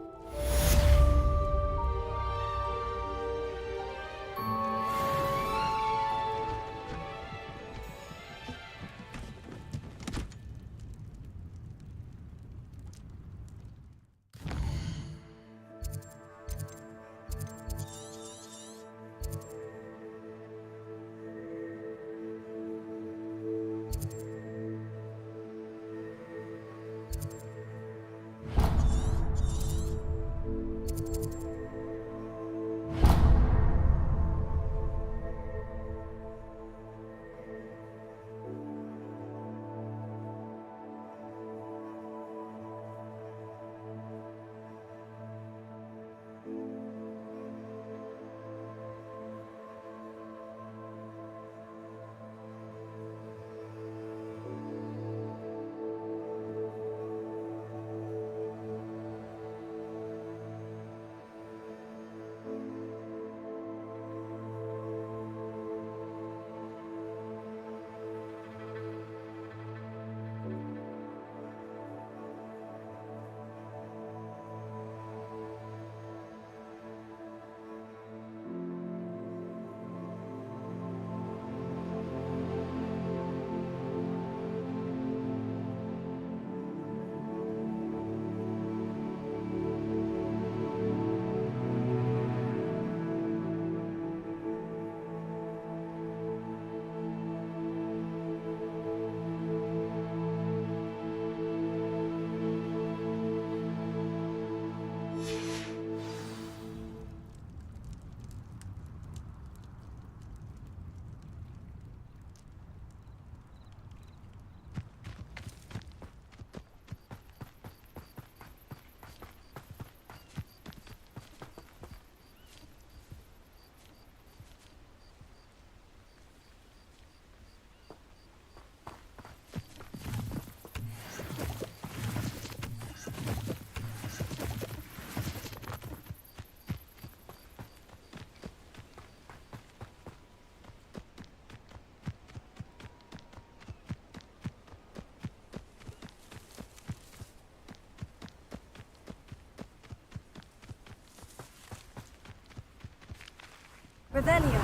Revelio.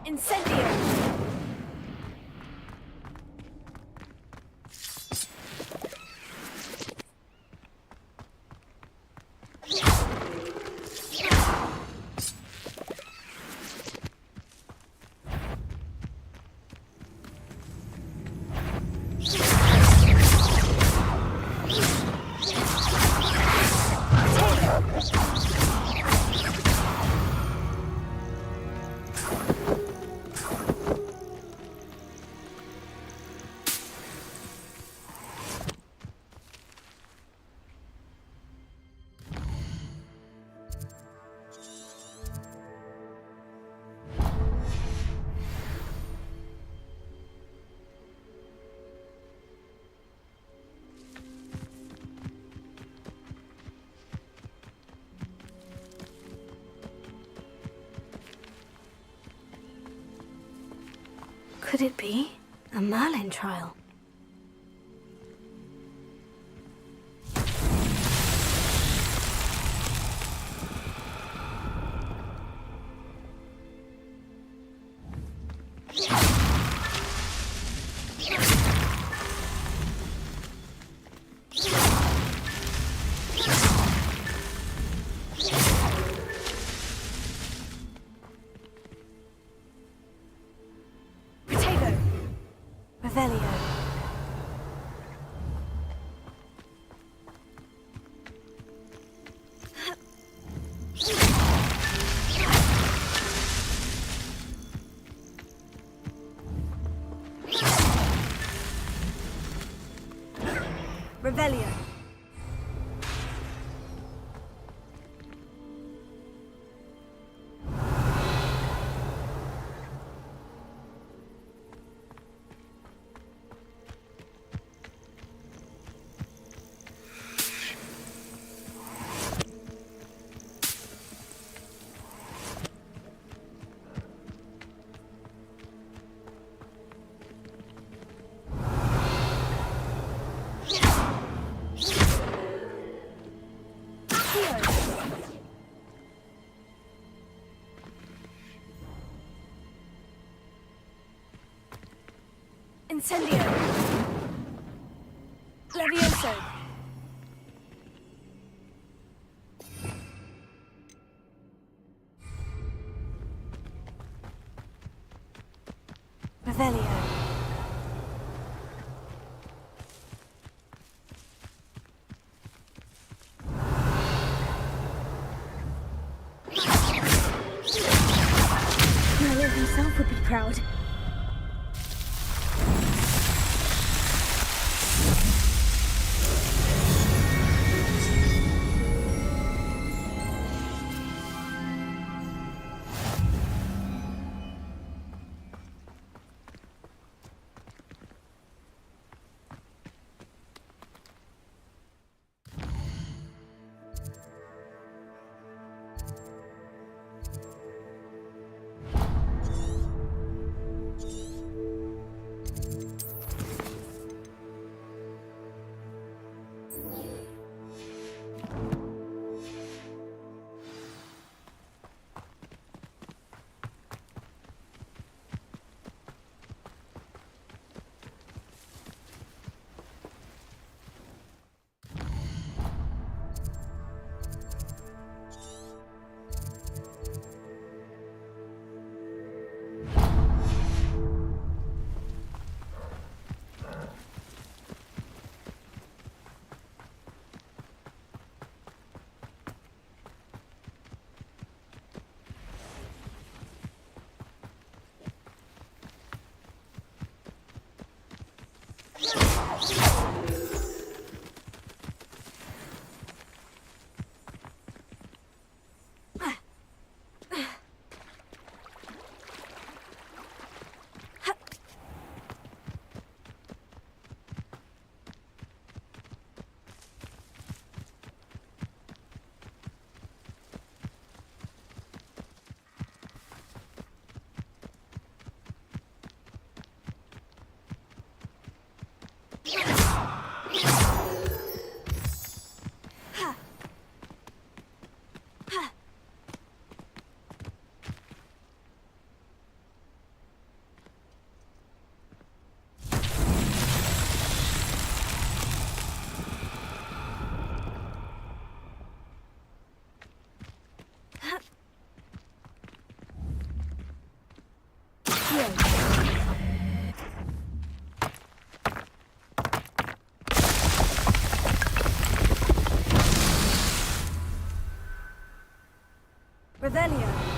Incendio. Could it be a Merlin trial? Revelio. Incendio. Levioso. Revelio. Merlin himself would be proud. Revelio.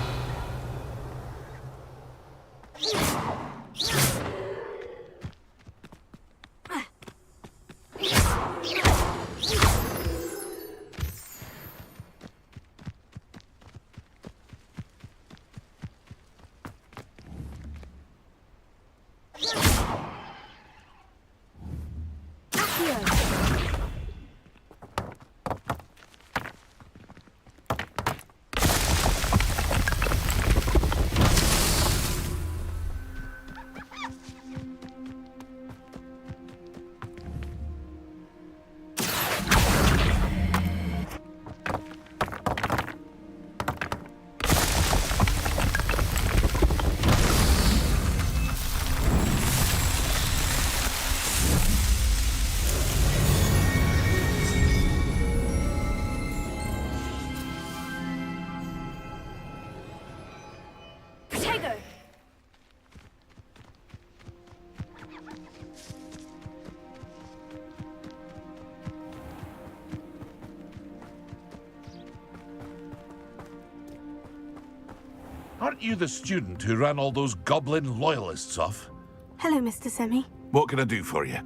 Aren't you the student who ran all those goblin loyalists off? Hello, Mr. Semi. What can I do for you?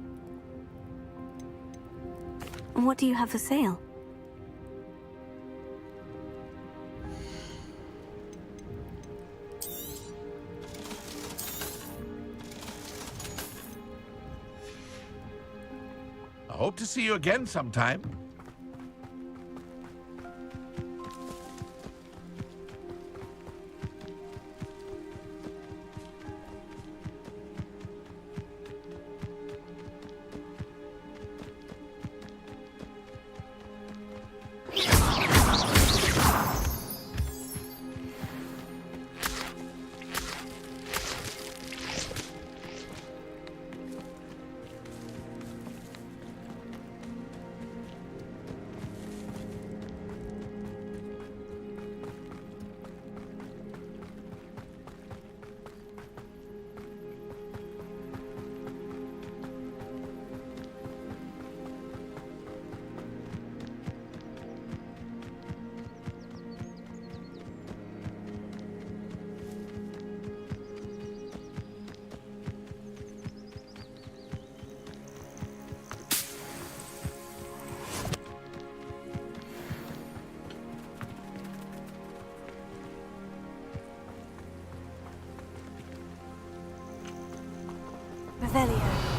What do you have for sale? I hope to see you again sometime. Revelio.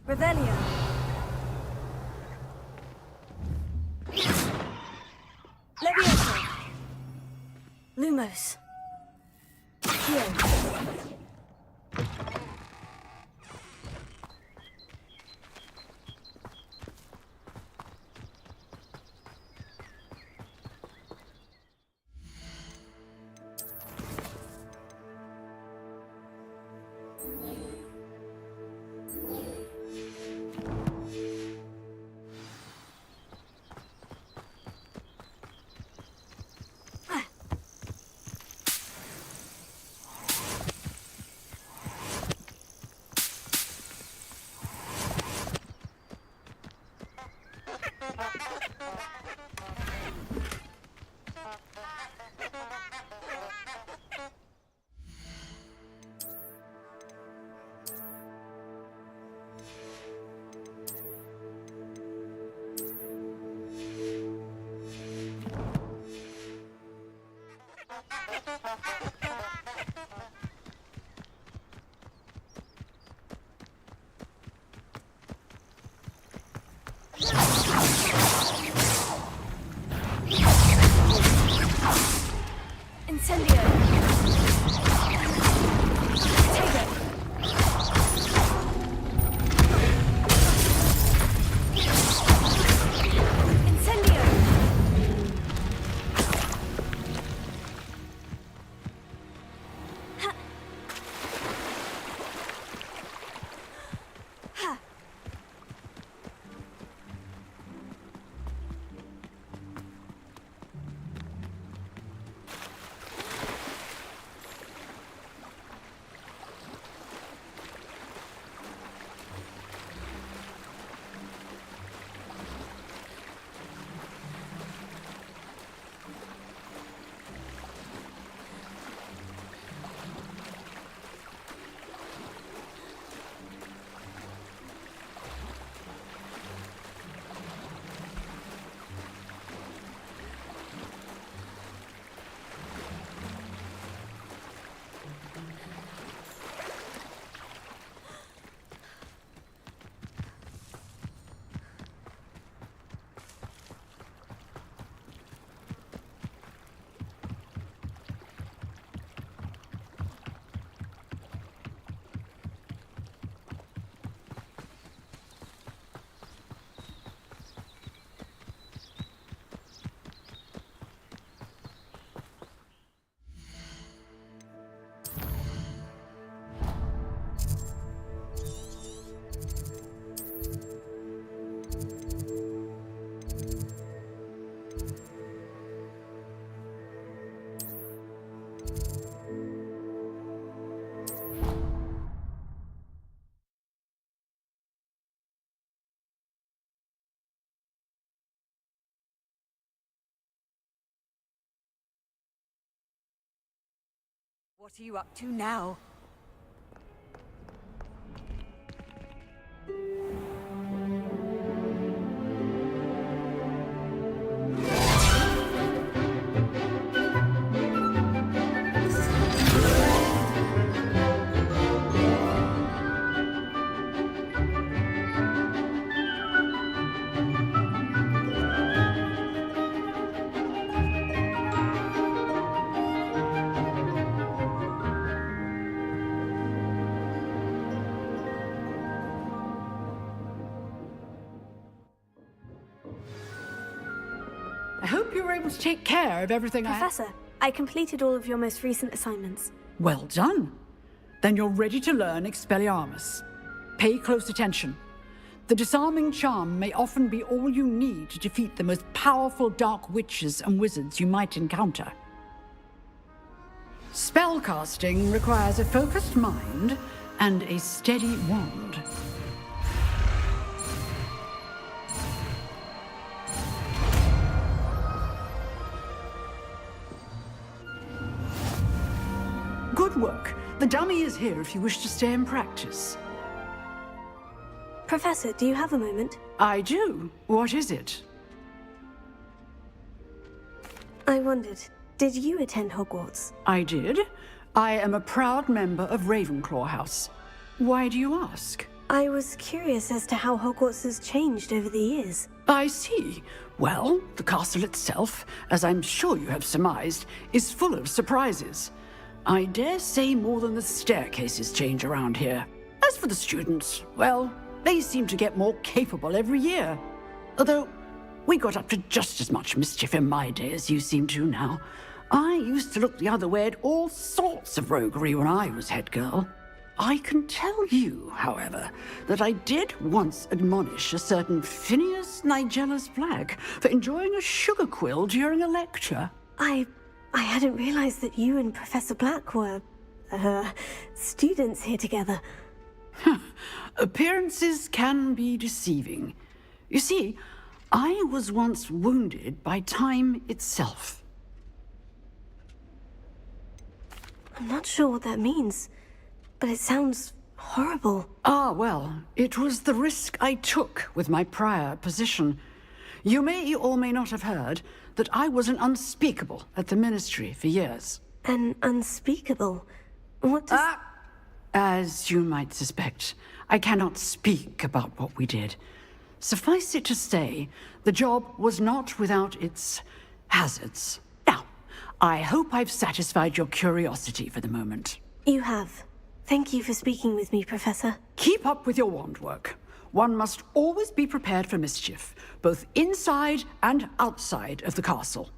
Revelio. Levioso. Lumos. Here. What are you up to now? I hope you were able to take care of everything Professor, I completed all of your most recent assignments. Well done. Then you're ready to learn Expelliarmus. Pay close attention. The disarming charm may often be all you need to defeat the most powerful dark witches and wizards you might encounter. Spellcasting requires a focused mind and a steady wand. Good work. The dummy is here if you wish to stay and practice. Professor, do you have a moment? I do. What is it? I wondered, did you attend Hogwarts? I did. I am a proud member of Ravenclaw House. Why do you ask? I was curious as to how Hogwarts has changed over the years. I see. Well, the castle itself, as I'm sure you have surmised, is full of surprises. I dare say more than the staircases change around here. As for the students, well, they seem to get more capable every year. Although, we got up to just as much mischief in my day as you seem to now. I used to look the other way at all sorts of roguery when I was head girl. I can tell you, however, that I did once admonish a certain Phineas Nigellus Black for enjoying a sugar quill during a lecture. I hadn't realized that you and Professor Black were, students here together. Appearances can be deceiving. You see, I was once wounded by time itself. I'm not sure what that means, but it sounds horrible. Ah, well, it was the risk I took with my prior position. You may or may not have heard that I was an unspeakable at the Ministry for years. An unspeakable? What does... As you might suspect, I cannot speak about what we did. Suffice it to say, the job was not without its hazards. Now, I hope I've satisfied your curiosity for the moment. You have. Thank you for speaking with me, Professor. Keep up with your wand work. One must always be prepared for mischief, both inside and outside of the castle.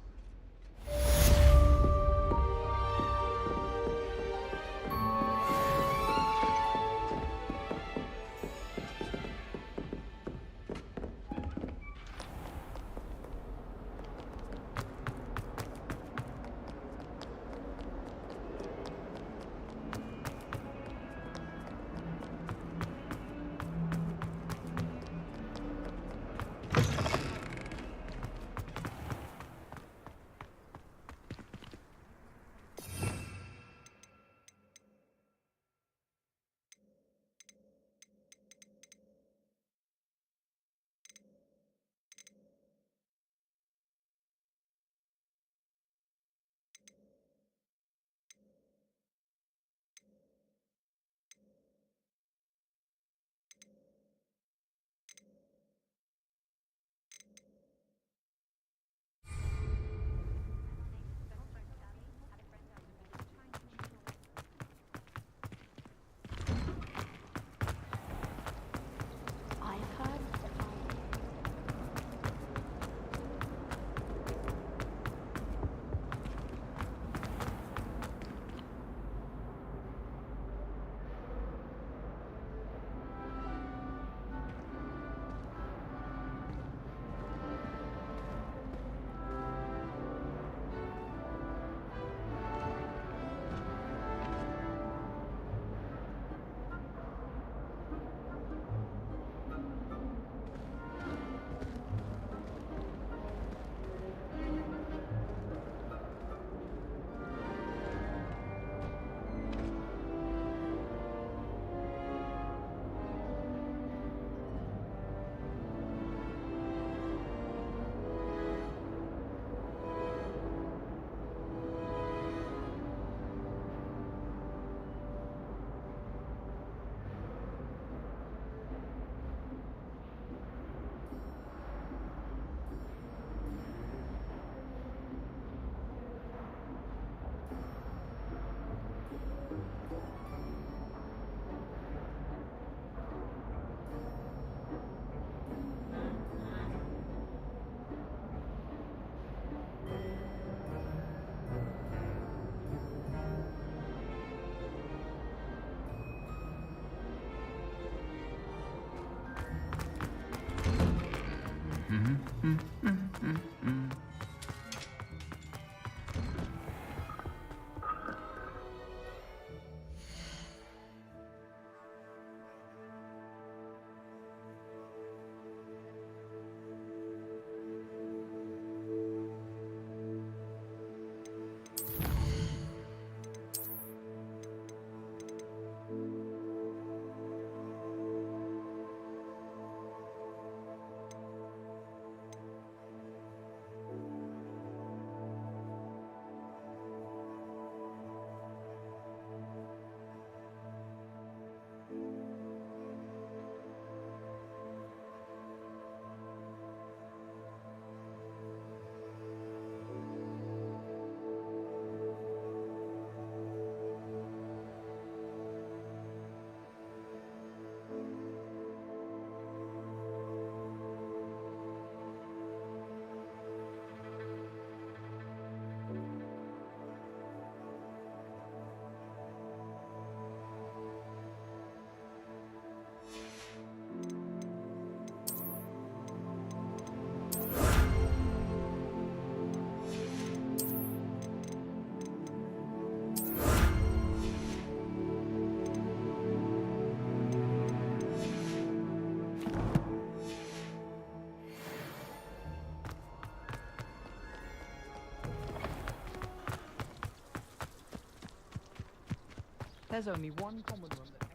There's only one common room that...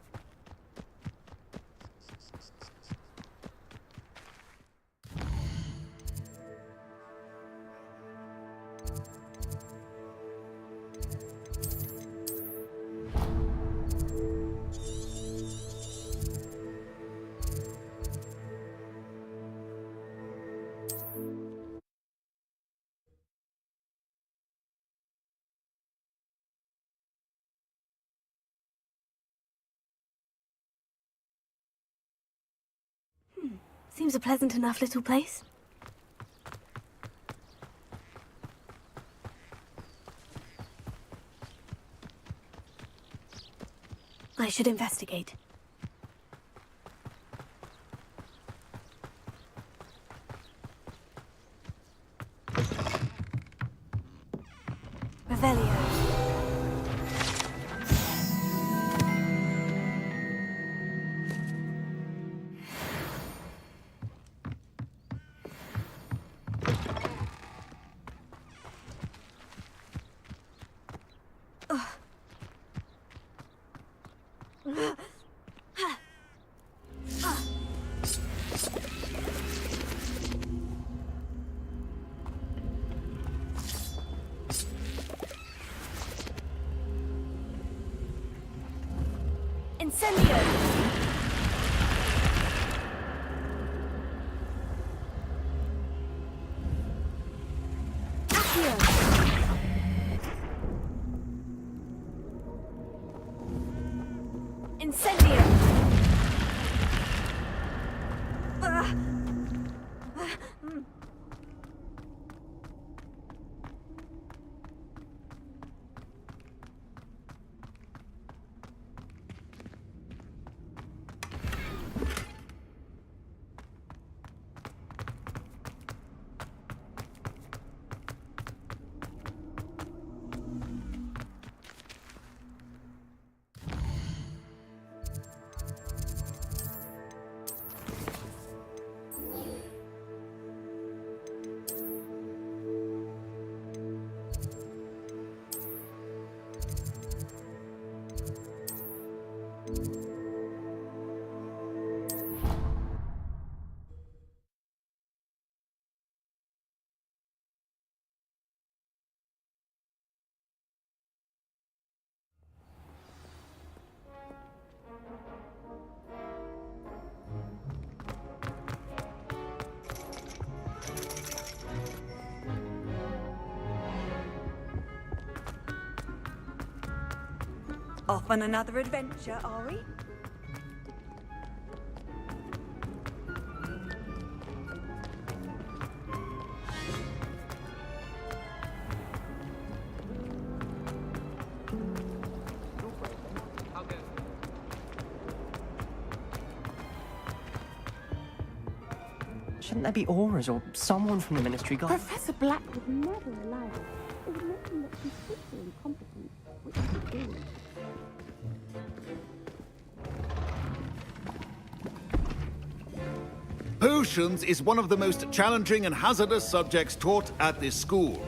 Seems a pleasant enough little place. I should investigate. Revelio. Incendio! Accio! Incendio! Off on another adventure, are we? Shouldn't there be auras or someone from the Ministry Guard? Professor Black would never allow it. It would make him look completely incompetent, which he did. Potions is one of the most challenging and hazardous subjects taught at this school.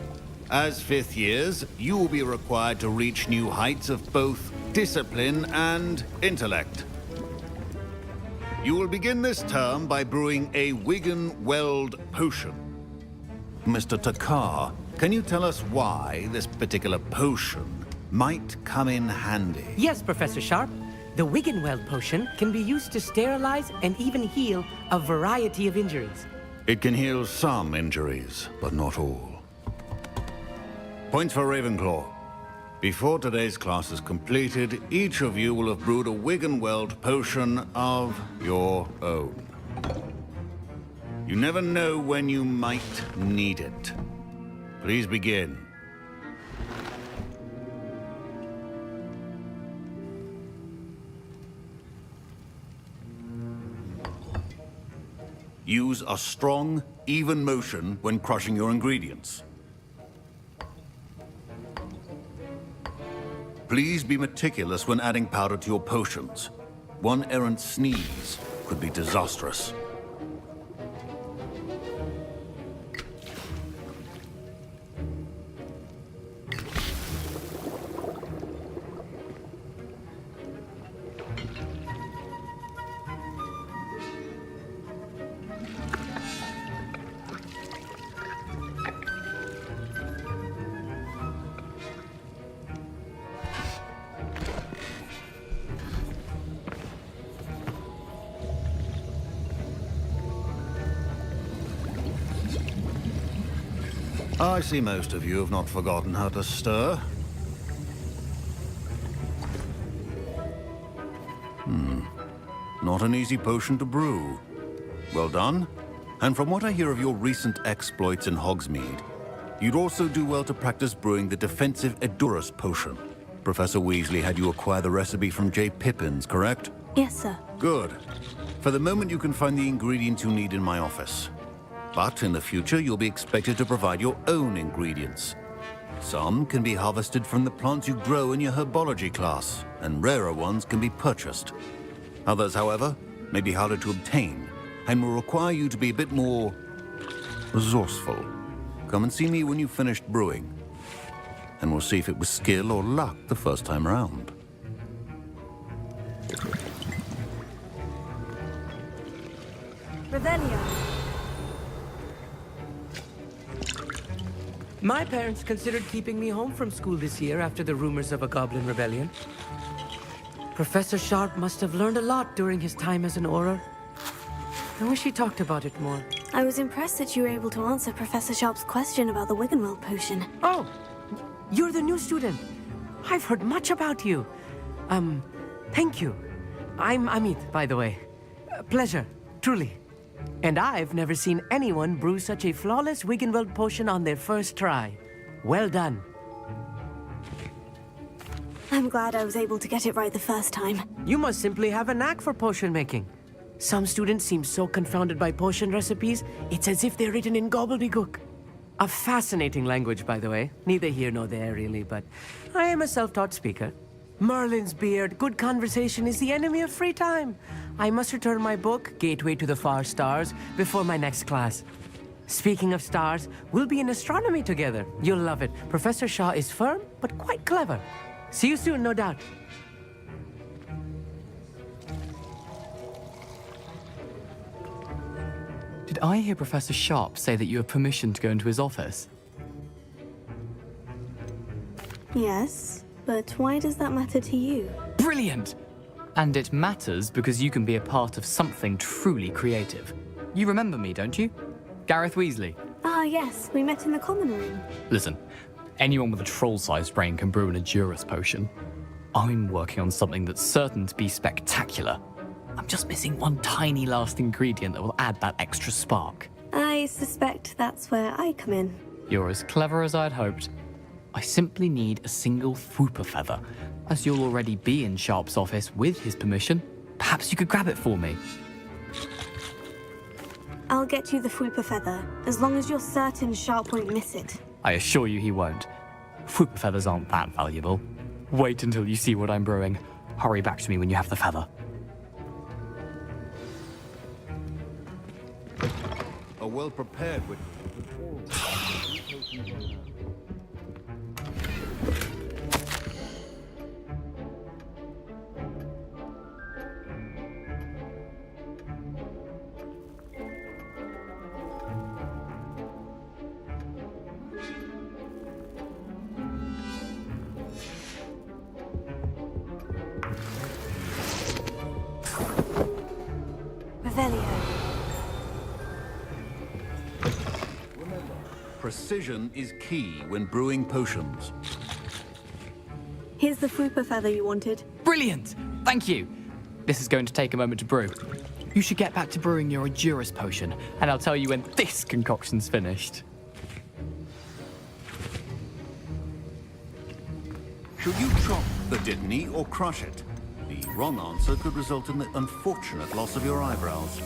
As fifth years, you will be required to reach new heights of both discipline and intellect. You will begin this term by brewing a Wigan-Weld potion. Mr. Takar, can you tell us why this particular potion might come in handy? Yes, Professor Sharp. The Wigan-Weld potion can be used to sterilize and even heal a variety of injuries. It can heal some injuries, but not all. Points for Ravenclaw. Before today's class is completed, each of you will have brewed a Wigan-Weld potion of your own. You never know when you might need it. Please begin. Use a strong, even motion when crushing your ingredients. Please be meticulous when adding powder to your potions. One errant sneeze could be disastrous. I see most of you have not forgotten how to stir. Not an easy potion to brew. Well done. And from what I hear of your recent exploits in Hogsmeade, you'd also do well to practice brewing the defensive Edurus potion. Professor Weasley had you acquire the recipe from J. Pippins, correct? Yes, sir. Good. For the moment, you can find the ingredients you need in my office. But in the future, you'll be expected to provide your own ingredients. Some can be harvested from the plants you grow in your herbology class, and rarer ones can be purchased. Others, however, may be harder to obtain, and will require you to be a bit more resourceful. Come and see me when you've finished brewing, and we'll see if it was skill or luck the first time around. Revelio. My parents considered keeping me home from school this year after the rumors of a goblin rebellion. Professor Sharp must have learned a lot during his time as an Auror. I wish he talked about it more. I was impressed that you were able to answer Professor Sharp's question about the Wigan-Weld potion. Oh, you're the new student. I've heard much about you. Thank you. I'm Amit, by the way. Pleasure, truly. And I've never seen anyone brew such a flawless Wigan-Weld potion on their first try. Well done. I'm glad I was able to get it right the first time. You must simply have a knack for potion making. Some students seem so confounded by potion recipes, it's as if they're written in gobbledygook. A fascinating language, by the way. Neither here nor there, really, but I am a self-taught speaker. Merlin's beard, good conversation is the enemy of free time. I must return my book, Gateway to the Far Stars, before my next class. Speaking of stars, we'll be in astronomy together. You'll love it. Professor Shaw is firm, but quite clever. See you soon, no doubt. Did I hear Professor Sharp say that you have permission to go into his office? Yes, but why does that matter to you? Brilliant! And it matters because you can be a part of something truly creative. You remember me, don't you? Gareth Weasley. Ah, yes, we met in the common room. Listen, anyone with a troll-sized brain can brew an Edurus potion. I'm working on something that's certain to be spectacular. I'm just missing one tiny last ingredient that will add that extra spark. I suspect that's where I come in. You're as clever as I'd hoped. I simply need a single Fwooper feather. As you'll already be in Sharp's office with his permission, perhaps you could grab it for me. I'll get you the Fupa feather, as long as you're certain Sharp won't miss it. I assure you he won't. Fupa feathers aren't that valuable. Wait until you see what I'm brewing. Hurry back to me when you have the feather. A well-prepared witch. Precision is key when brewing potions. Here's the Fupa feather you wanted. Brilliant! Thank you! This is going to take a moment to brew. You should get back to brewing your Juris potion, and I'll tell you when this concoction's finished. Should you chop the Dittany or crush it? The wrong answer could result in the unfortunate loss of your eyebrows.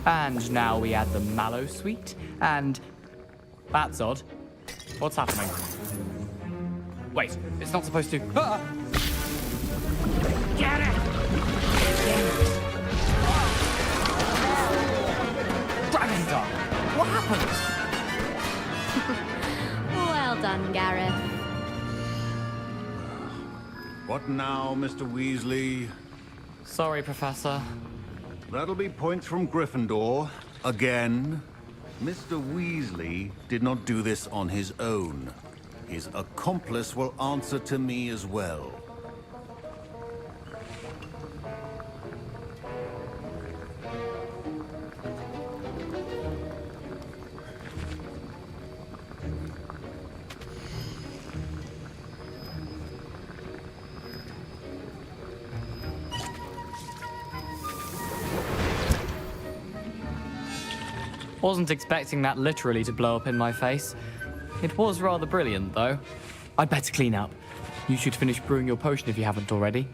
And now we add the mallow sweet, and... That's odd. What's happening? Wait, it's not supposed to... Ah! Get it! Dragon Dog! What happened? Well done, Gareth. What now, Mr. Weasley? Sorry, Professor. That'll be points from Gryffindor. Again. Mr. Weasley did not do this on his own. His accomplice will answer to me as well. Wasn't expecting that literally to blow up in my face. It was rather brilliant, though. I'd better clean up. You should finish brewing your potion if you haven't already.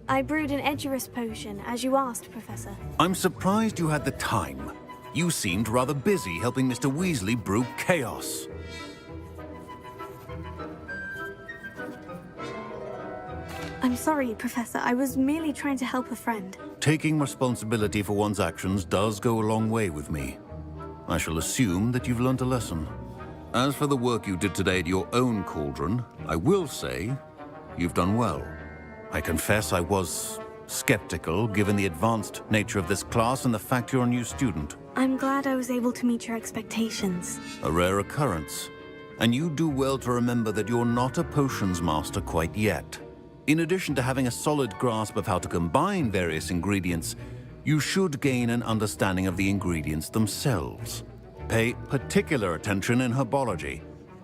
I brewed an Edurus potion, as you asked, Professor. I'm surprised you had the time. You seemed rather busy helping Mr. Weasley brew chaos. I'm sorry, Professor. I was merely trying to help a friend. Taking responsibility for one's actions does go a long way with me. I shall assume that you've learnt a lesson. As for the work you did today at your own cauldron, I will say you've done well. I confess I was skeptical, given the advanced nature of this class and the fact you're a new student. I'm glad I was able to meet your expectations. A rare occurrence. And you do well to remember that you're not a potions master quite yet. In addition to having a solid grasp of how to combine various ingredients, you should gain an understanding of the ingredients themselves. Pay particular attention in herbology.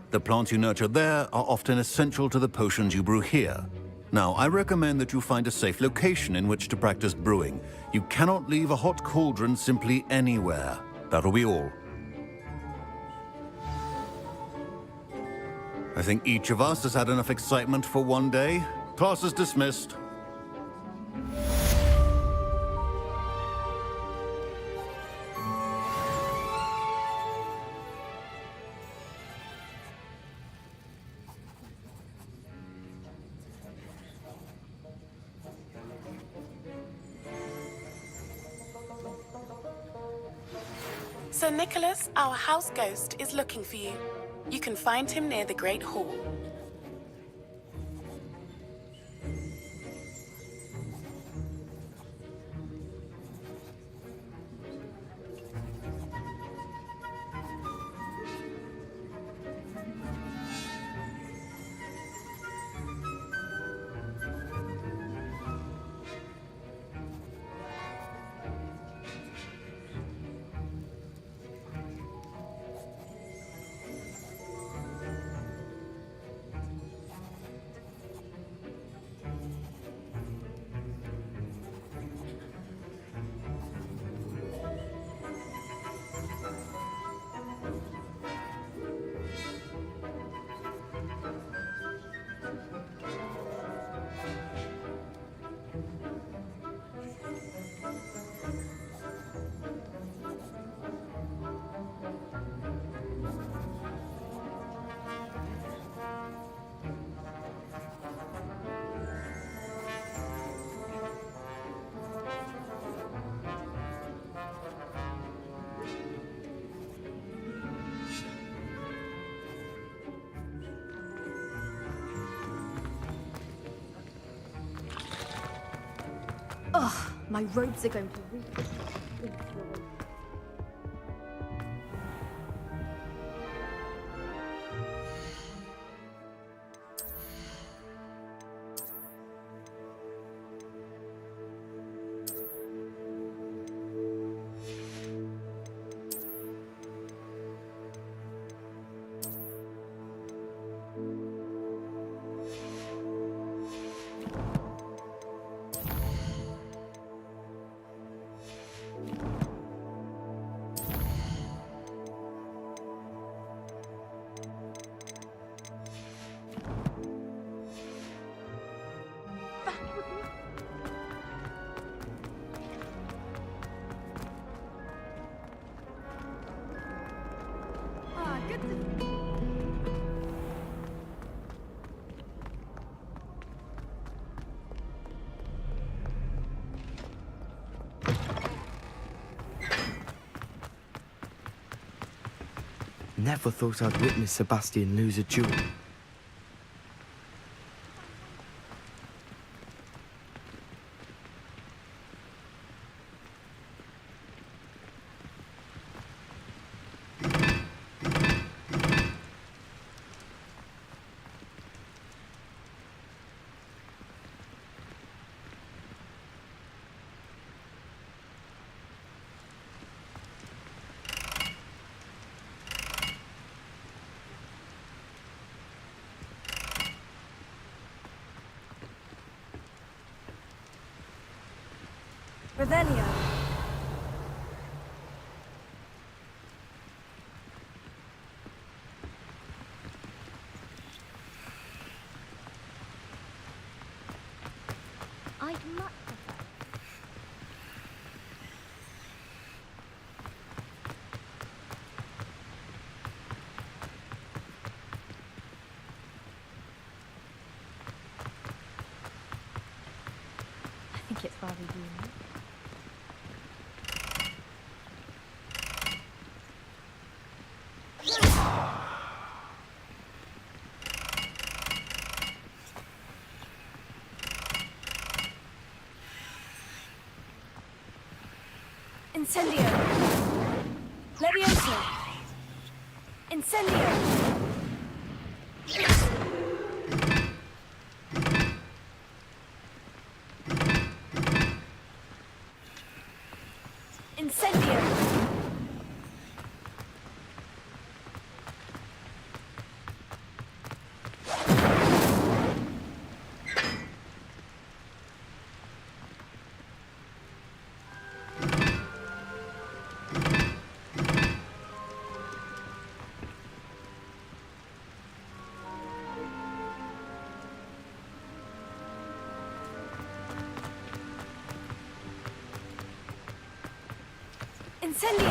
The plants you nurture there are often essential to the potions you brew here. Now, I recommend that you find a safe location in which to practice brewing. You cannot leave a hot cauldron simply anywhere. That'll be all. I think each of us has had enough excitement for one day. Class is dismissed. Sir Nicholas, our house ghost, is looking for you. You can find him near the Great Hall. Ugh, my robes are going to reek. Never thought I'd witness Sebastian lose a duel. Revelio. I'd much prefer. I think it's rather unique. Incendio. Levioso. Incendio. Incendio. Incendio!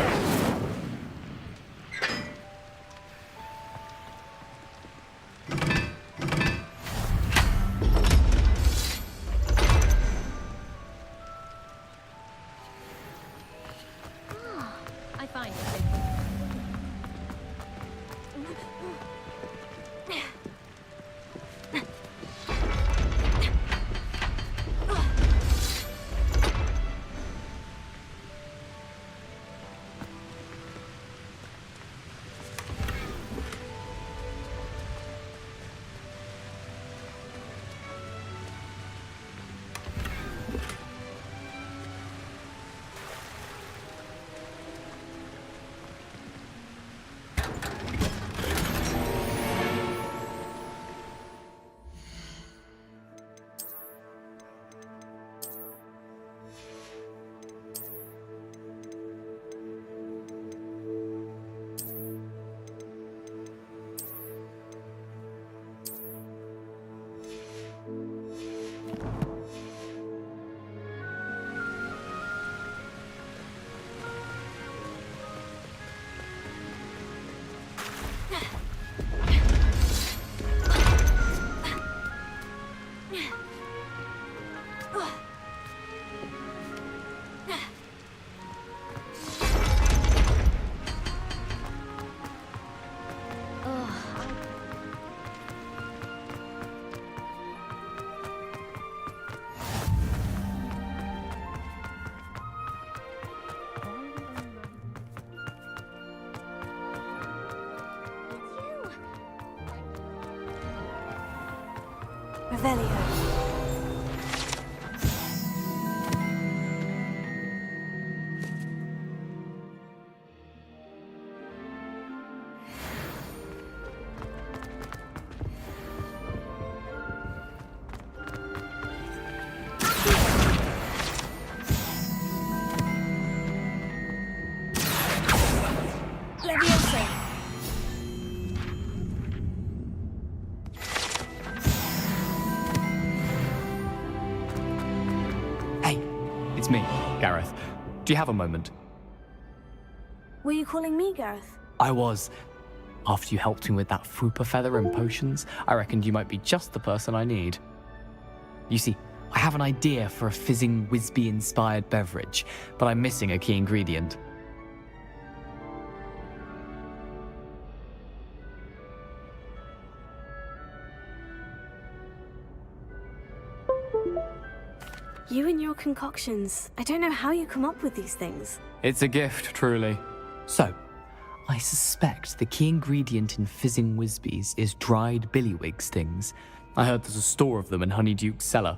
I find it so Revelio. Leviosa. It's me, Gareth. Do you have a moment? Were you calling me, Gareth? I was. After you helped me with that Fupa feather and potions, I reckoned you might be just the person I need. You see, I have an idea for a fizzing Whizbee-inspired beverage, but I'm missing a key ingredient. You and your concoctions. I don't know how you come up with these things. It's a gift, truly. So, I suspect the key ingredient in fizzing Whizbees is dried billywig stings. I heard there's a store of them in Honeyduke's cellar.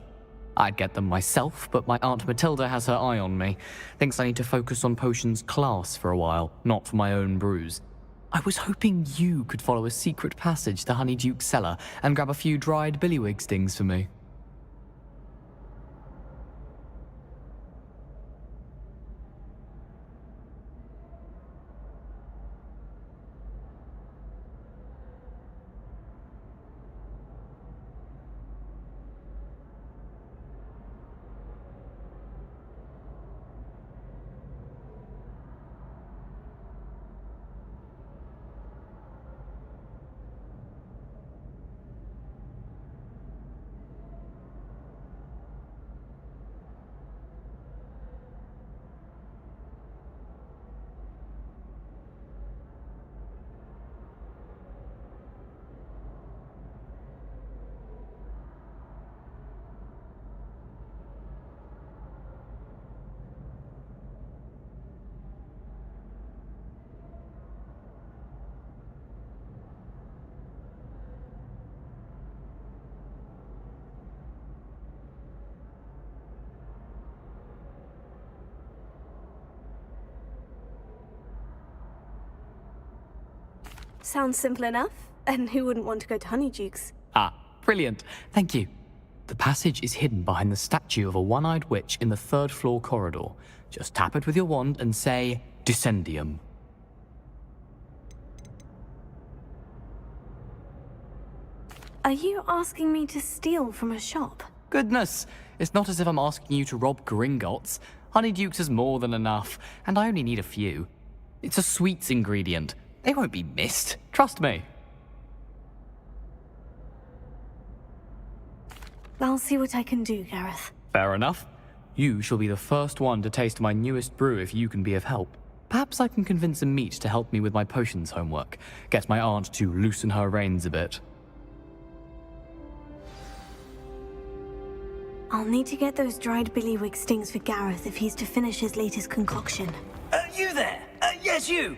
I'd get them myself, but my Aunt Matilda has her eye on me. Thinks I need to focus on potions class for a while, not for my own brews. I was hoping you could follow a secret passage to Honeyduke's cellar and grab a few dried billywig stings for me. Sounds simple enough. And who wouldn't want to go to Honeyduke's? Ah, brilliant. Thank you. The passage is hidden behind the statue of a one-eyed witch in the third-floor corridor. Just tap it with your wand and say, Descendium. Are you asking me to steal from a shop? Goodness, it's not as if I'm asking you to rob Gringotts. Honeyduke's is more than enough, and I only need a few. It's a sweets ingredient. They won't be missed. Trust me. I'll see what I can do, Gareth. Fair enough. You shall be the first one to taste my newest brew if you can be of help. Perhaps I can convince a meat to help me with my potions homework. Get my aunt to loosen her reins a bit. I'll need to get those dried billywig stings for Gareth if he's to finish his latest concoction. You there? Yes, you!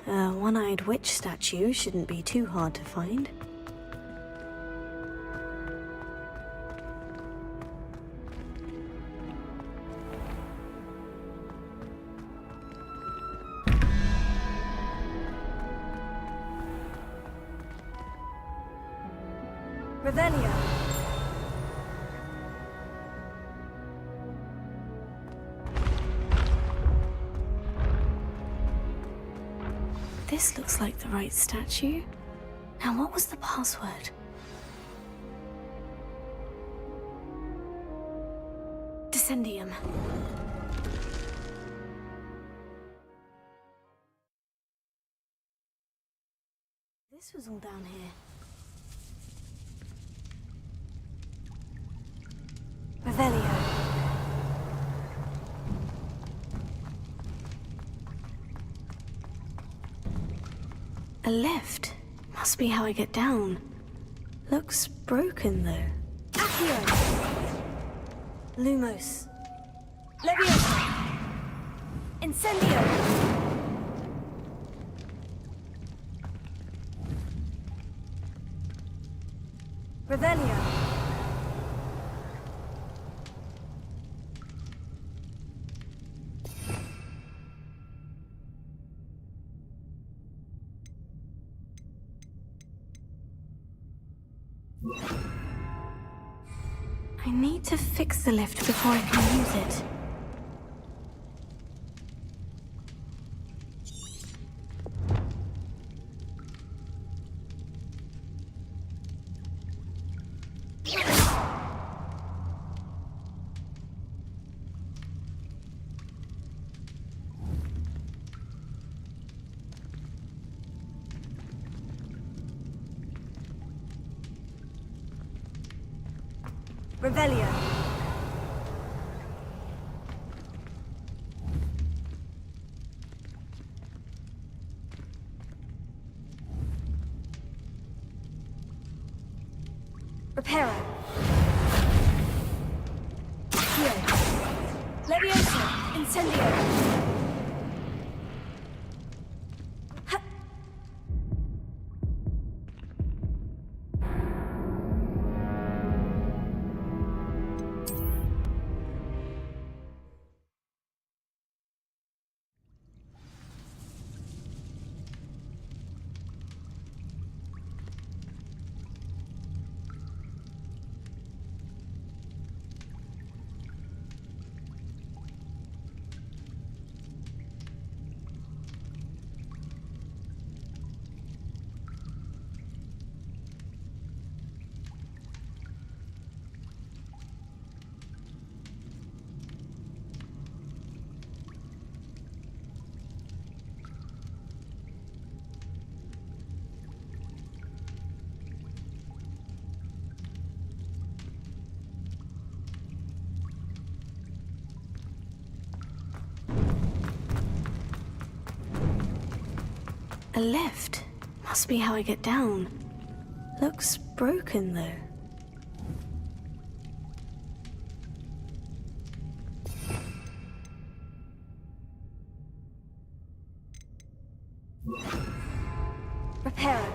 A one-eyed witch statue shouldn't be too hard to find. Revelio. This looks like the right statue. Now, what was the password? Descendium. This was all down here. Revelio. A lift. Must be how I get down. Looks broken, though. Accio. Lumos. Leviosa. Incendio. Revelio. I need to fix the lift before I can use it. Revelio. Reparo. Here. Leviosa. Incendio. A lift. Must be how I get down. Looks broken, though. Reparo.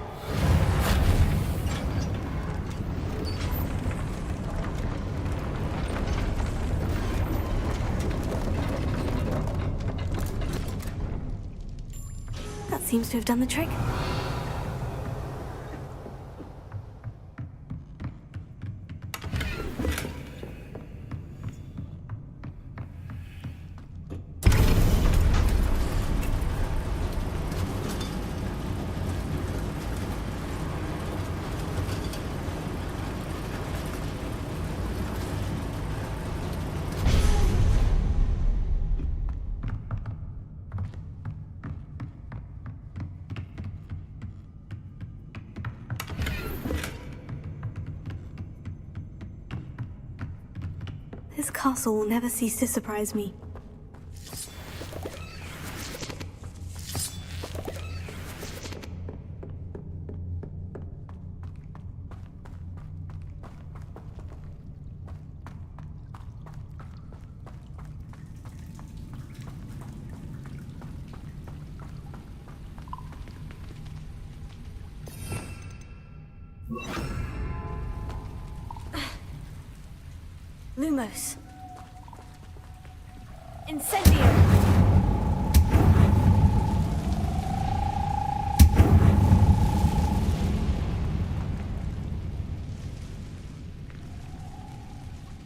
That seems to have done the trick. This castle will never cease to surprise me. Lumos. Incendio.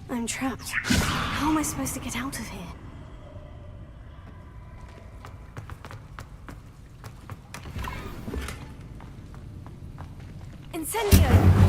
I'm trapped. How am I supposed to get out of here? Incendio.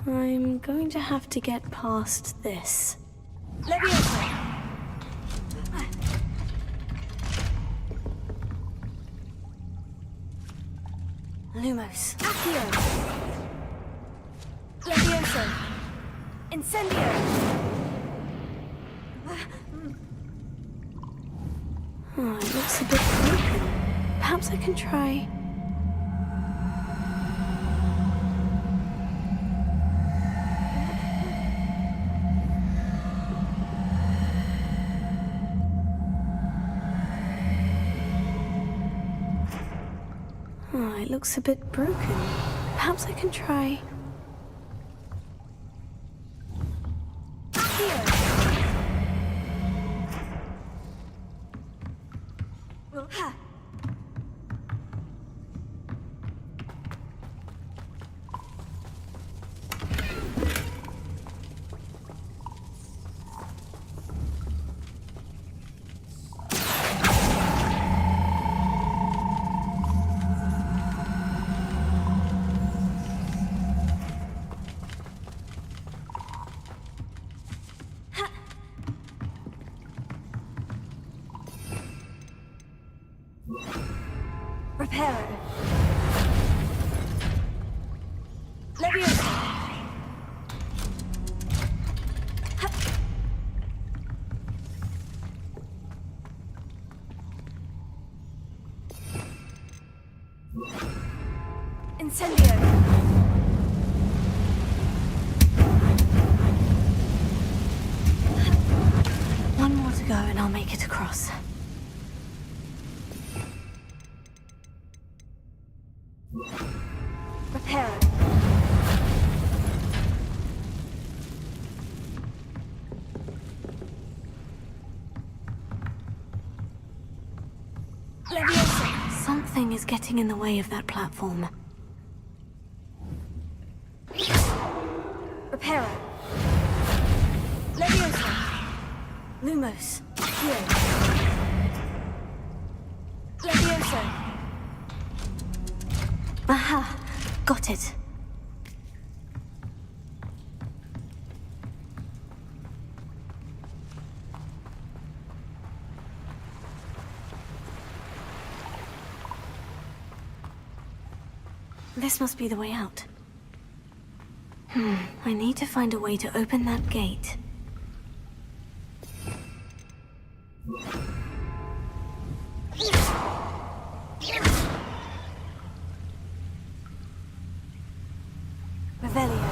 I'm going to have to get past this. Leviosa! Lumos. Accio! Leviosa! Incendio! Oh, it looks a bit broken. Perhaps I can try... Oh, it looks a bit broken. Perhaps I can try... Reparo. Leviosa. Incendio. One more to go and I'll make it across. Reparo. Leviosa. Something is getting in the way of that platform. Reparo. Leviosa. Lumos. Here. Leviosa. Aha! Got it. This must be the way out. I need to find a way to open that gate. Revelio.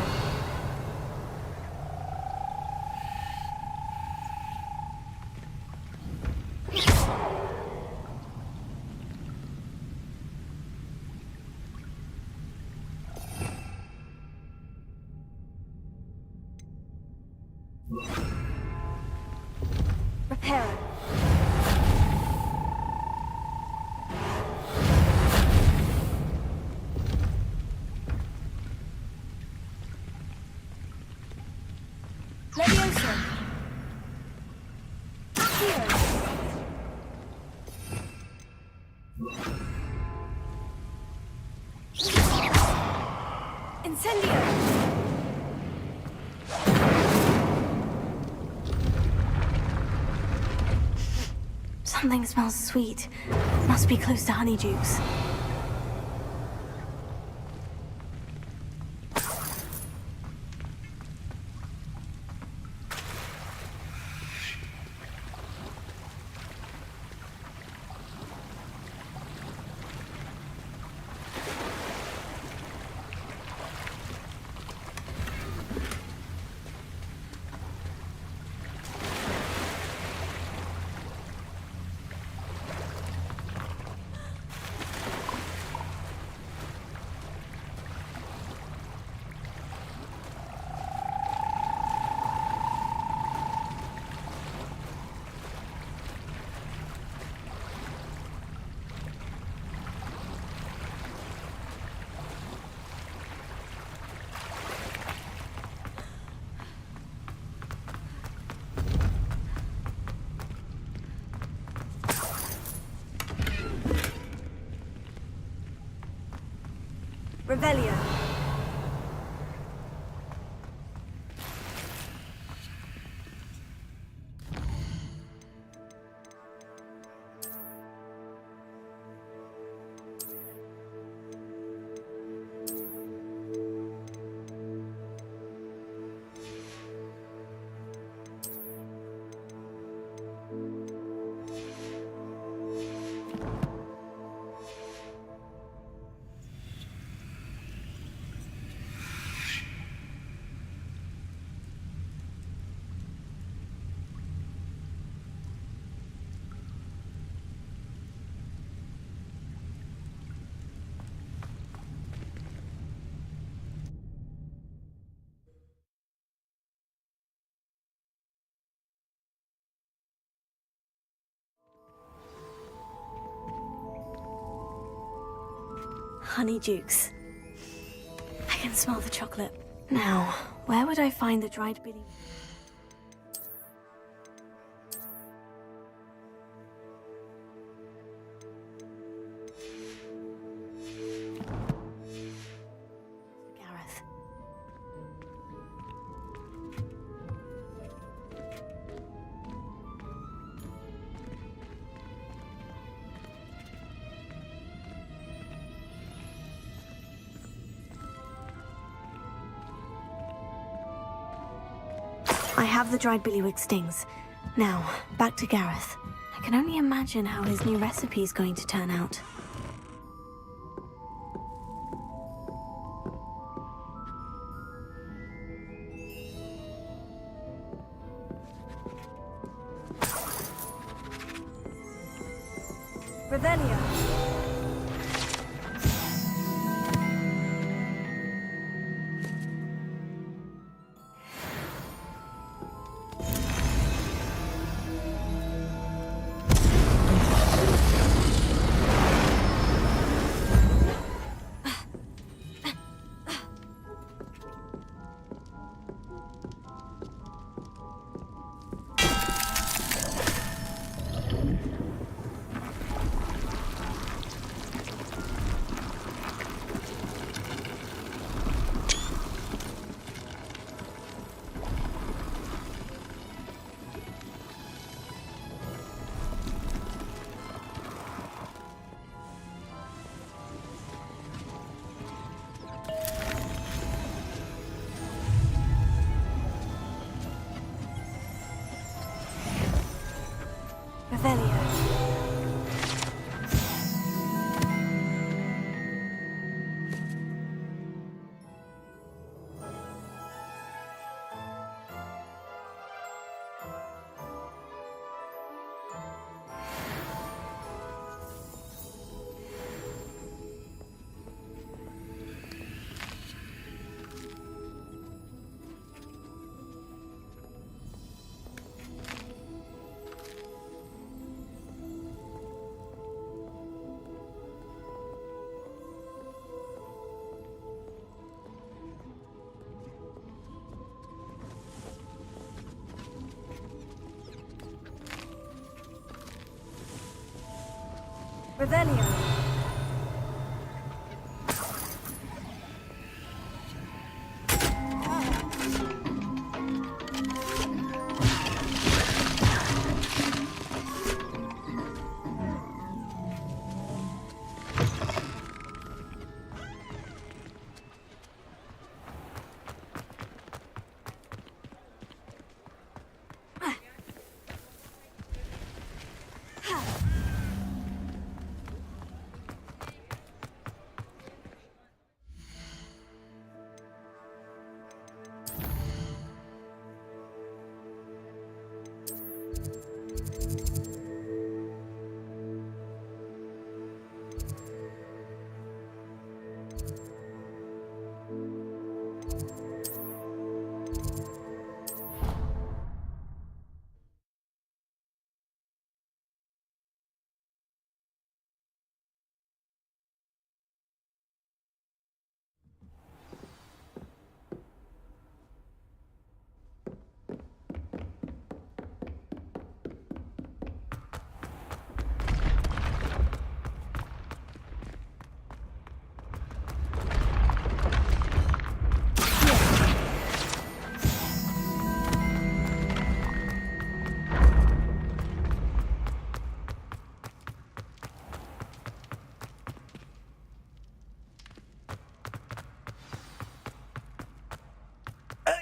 Reparo. Leviosa. Here. Incendio. Something smells sweet. Must be close to Honeydukes. Revelio. Honeydukes. I can smell the chocolate. Now, where would I find the dried billy? Gareth. I have the dried billywig stings. Now, back to Gareth. I can only imagine how his new recipe is going to turn out. Revelio. Revelio.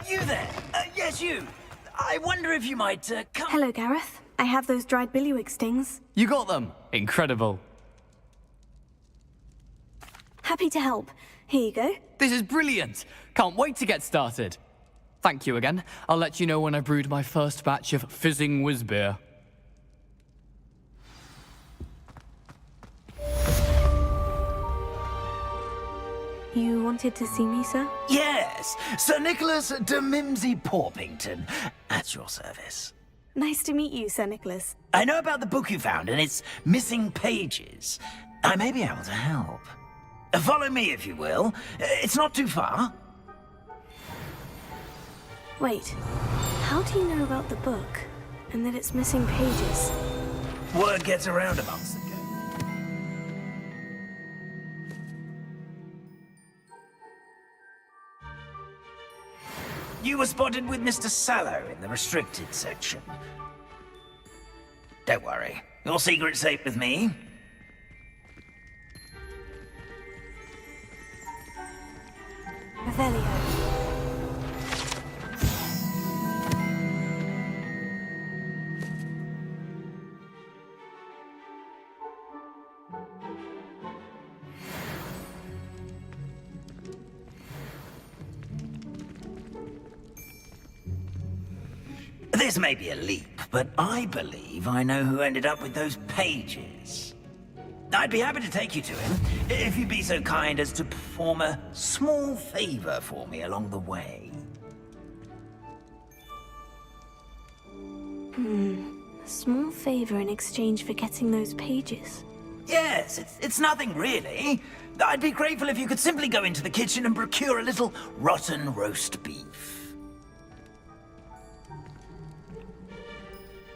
You there? Yes, you. I wonder if you might come... Hello, Gareth. I have those dried billywig stings. You got them. Incredible. Happy to help. Here you go. This is brilliant. Can't wait to get started. Thank you again. I'll let you know when I brewed my first batch of fizzing whiz beer. You wanted to see me, sir? Yes, Sir Nicholas de Mimsy Porpington. At your service. Nice to meet you, Sir Nicholas. I know about the book you found and its missing pages. I may be able to help. Follow me, if you will. It's not too far. Wait, how do you know about the book and that it's missing pages? Word gets around amongst them. You were spotted with Mr. Sallow in the restricted section. Don't worry, your secret's safe with me. Revelio. This may be a leap, but I believe I know who ended up with those pages. I'd be happy to take you to him, if you'd be so kind as to perform a small favor for me along the way. A small favor in exchange for getting those pages. Yes, it's nothing really. I'd be grateful if you could simply go into the kitchen and procure a little rotten roast beef.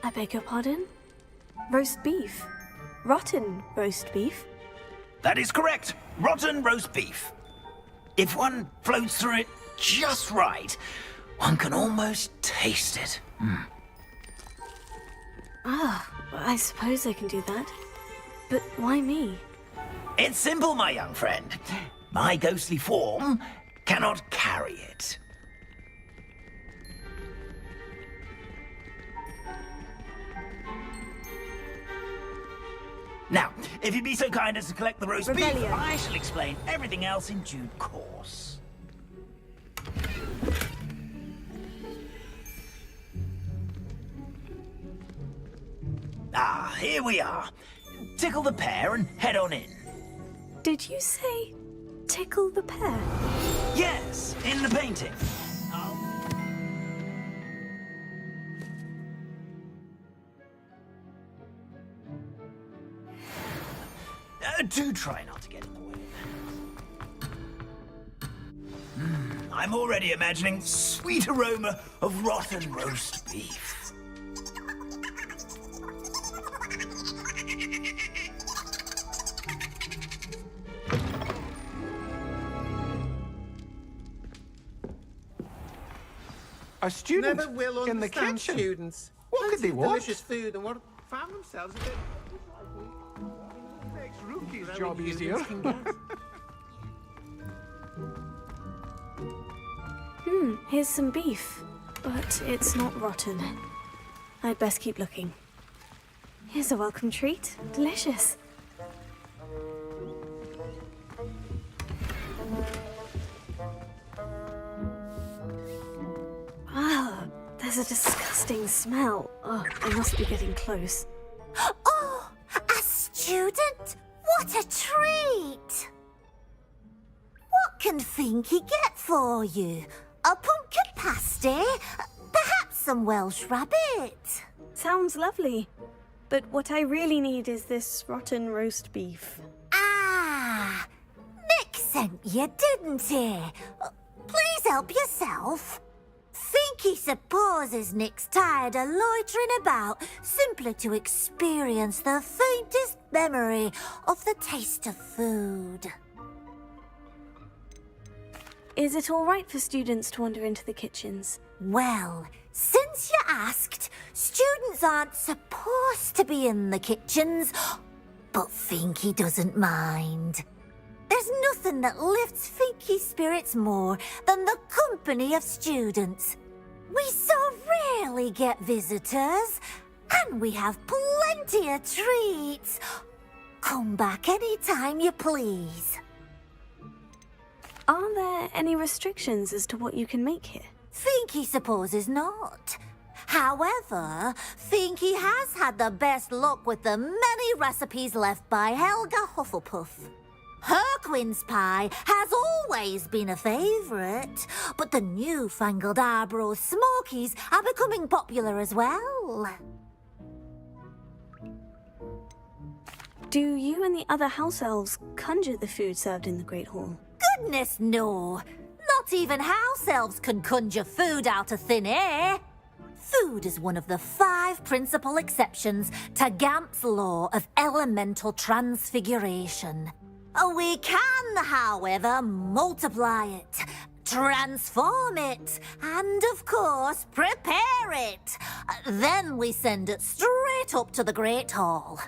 I beg your pardon? Roast beef? Rotten roast beef? That is correct. Rotten roast beef. If one floats through it just right, one can almost taste it. Ah, I suppose I can do that. But why me? It's simple, my young friend. My ghostly form cannot carry it. Now, if you'd be so kind as to collect the roast beef, I shall explain everything else in due course. Ah, here we are. Tickle the pear and head on in. Did you say tickle the pear? Yes, in the painting. Do try not to get in the way. I'm already imagining sweet aroma of rotten roast beef. A student Never will in the understand kitchen. Students. What could they watch? Delicious food and what found themselves a bit. Makes Rookie's Very job humans easier. can get. Here's some beef, but it's not rotten. I'd best keep looking. Here's a welcome treat. Delicious. Ah, there's a disgusting smell. Oh, I must be getting close. Oh, a student? What a treat! What can Finky get for you? A pumpkin pasty? Perhaps some Welsh rabbit? Sounds lovely. But what I really need is this rotten roast beef. Ah, Nick sent you, didn't he? Please help yourself. Finky supposes Nick's tired of loitering about simply to experience the faintest memory of the taste of food. Is it all right for students to wander into the kitchens? Well, since you asked, students aren't supposed to be in the kitchens, but Finky doesn't mind. There's nothing that lifts Finky's spirits more than the company of students. We so rarely get visitors, and we have plenty of treats. Come back any time you please. Are there any restrictions as to what you can make here? Finky supposes not. However, Finky has had the best luck with the many recipes left by Helga Hufflepuff. Her quince pie has always been a favourite, but the newfangled Arborough Smokies are becoming popular as well. Do you and the other house elves conjure the food served in the Great Hall? Goodness, no. Not even house elves can conjure food out of thin air. Food is one of the 5 principal exceptions to Gamp's law of elemental transfiguration. We can, however, multiply it, transform it, and of course, prepare it. Then we send it straight up to the Great Hall.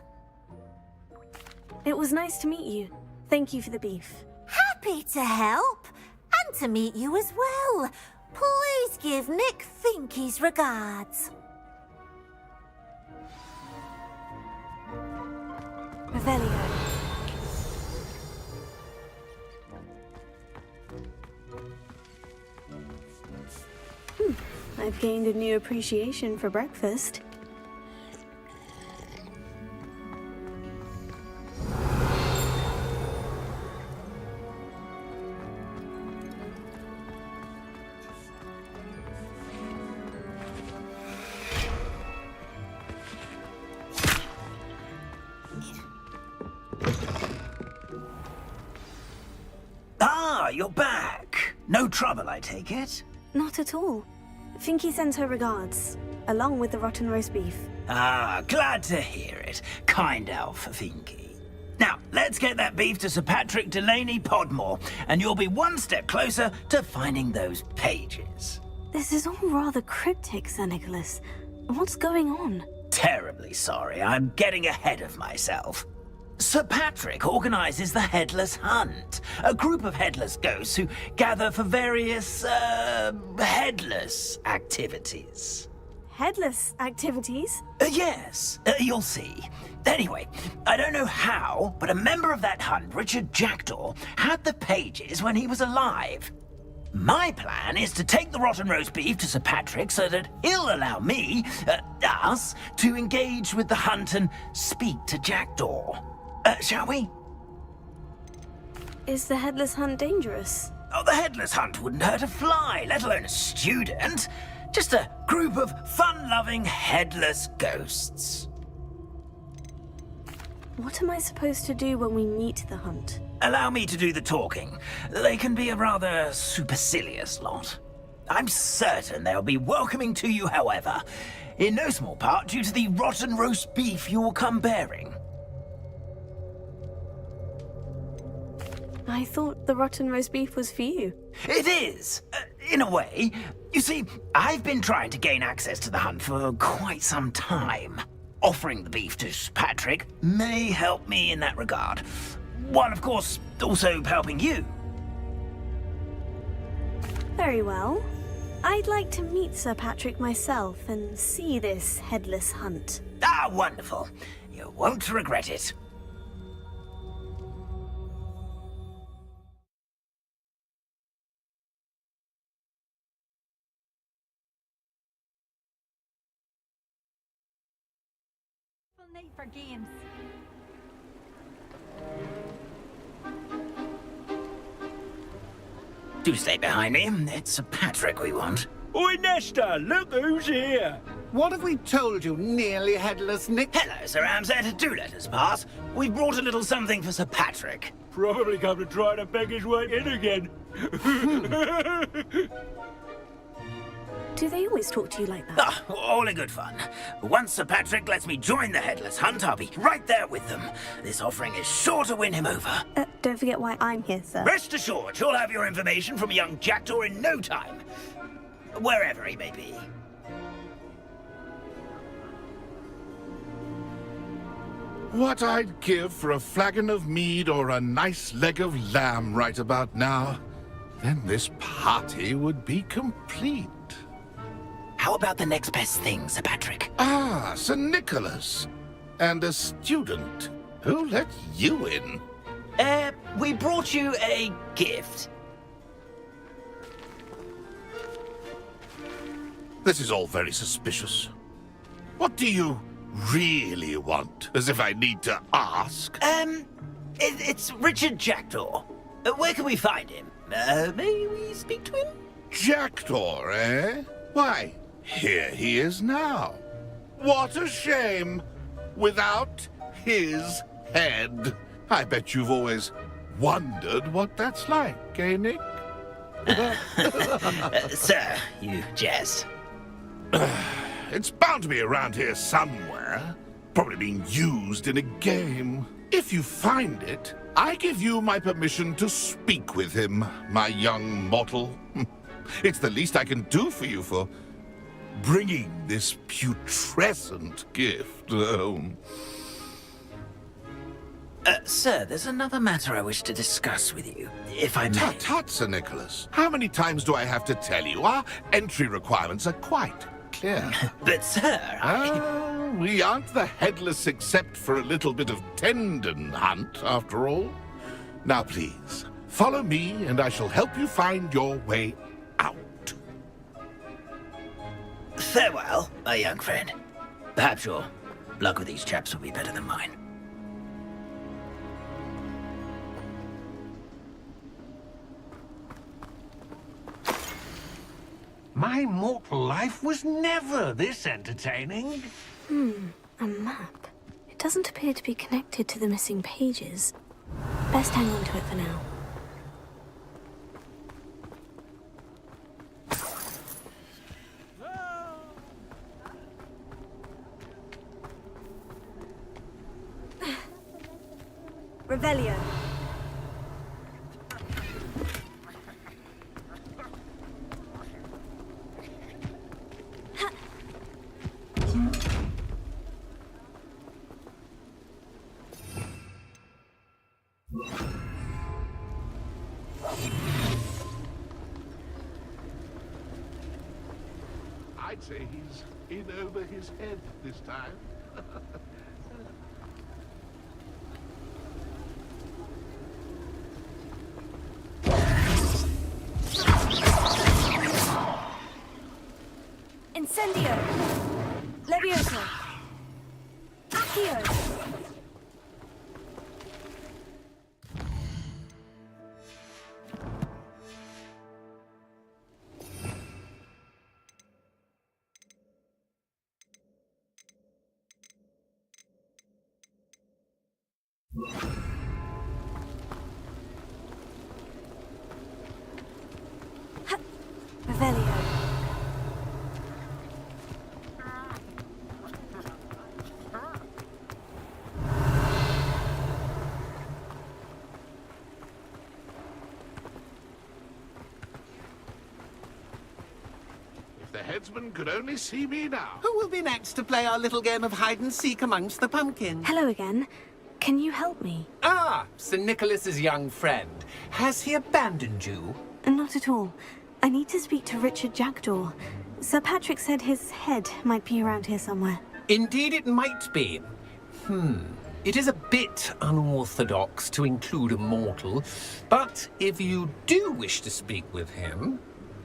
It was nice to meet you. Thank you for the beef. Happy to help, and to meet you as well. Please give Nick Finky's regards. Revelio. I've gained a new appreciation for breakfast. Ah, you're back. No trouble, I take it? Not at all. Finky sends her regards, along with the rotten roast beef. Ah, glad to hear it. Kind elf, Finky. Now, let's get that beef to Sir Patrick Delaney Podmore, and you'll be one step closer to finding those pages. This is all rather cryptic, Sir Nicholas. What's going on? Terribly sorry, I'm getting ahead of myself. Sir Patrick organises the Headless Hunt, a group of headless ghosts who gather for various, headless activities. Headless activities? Yes, you'll see. Anyway, I don't know how, but a member of that hunt, Richard Jackdaw, had the pages when he was alive. My plan is to take the rotten roast beef to Sir Patrick so that he'll allow me, us, to engage with the hunt and speak to Jackdaw. Shall we? Is the Headless Hunt dangerous? Oh, the Headless Hunt wouldn't hurt a fly, let alone a student. Just a group of fun-loving headless ghosts. What am I supposed to do when we meet the hunt? Allow me to do the talking. They can be a rather supercilious lot. I'm certain they'll be welcoming to you, however, in no small part due to the rotten roast beef you'll come bearing. I thought the rotten roast beef was for you. It is, in a way. You see, I've been trying to gain access to the hunt for quite some time. Offering the beef to Patrick may help me in that regard. While, of course, also helping you. Very well. I'd like to meet Sir Patrick myself and see this Headless Hunt. Ah, wonderful. You won't regret it. Need for games. Do stay behind me. It's Sir Patrick we want. Oi, Nesta, look who's here. What have we told you, nearly headless Nick? Hello, Sir Ramsed. Do let us pass. We've brought a little something for Sir Patrick. Probably come to try to beg his way in again. Do they always talk to you like that? Ah, all in good fun. Once Sir Patrick lets me join the Headless Hunt, I'll be right there with them. This offering is sure to win him over. Don't forget why I'm here, sir. Rest assured, you'll have your information from a young Jackdaw in no time. Wherever he may be. What I'd give for a flagon of mead or a nice leg of lamb right about now. Then this party would be complete. How about the next best thing, Sir Patrick? Ah, Sir Nicholas. And a student. Who let you in? We brought you a gift. This is all very suspicious. What do you really want? As if I need to ask. It's Richard Jackdaw. Where can we find him? May we speak to him? Jackdaw, eh? Why, here he is now. What a shame. Without his head. I bet you've always wondered what that's like, eh, Nick? Sir, you jest. It's bound to be around here somewhere. Probably being used in a game. If you find it, I give you my permission to speak with him, my young mortal. It's the least I can do for you for bringing this putrescent gift home. Sir, there's another matter I wish to discuss with you, if I may. Tut, Sir Nicholas. How many times do I have to tell you? Our entry requirements are quite clear. But, sir, we aren't the headless except for a little bit of tendon hunt, after all. Now, please, follow me, and I shall help you find your way out. Farewell, my young friend. Perhaps your luck with these chaps will be better than mine. My mortal life was never this entertaining. A map. It doesn't appear to be connected to the missing pages. Best hang on to it for now. Revelio. I'd say he's in over his head this time. Incendio. Levioso. Accio. Revelio. If the headsman could only see me now. Who will be next to play our little game of hide-and-seek amongst the pumpkins? Hello again. Can you help me? Ah, Sir Nicholas's young friend. Has he abandoned you? Not at all. I need to speak to Richard Jackdaw. Sir Patrick said his head might be around here somewhere. Indeed it might be. It is a bit unorthodox to include a mortal, but if you do wish to speak with him...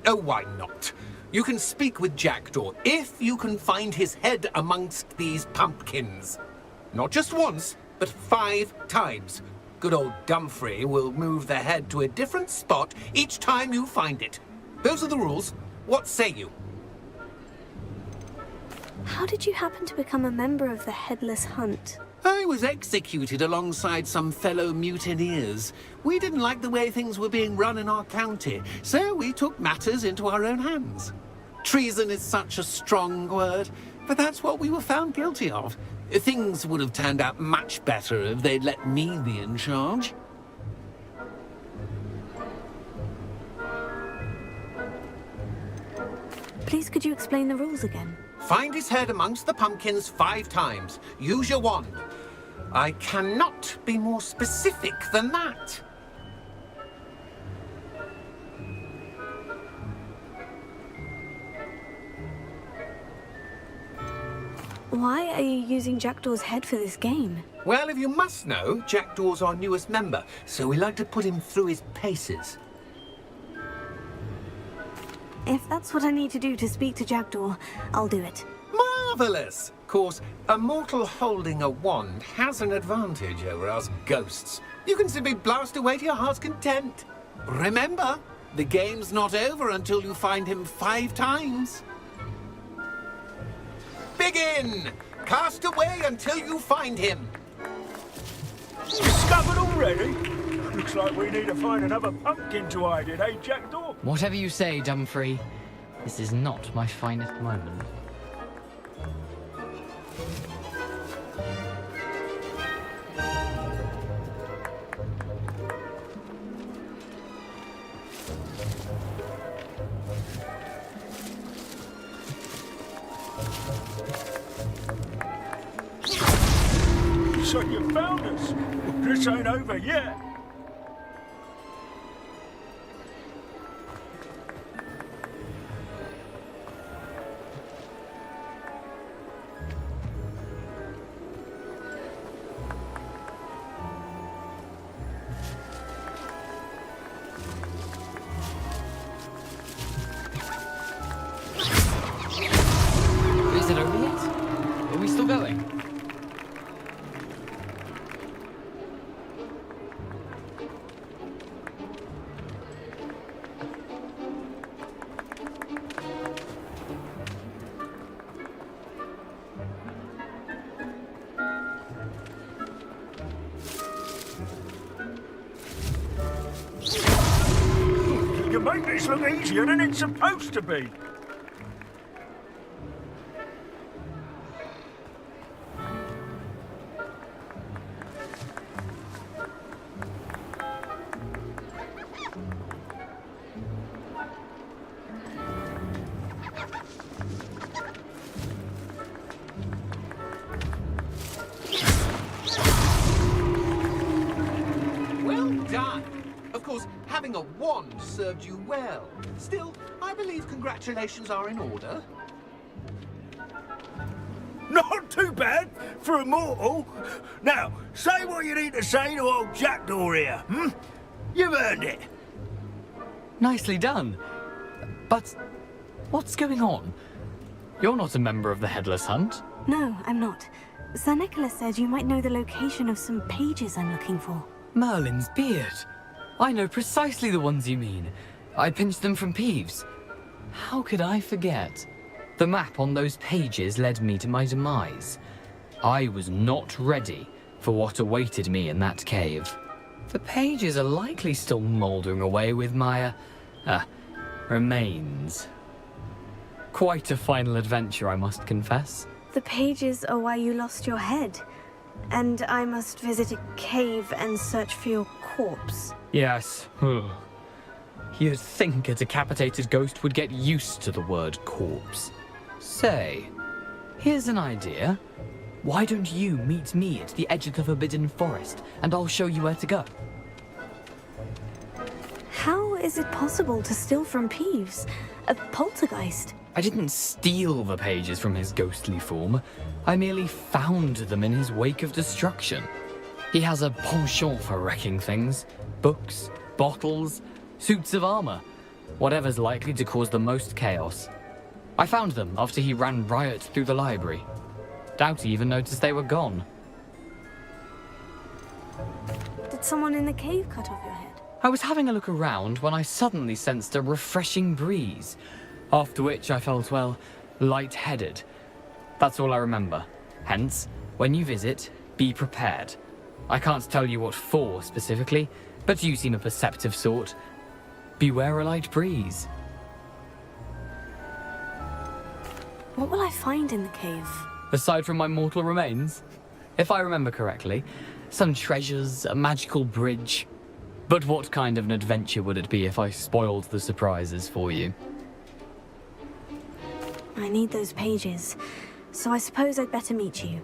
Oh, why not? You can speak with Jackdaw if you can find his head amongst these pumpkins. Not just once, but 5 times. Good old Dumfrey will move the head to a different spot each time you find it. Those are the rules. What say you? How did you happen to become a member of the Headless Hunt? I was executed alongside some fellow mutineers. We didn't like the way things were being run in our county, so we took matters into our own hands. Treason is such a strong word, but that's what we were found guilty of. Things would have turned out much better if they'd let me be in charge. Please, could you explain the rules again? Find his head amongst the pumpkins 5 times. Use your wand. I cannot be more specific than that. Why are you using Jackdaw's head for this game? Well, if you must know, Jackdaw's our newest member, so we like to put him through his paces. If that's what I need to do to speak to Jackdaw, I'll do it. Marvellous! Of course, a mortal holding a wand has an advantage over us ghosts. You can simply blast away to your heart's content. Remember, the game's not over until you find him 5 times. Begin! Cast away until you find him. Discovered already? Looks like we need to find another pumpkin to hide in, eh, Jackdaw? Whatever you say, Dumfrey. This is not my finest moment. So you found us. This ain't over yet. Is it over yet? Are we still going? You make this look easier than it's supposed to be. Well done. Of course, having a wand served you well. Still, I believe congratulations are in order. Not too bad for a mortal. Now, say what you need to say to old Jackdaw here, hmm? You've earned it. Nicely done. But what's going on? You're not a member of the Headless Hunt. No, I'm not. Sir Nicholas said you might know the location of some pages I'm looking for. Merlin's beard. I know precisely the ones you mean. I pinched them from Peeves. How could I forget? The map on those pages led me to my demise. I was not ready for what awaited me in that cave. The pages are likely still mouldering away with my, remains. Quite a final adventure, I must confess. The pages are why you lost your head. And I must visit a cave and search for your corpse. Yes. You'd think a decapitated ghost would get used to the word corpse. Say, here's an idea. Why don't you meet me at the edge of the Forbidden Forest, and I'll show you where to go? How is it possible to steal from Peeves? A poltergeist? I didn't steal the pages from his ghostly form. I merely found them in his wake of destruction. He has a penchant for wrecking things. Books, bottles, suits of armor. Whatever's likely to cause the most chaos. I found them after he ran riot through the library. Doubt he even noticed they were gone. Did someone in the cave cut off your head? I was having a look around when I suddenly sensed a refreshing breeze. After which I felt, well, lightheaded. That's all I remember. Hence, when you visit, be prepared. I can't tell you what for specifically, but you seem a perceptive sort. Beware a light breeze. What will I find in the cave? Aside from my mortal remains, if I remember correctly, some treasures, a magical bridge. But what kind of an adventure would it be if I spoiled the surprises for you? I need those pages, so I suppose I'd better meet you.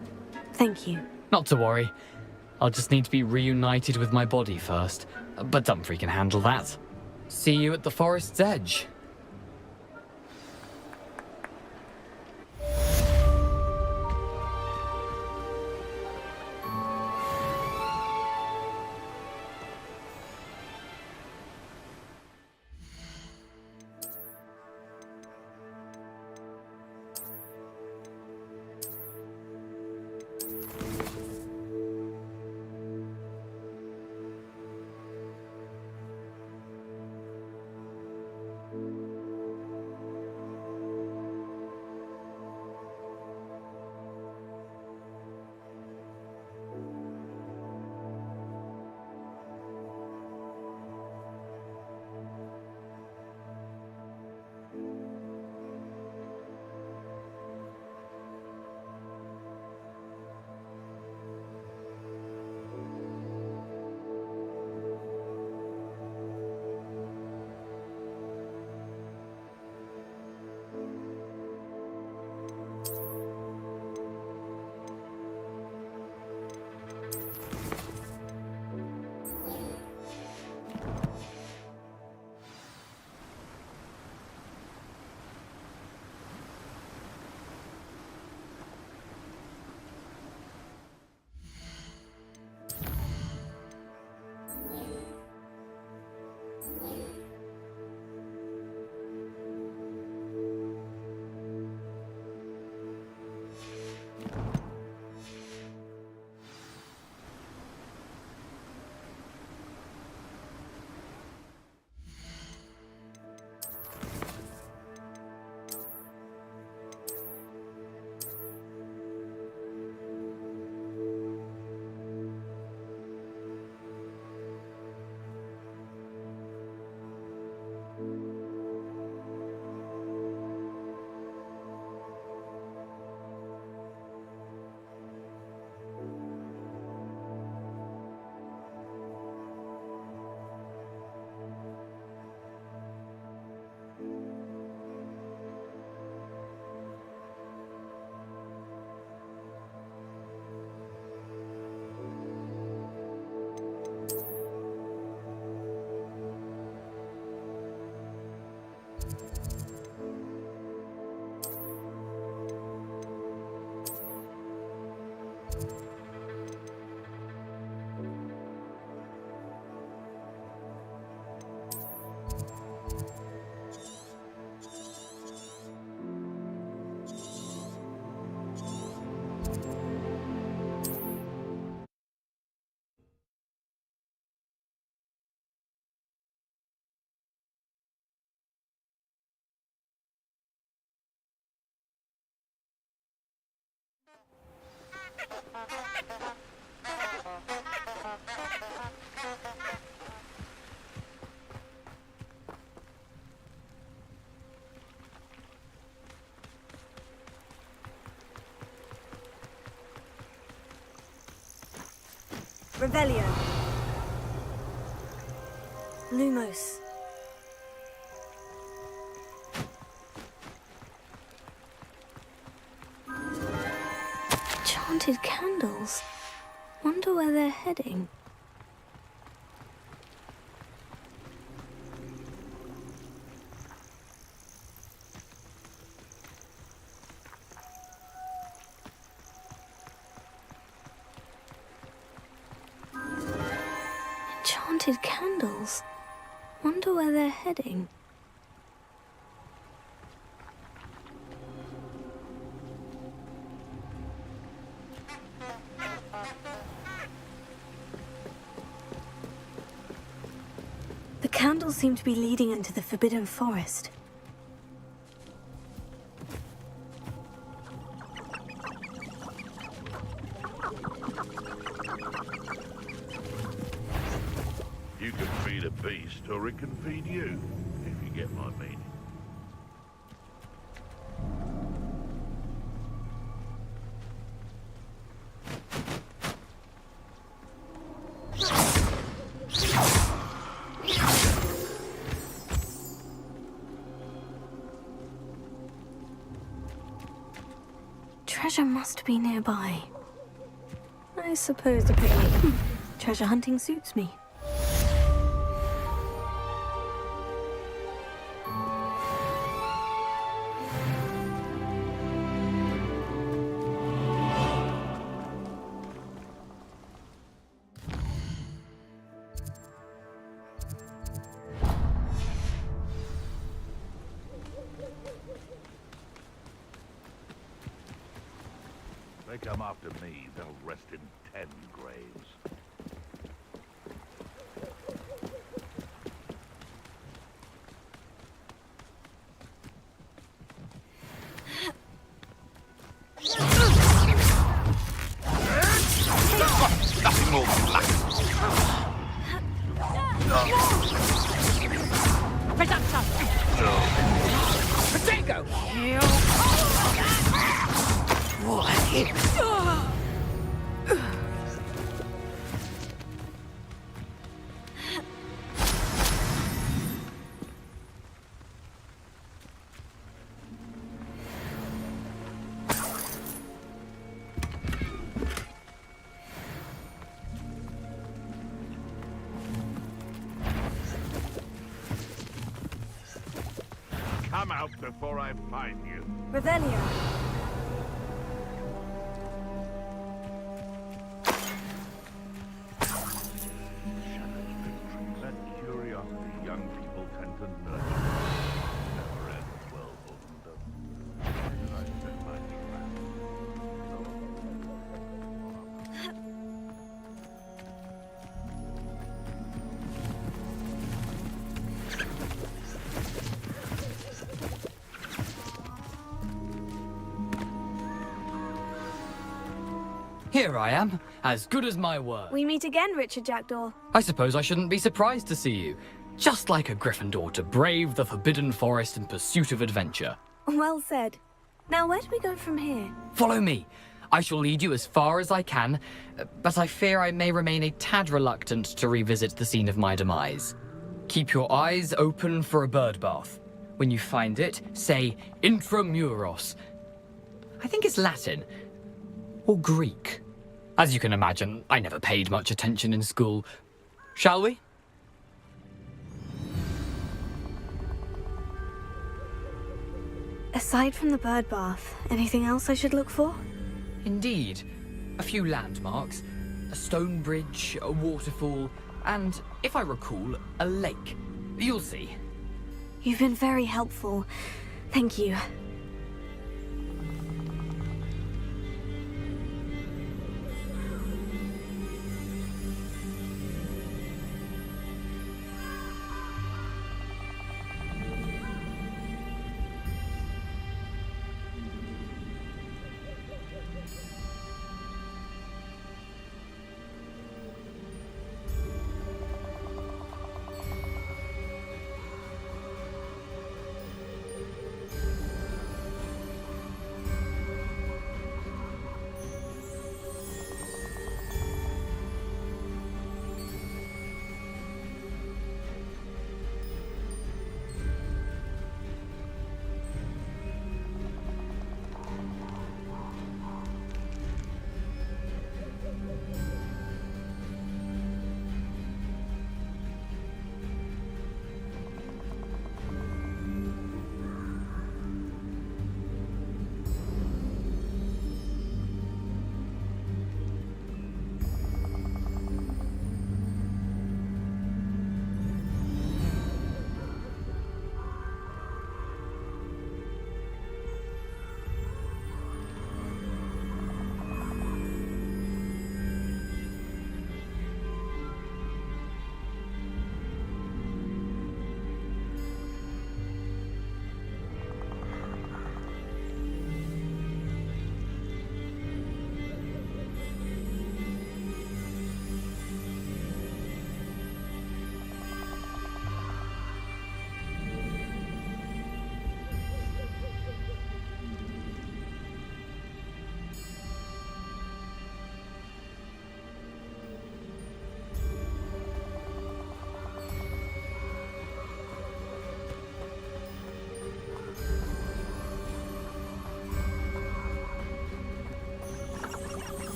Thank you. Not to worry. I'll just need to be reunited with my body first, but Dumfrey can handle that. See you at the forest's edge. Revelio. Lumos. Enchanted candles. Wonder where they're heading. Enchanted candles. Wonder where they're heading. The candles seem to be leading into the Forbidden Forest. You can feed a beast, or it can feed you, if you get my meaning. Treasure must be nearby. I suppose the picnic. Treasure hunting suits me. They come after me, they'll rest in 10 graves. Nothing more than luck. Potato! Come out before I find you. Revelio. Shadows filtering, let curiosity young people tend to nurture it. Never ends well for them, does it? And I set my Here I am, as good as my word. We meet again, Richard Jackdaw. I suppose I shouldn't be surprised to see you. Just like a Gryffindor to brave the Forbidden Forest in pursuit of adventure. Well said. Now, where do we go from here? Follow me. I shall lead you as far as I can, but I fear I may remain a tad reluctant to revisit the scene of my demise. Keep your eyes open for a bird bath. When you find it, say intramuros. I think it's Latin. Or Greek. As you can imagine, I never paid much attention in school. Shall we? Aside from the bird bath, anything else I should look for? Indeed. A few landmarks, a stone bridge, a waterfall, and, if I recall, a lake. You'll see. You've been very helpful. Thank you.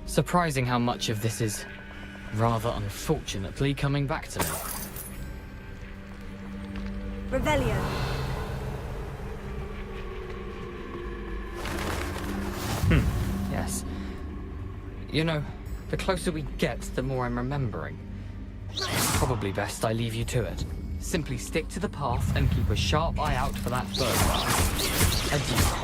Surprising how much of this is, rather unfortunately, coming back to me. Revelio. Yes. You know, the closer we get, the more I'm remembering. Probably best I leave you to it. Simply stick to the path and keep a sharp eye out for that bird bath. Adieu.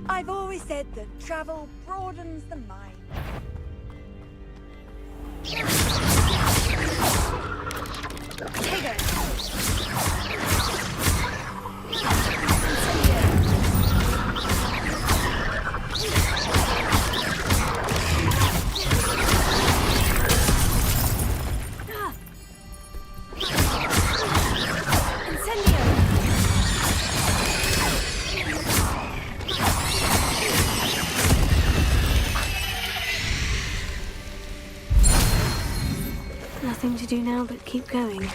I've always said that travel broadens the mind. Take it. Nothing to do now but keep going.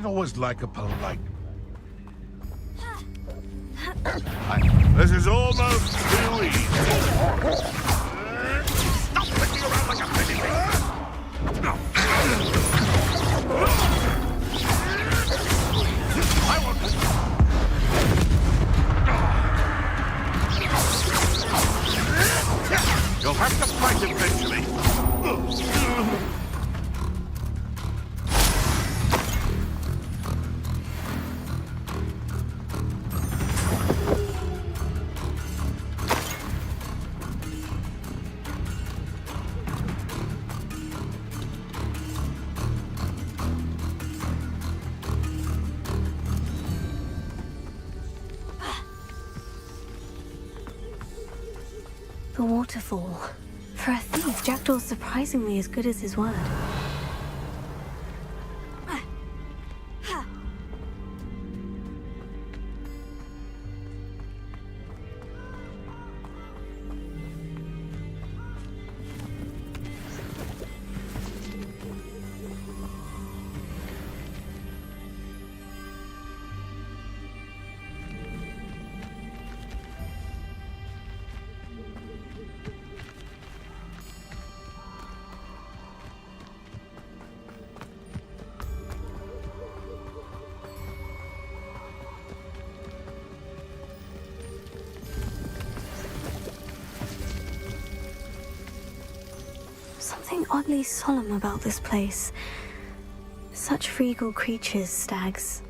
Always like a polite. This is almost too easy. Stop flicking around like a penny thing. I want this. You'll have to fight eventually. The waterfall. For a thief, Jackdaw's surprisingly as good as his word. Something oddly solemn about this place. Such regal creatures, stags.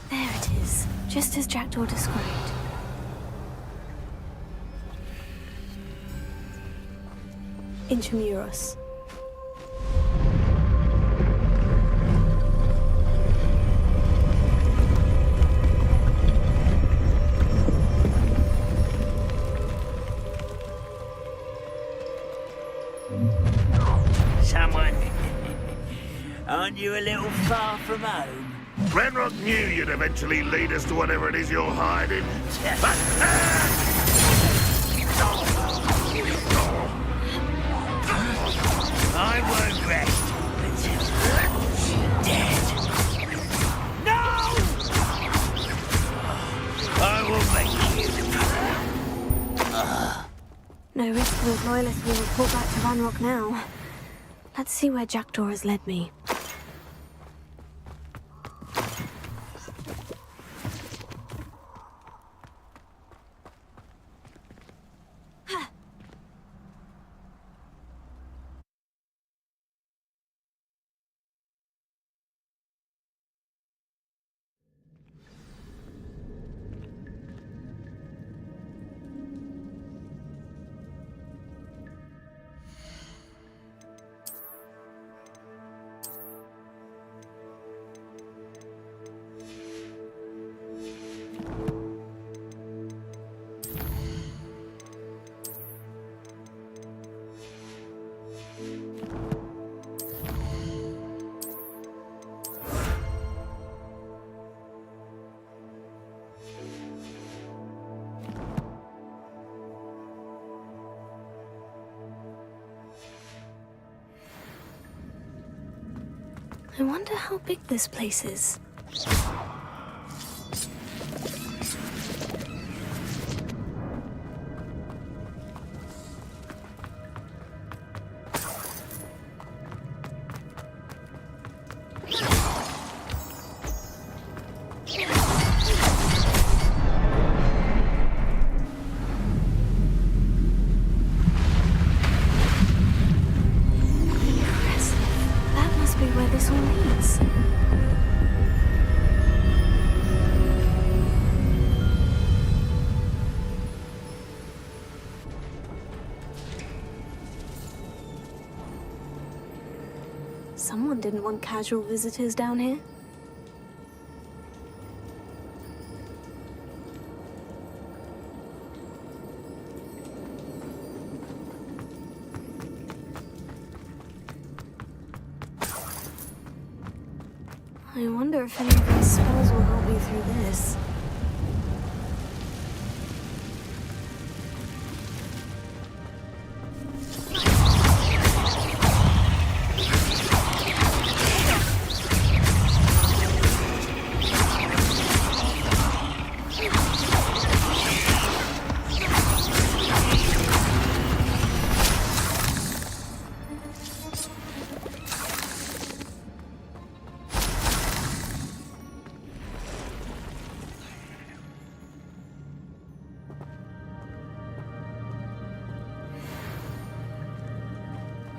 There it is, just as Jackdaw described. Intramuros. Aren't you a little far from home? Renrock knew you'd eventually lead us to whatever it is you're hiding. I won't rest until she's dead. No! I will make you. No risk for those loyalists will report back to Ranrock now. Let's see where Jackdaw has led me. I wonder how big this place is. Someone didn't want casual visitors down here. I wonder if any of these spells will help me through this.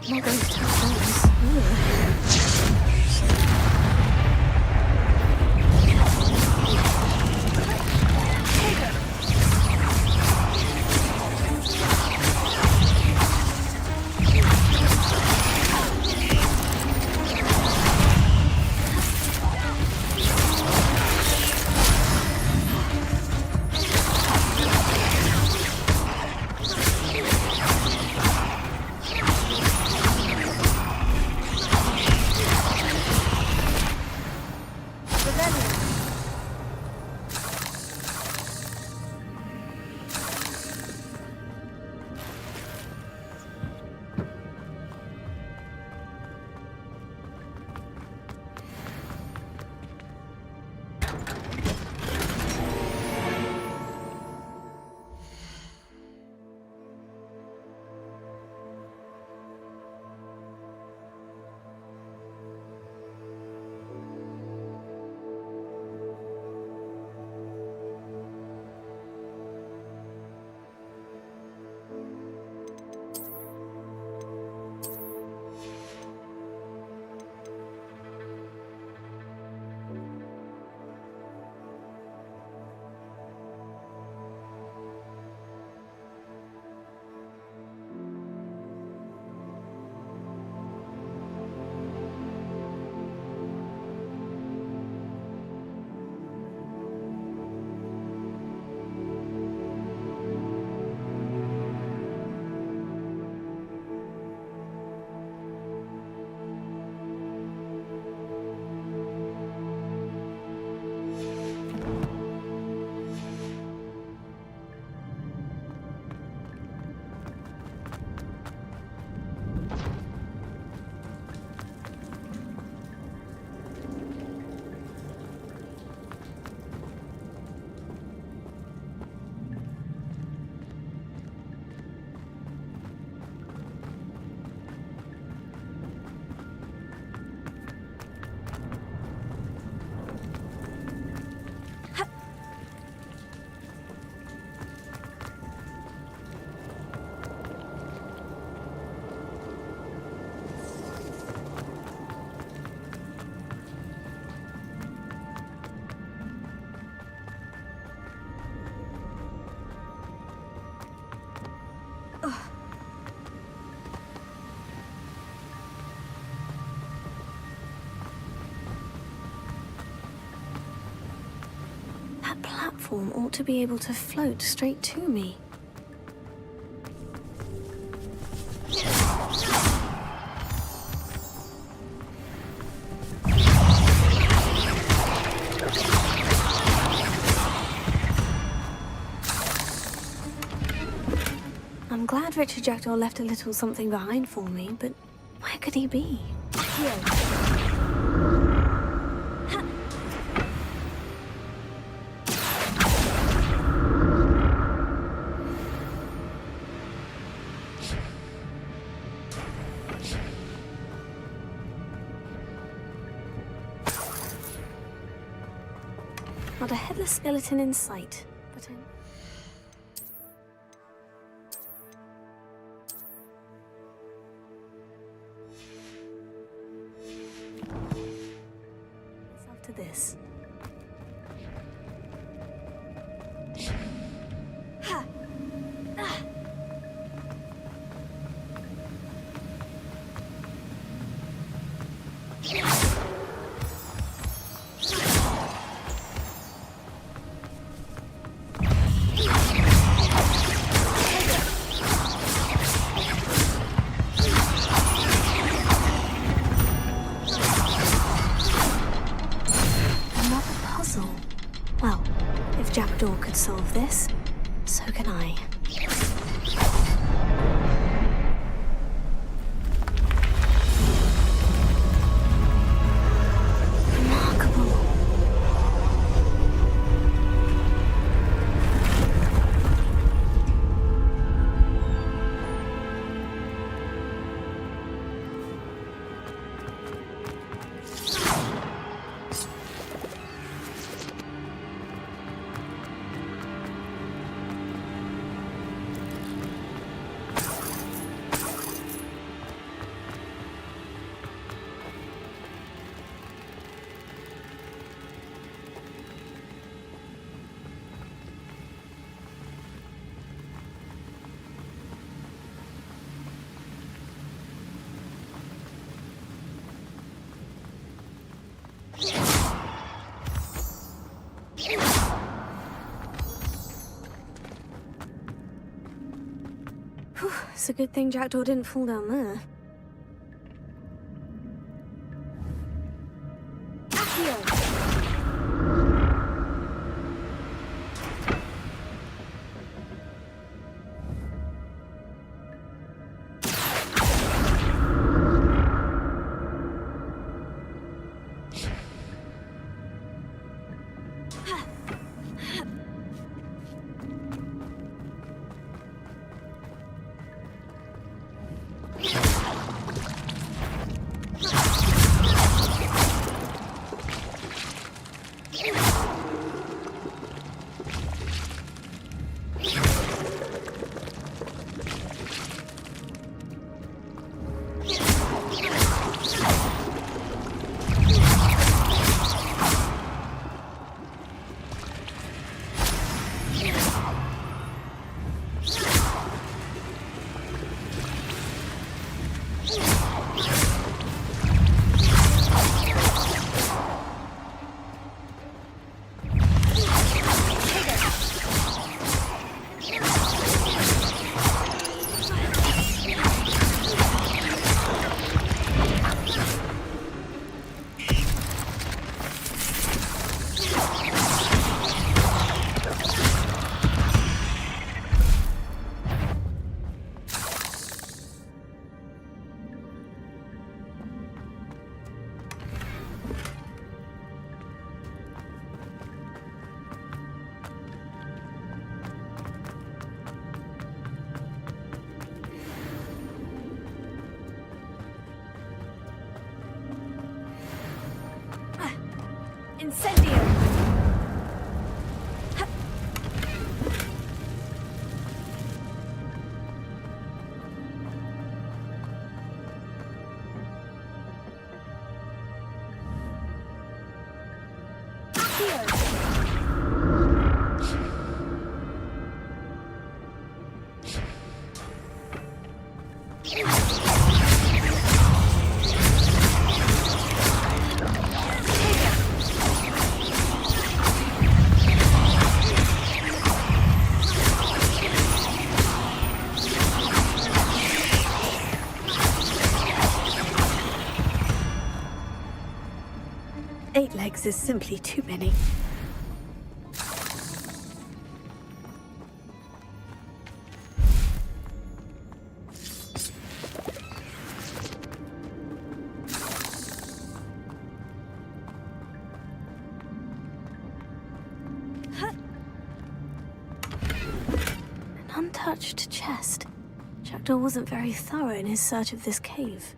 I'm not going to tell friends. That platform ought to be able to float straight to me. I'm glad Richard Jackdaw left a little something behind for me, but where could he be? Here. Not a headless skeleton in sight, but I'm... After this. Well, if Jackdaw could solve this, so can I. It's a good thing Jackdaw didn't fall down there. Is simply too many. An untouched chest. Jackdaw wasn't very thorough in his search of this cave.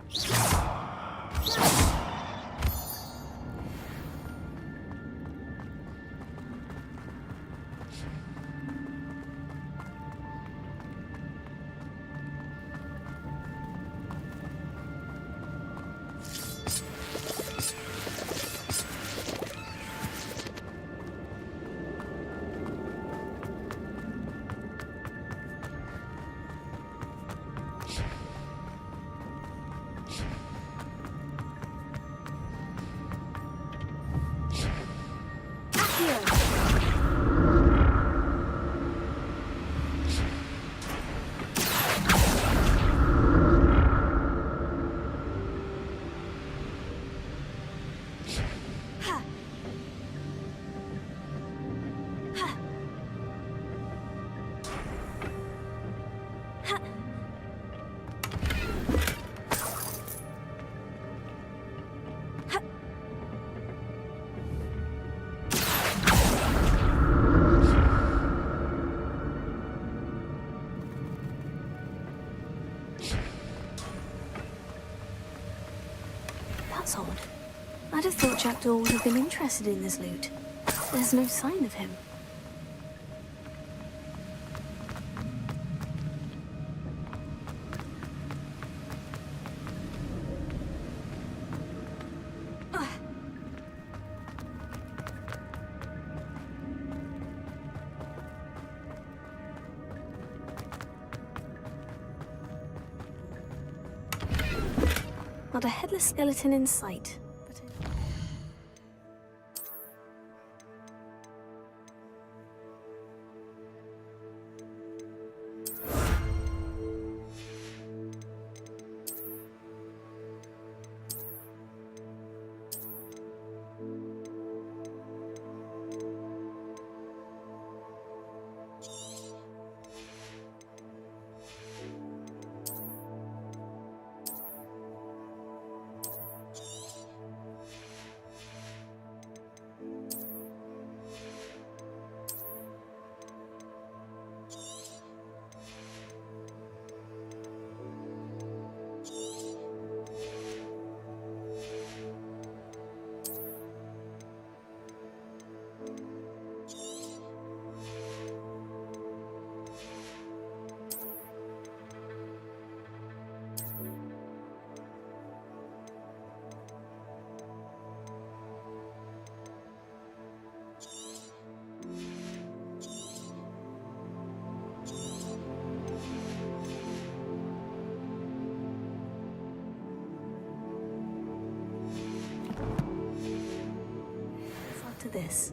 have thought Jackdaw would have been interested in this loot. There's no sign of him. Not a headless skeleton in sight. This.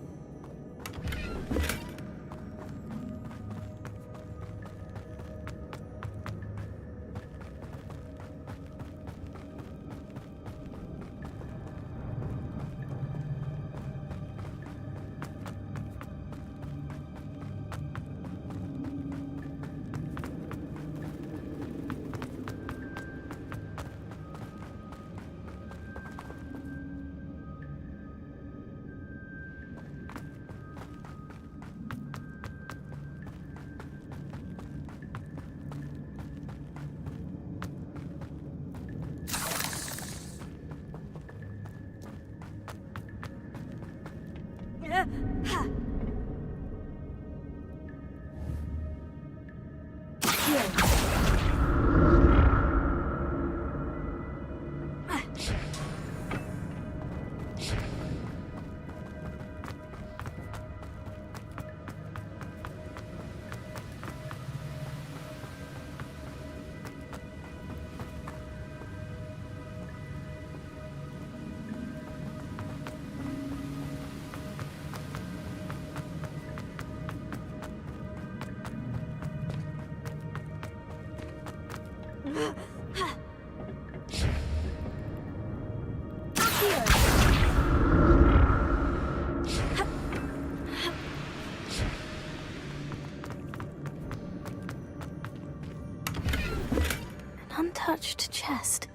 Untouched chest.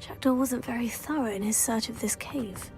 Jackdaw wasn't very thorough in his search of this cave.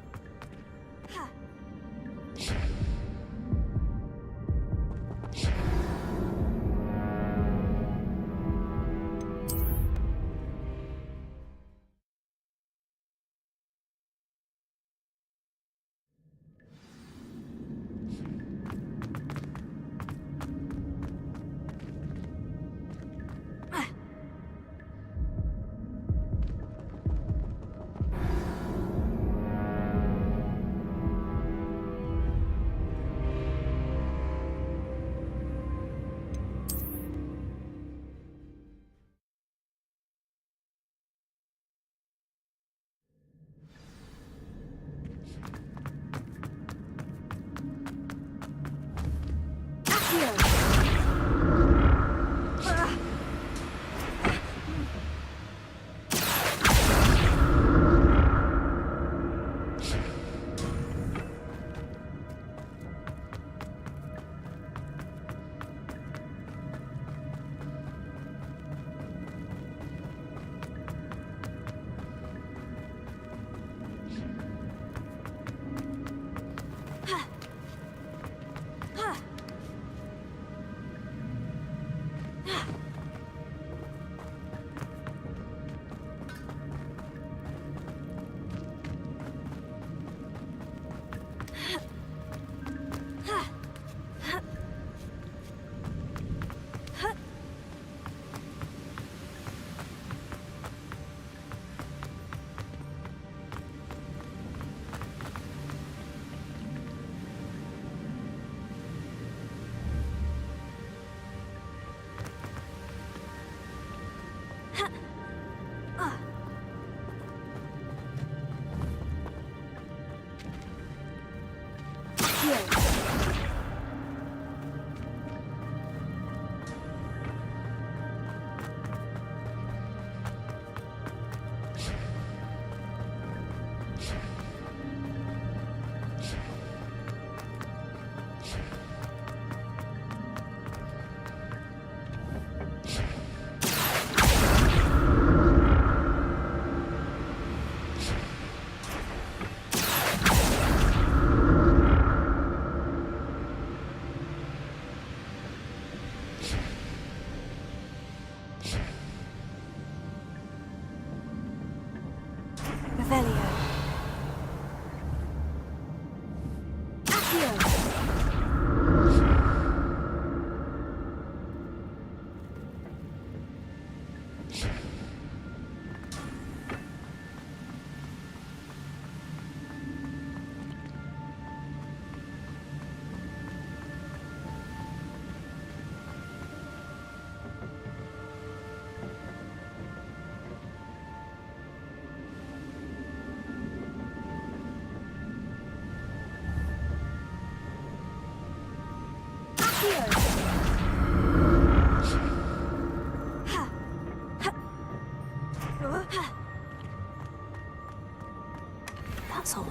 That's odd.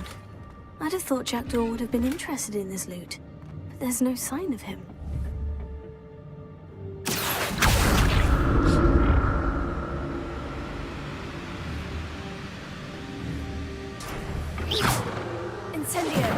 I'd have thought Jackdaw would have been interested in this loot, but there's no sign of him. Incendio!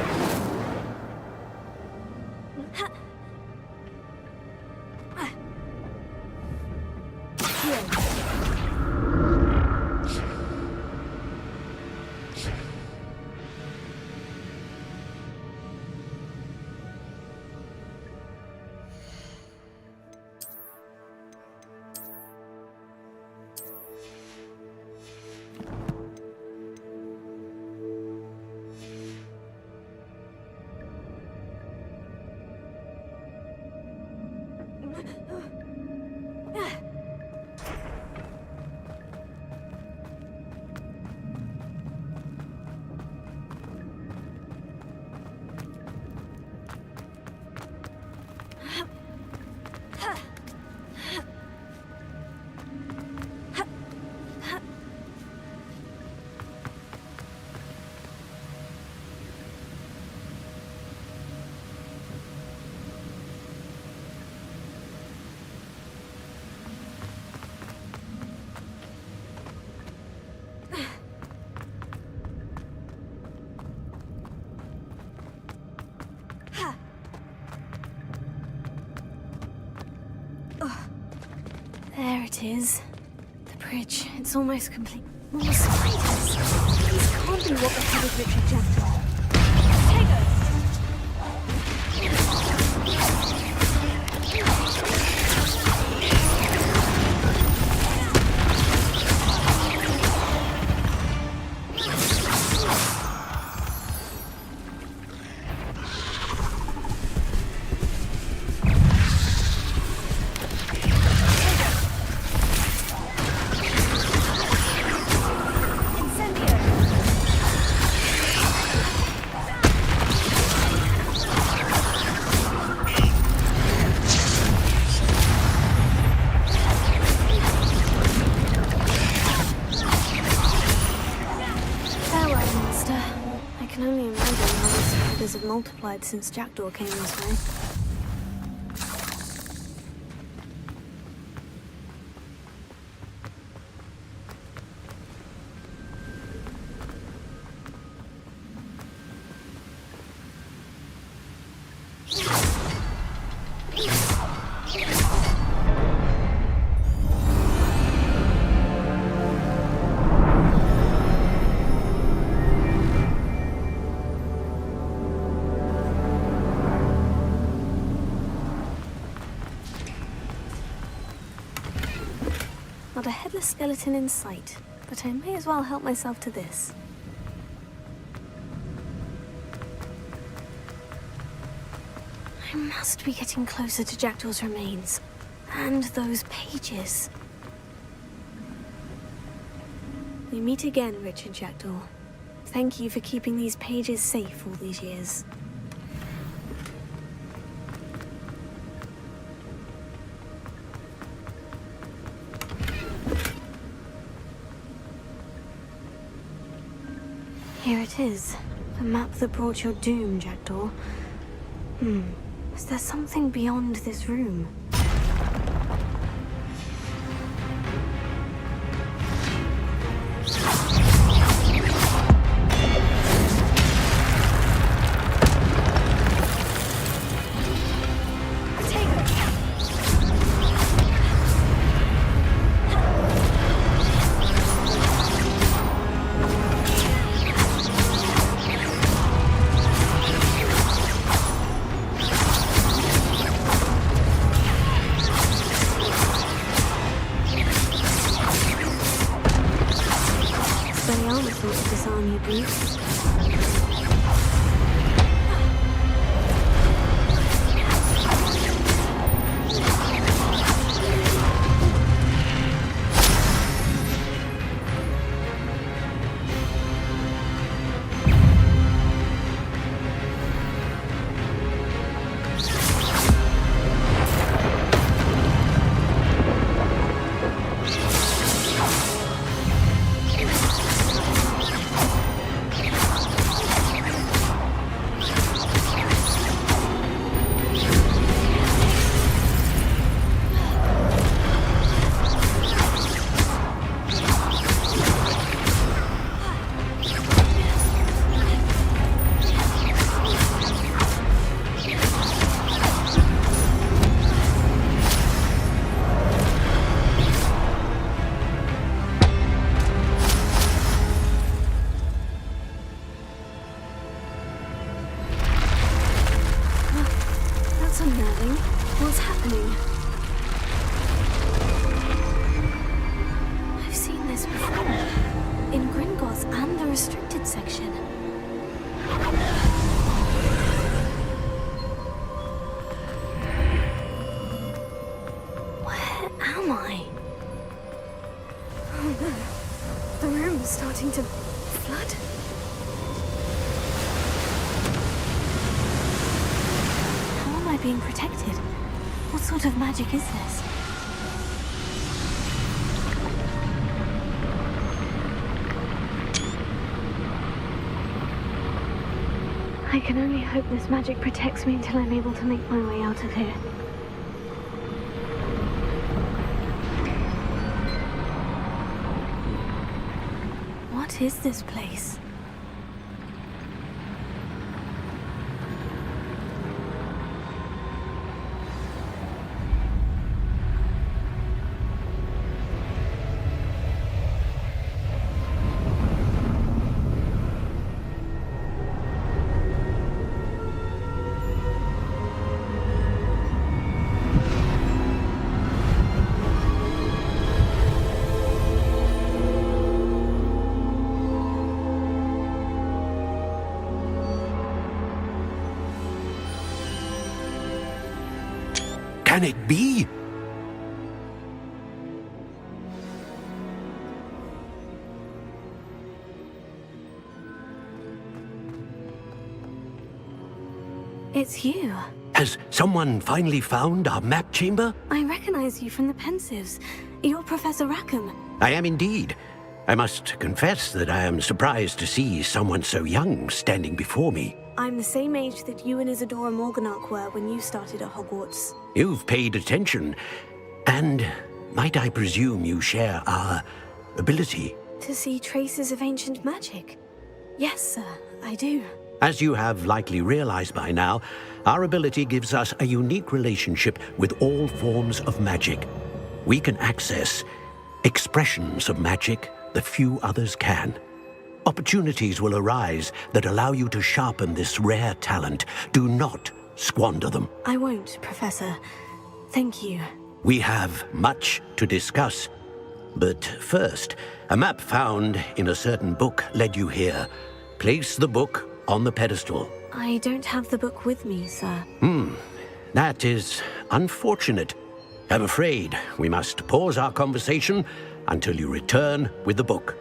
There it is. The bridge. It's almost complete. More spiders. These can't be what the head of Richard Jackdaw. Multiplied since Jackdaw came this way. Not a headless skeleton in sight, but I may as well help myself to this. I must be getting closer to Jackdaw's remains. And those pages. We meet again, Richard Jackdaw. Thank you for keeping these pages safe all these years. Here it is. The map that brought your doom, Jackdaw. Is there something beyond this room? That's unnerving. What's happening? I've seen this before. In Gringotts and the restricted section. Where am I? Oh no. The room's starting to flood. How am I being protected? What sort of magic is this? I can only hope this magic protects me until I'm able to make my way out of here. What is this place? Can it be? It's you. Has someone finally found our map chamber? I recognize you from the Pensives. You're Professor Rackham. I am indeed. I must confess that I am surprised to see someone so young standing before me. I'm the same age that you and Isadora Morganach were when you started at Hogwarts. You've paid attention, and might I presume you share our ability? To see traces of ancient magic? Yes, sir, I do. As you have likely realized by now, our ability gives us a unique relationship with all forms of magic. We can access expressions of magic that few others can. Opportunities will arise that allow you to sharpen this rare talent. Do not squander them. I won't, Professor. Thank you. We have much to discuss. But first, a map found in a certain book led you here. Place the book on the pedestal. I don't have the book with me, sir. That is unfortunate. I'm afraid we must pause our conversation until you return with the book.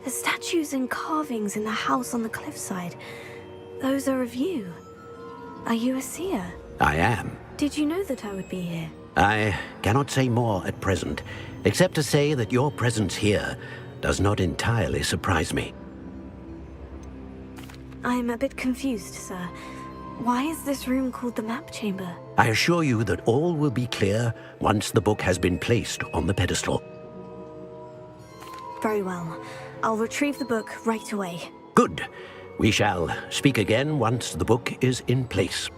The statues and carvings in the house on the cliffside, those are of you. Are you a seer? I am. Did you know that I would be here? I cannot say more at present, except to say that your presence here does not entirely surprise me. I'm a bit confused, sir. Why is this room called the map chamber? I assure you that all will be clear once the book has been placed on the pedestal. Very well. I'll retrieve the book right away. Good. We shall speak again once the book is in place.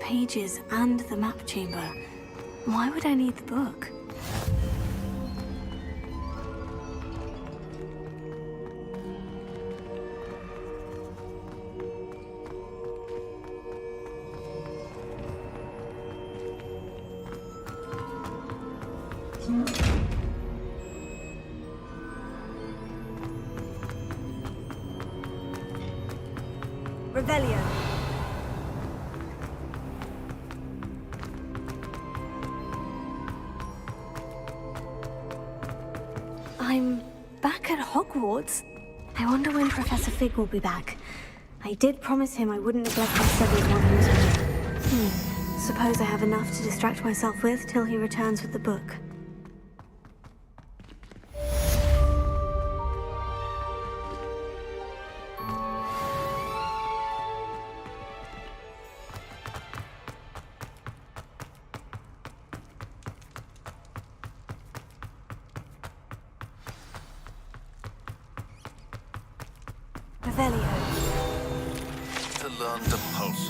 pages and the map chamber. Why would I need the book? Revelio. I'm back at Hogwarts. I wonder when Professor Fig will be back. I did promise him I wouldn't neglect my studies while he was here. Suppose I have enough to distract myself with till he returns with the book. To learn to pulse.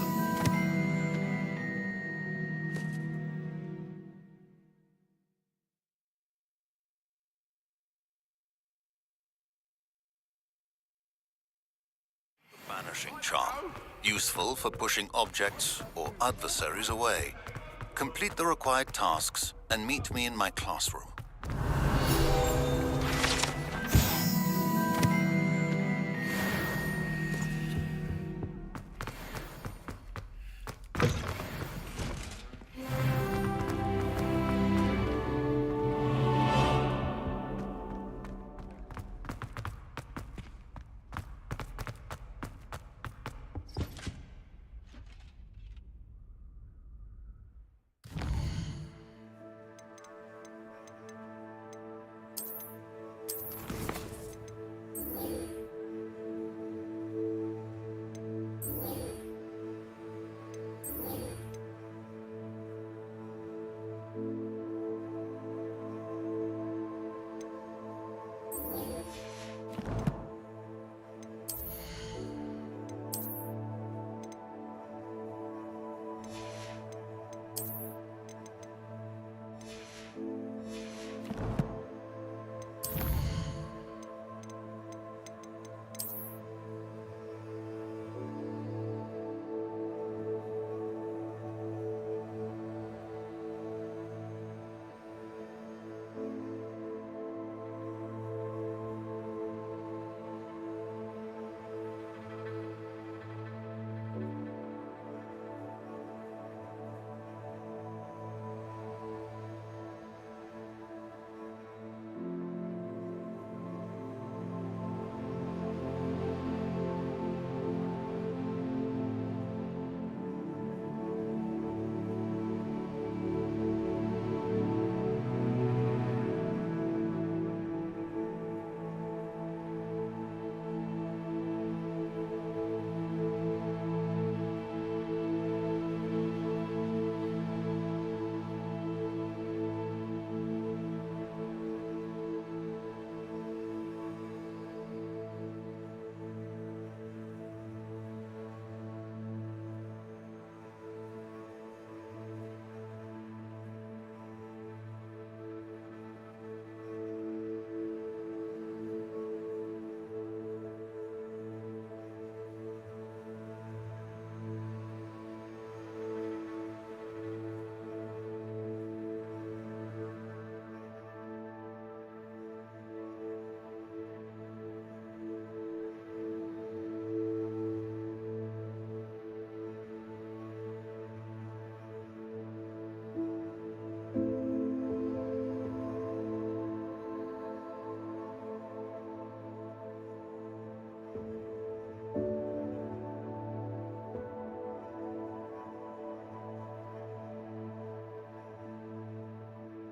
Banishing charm. Useful for pushing objects or adversaries away. Complete the required tasks and meet me in my classroom.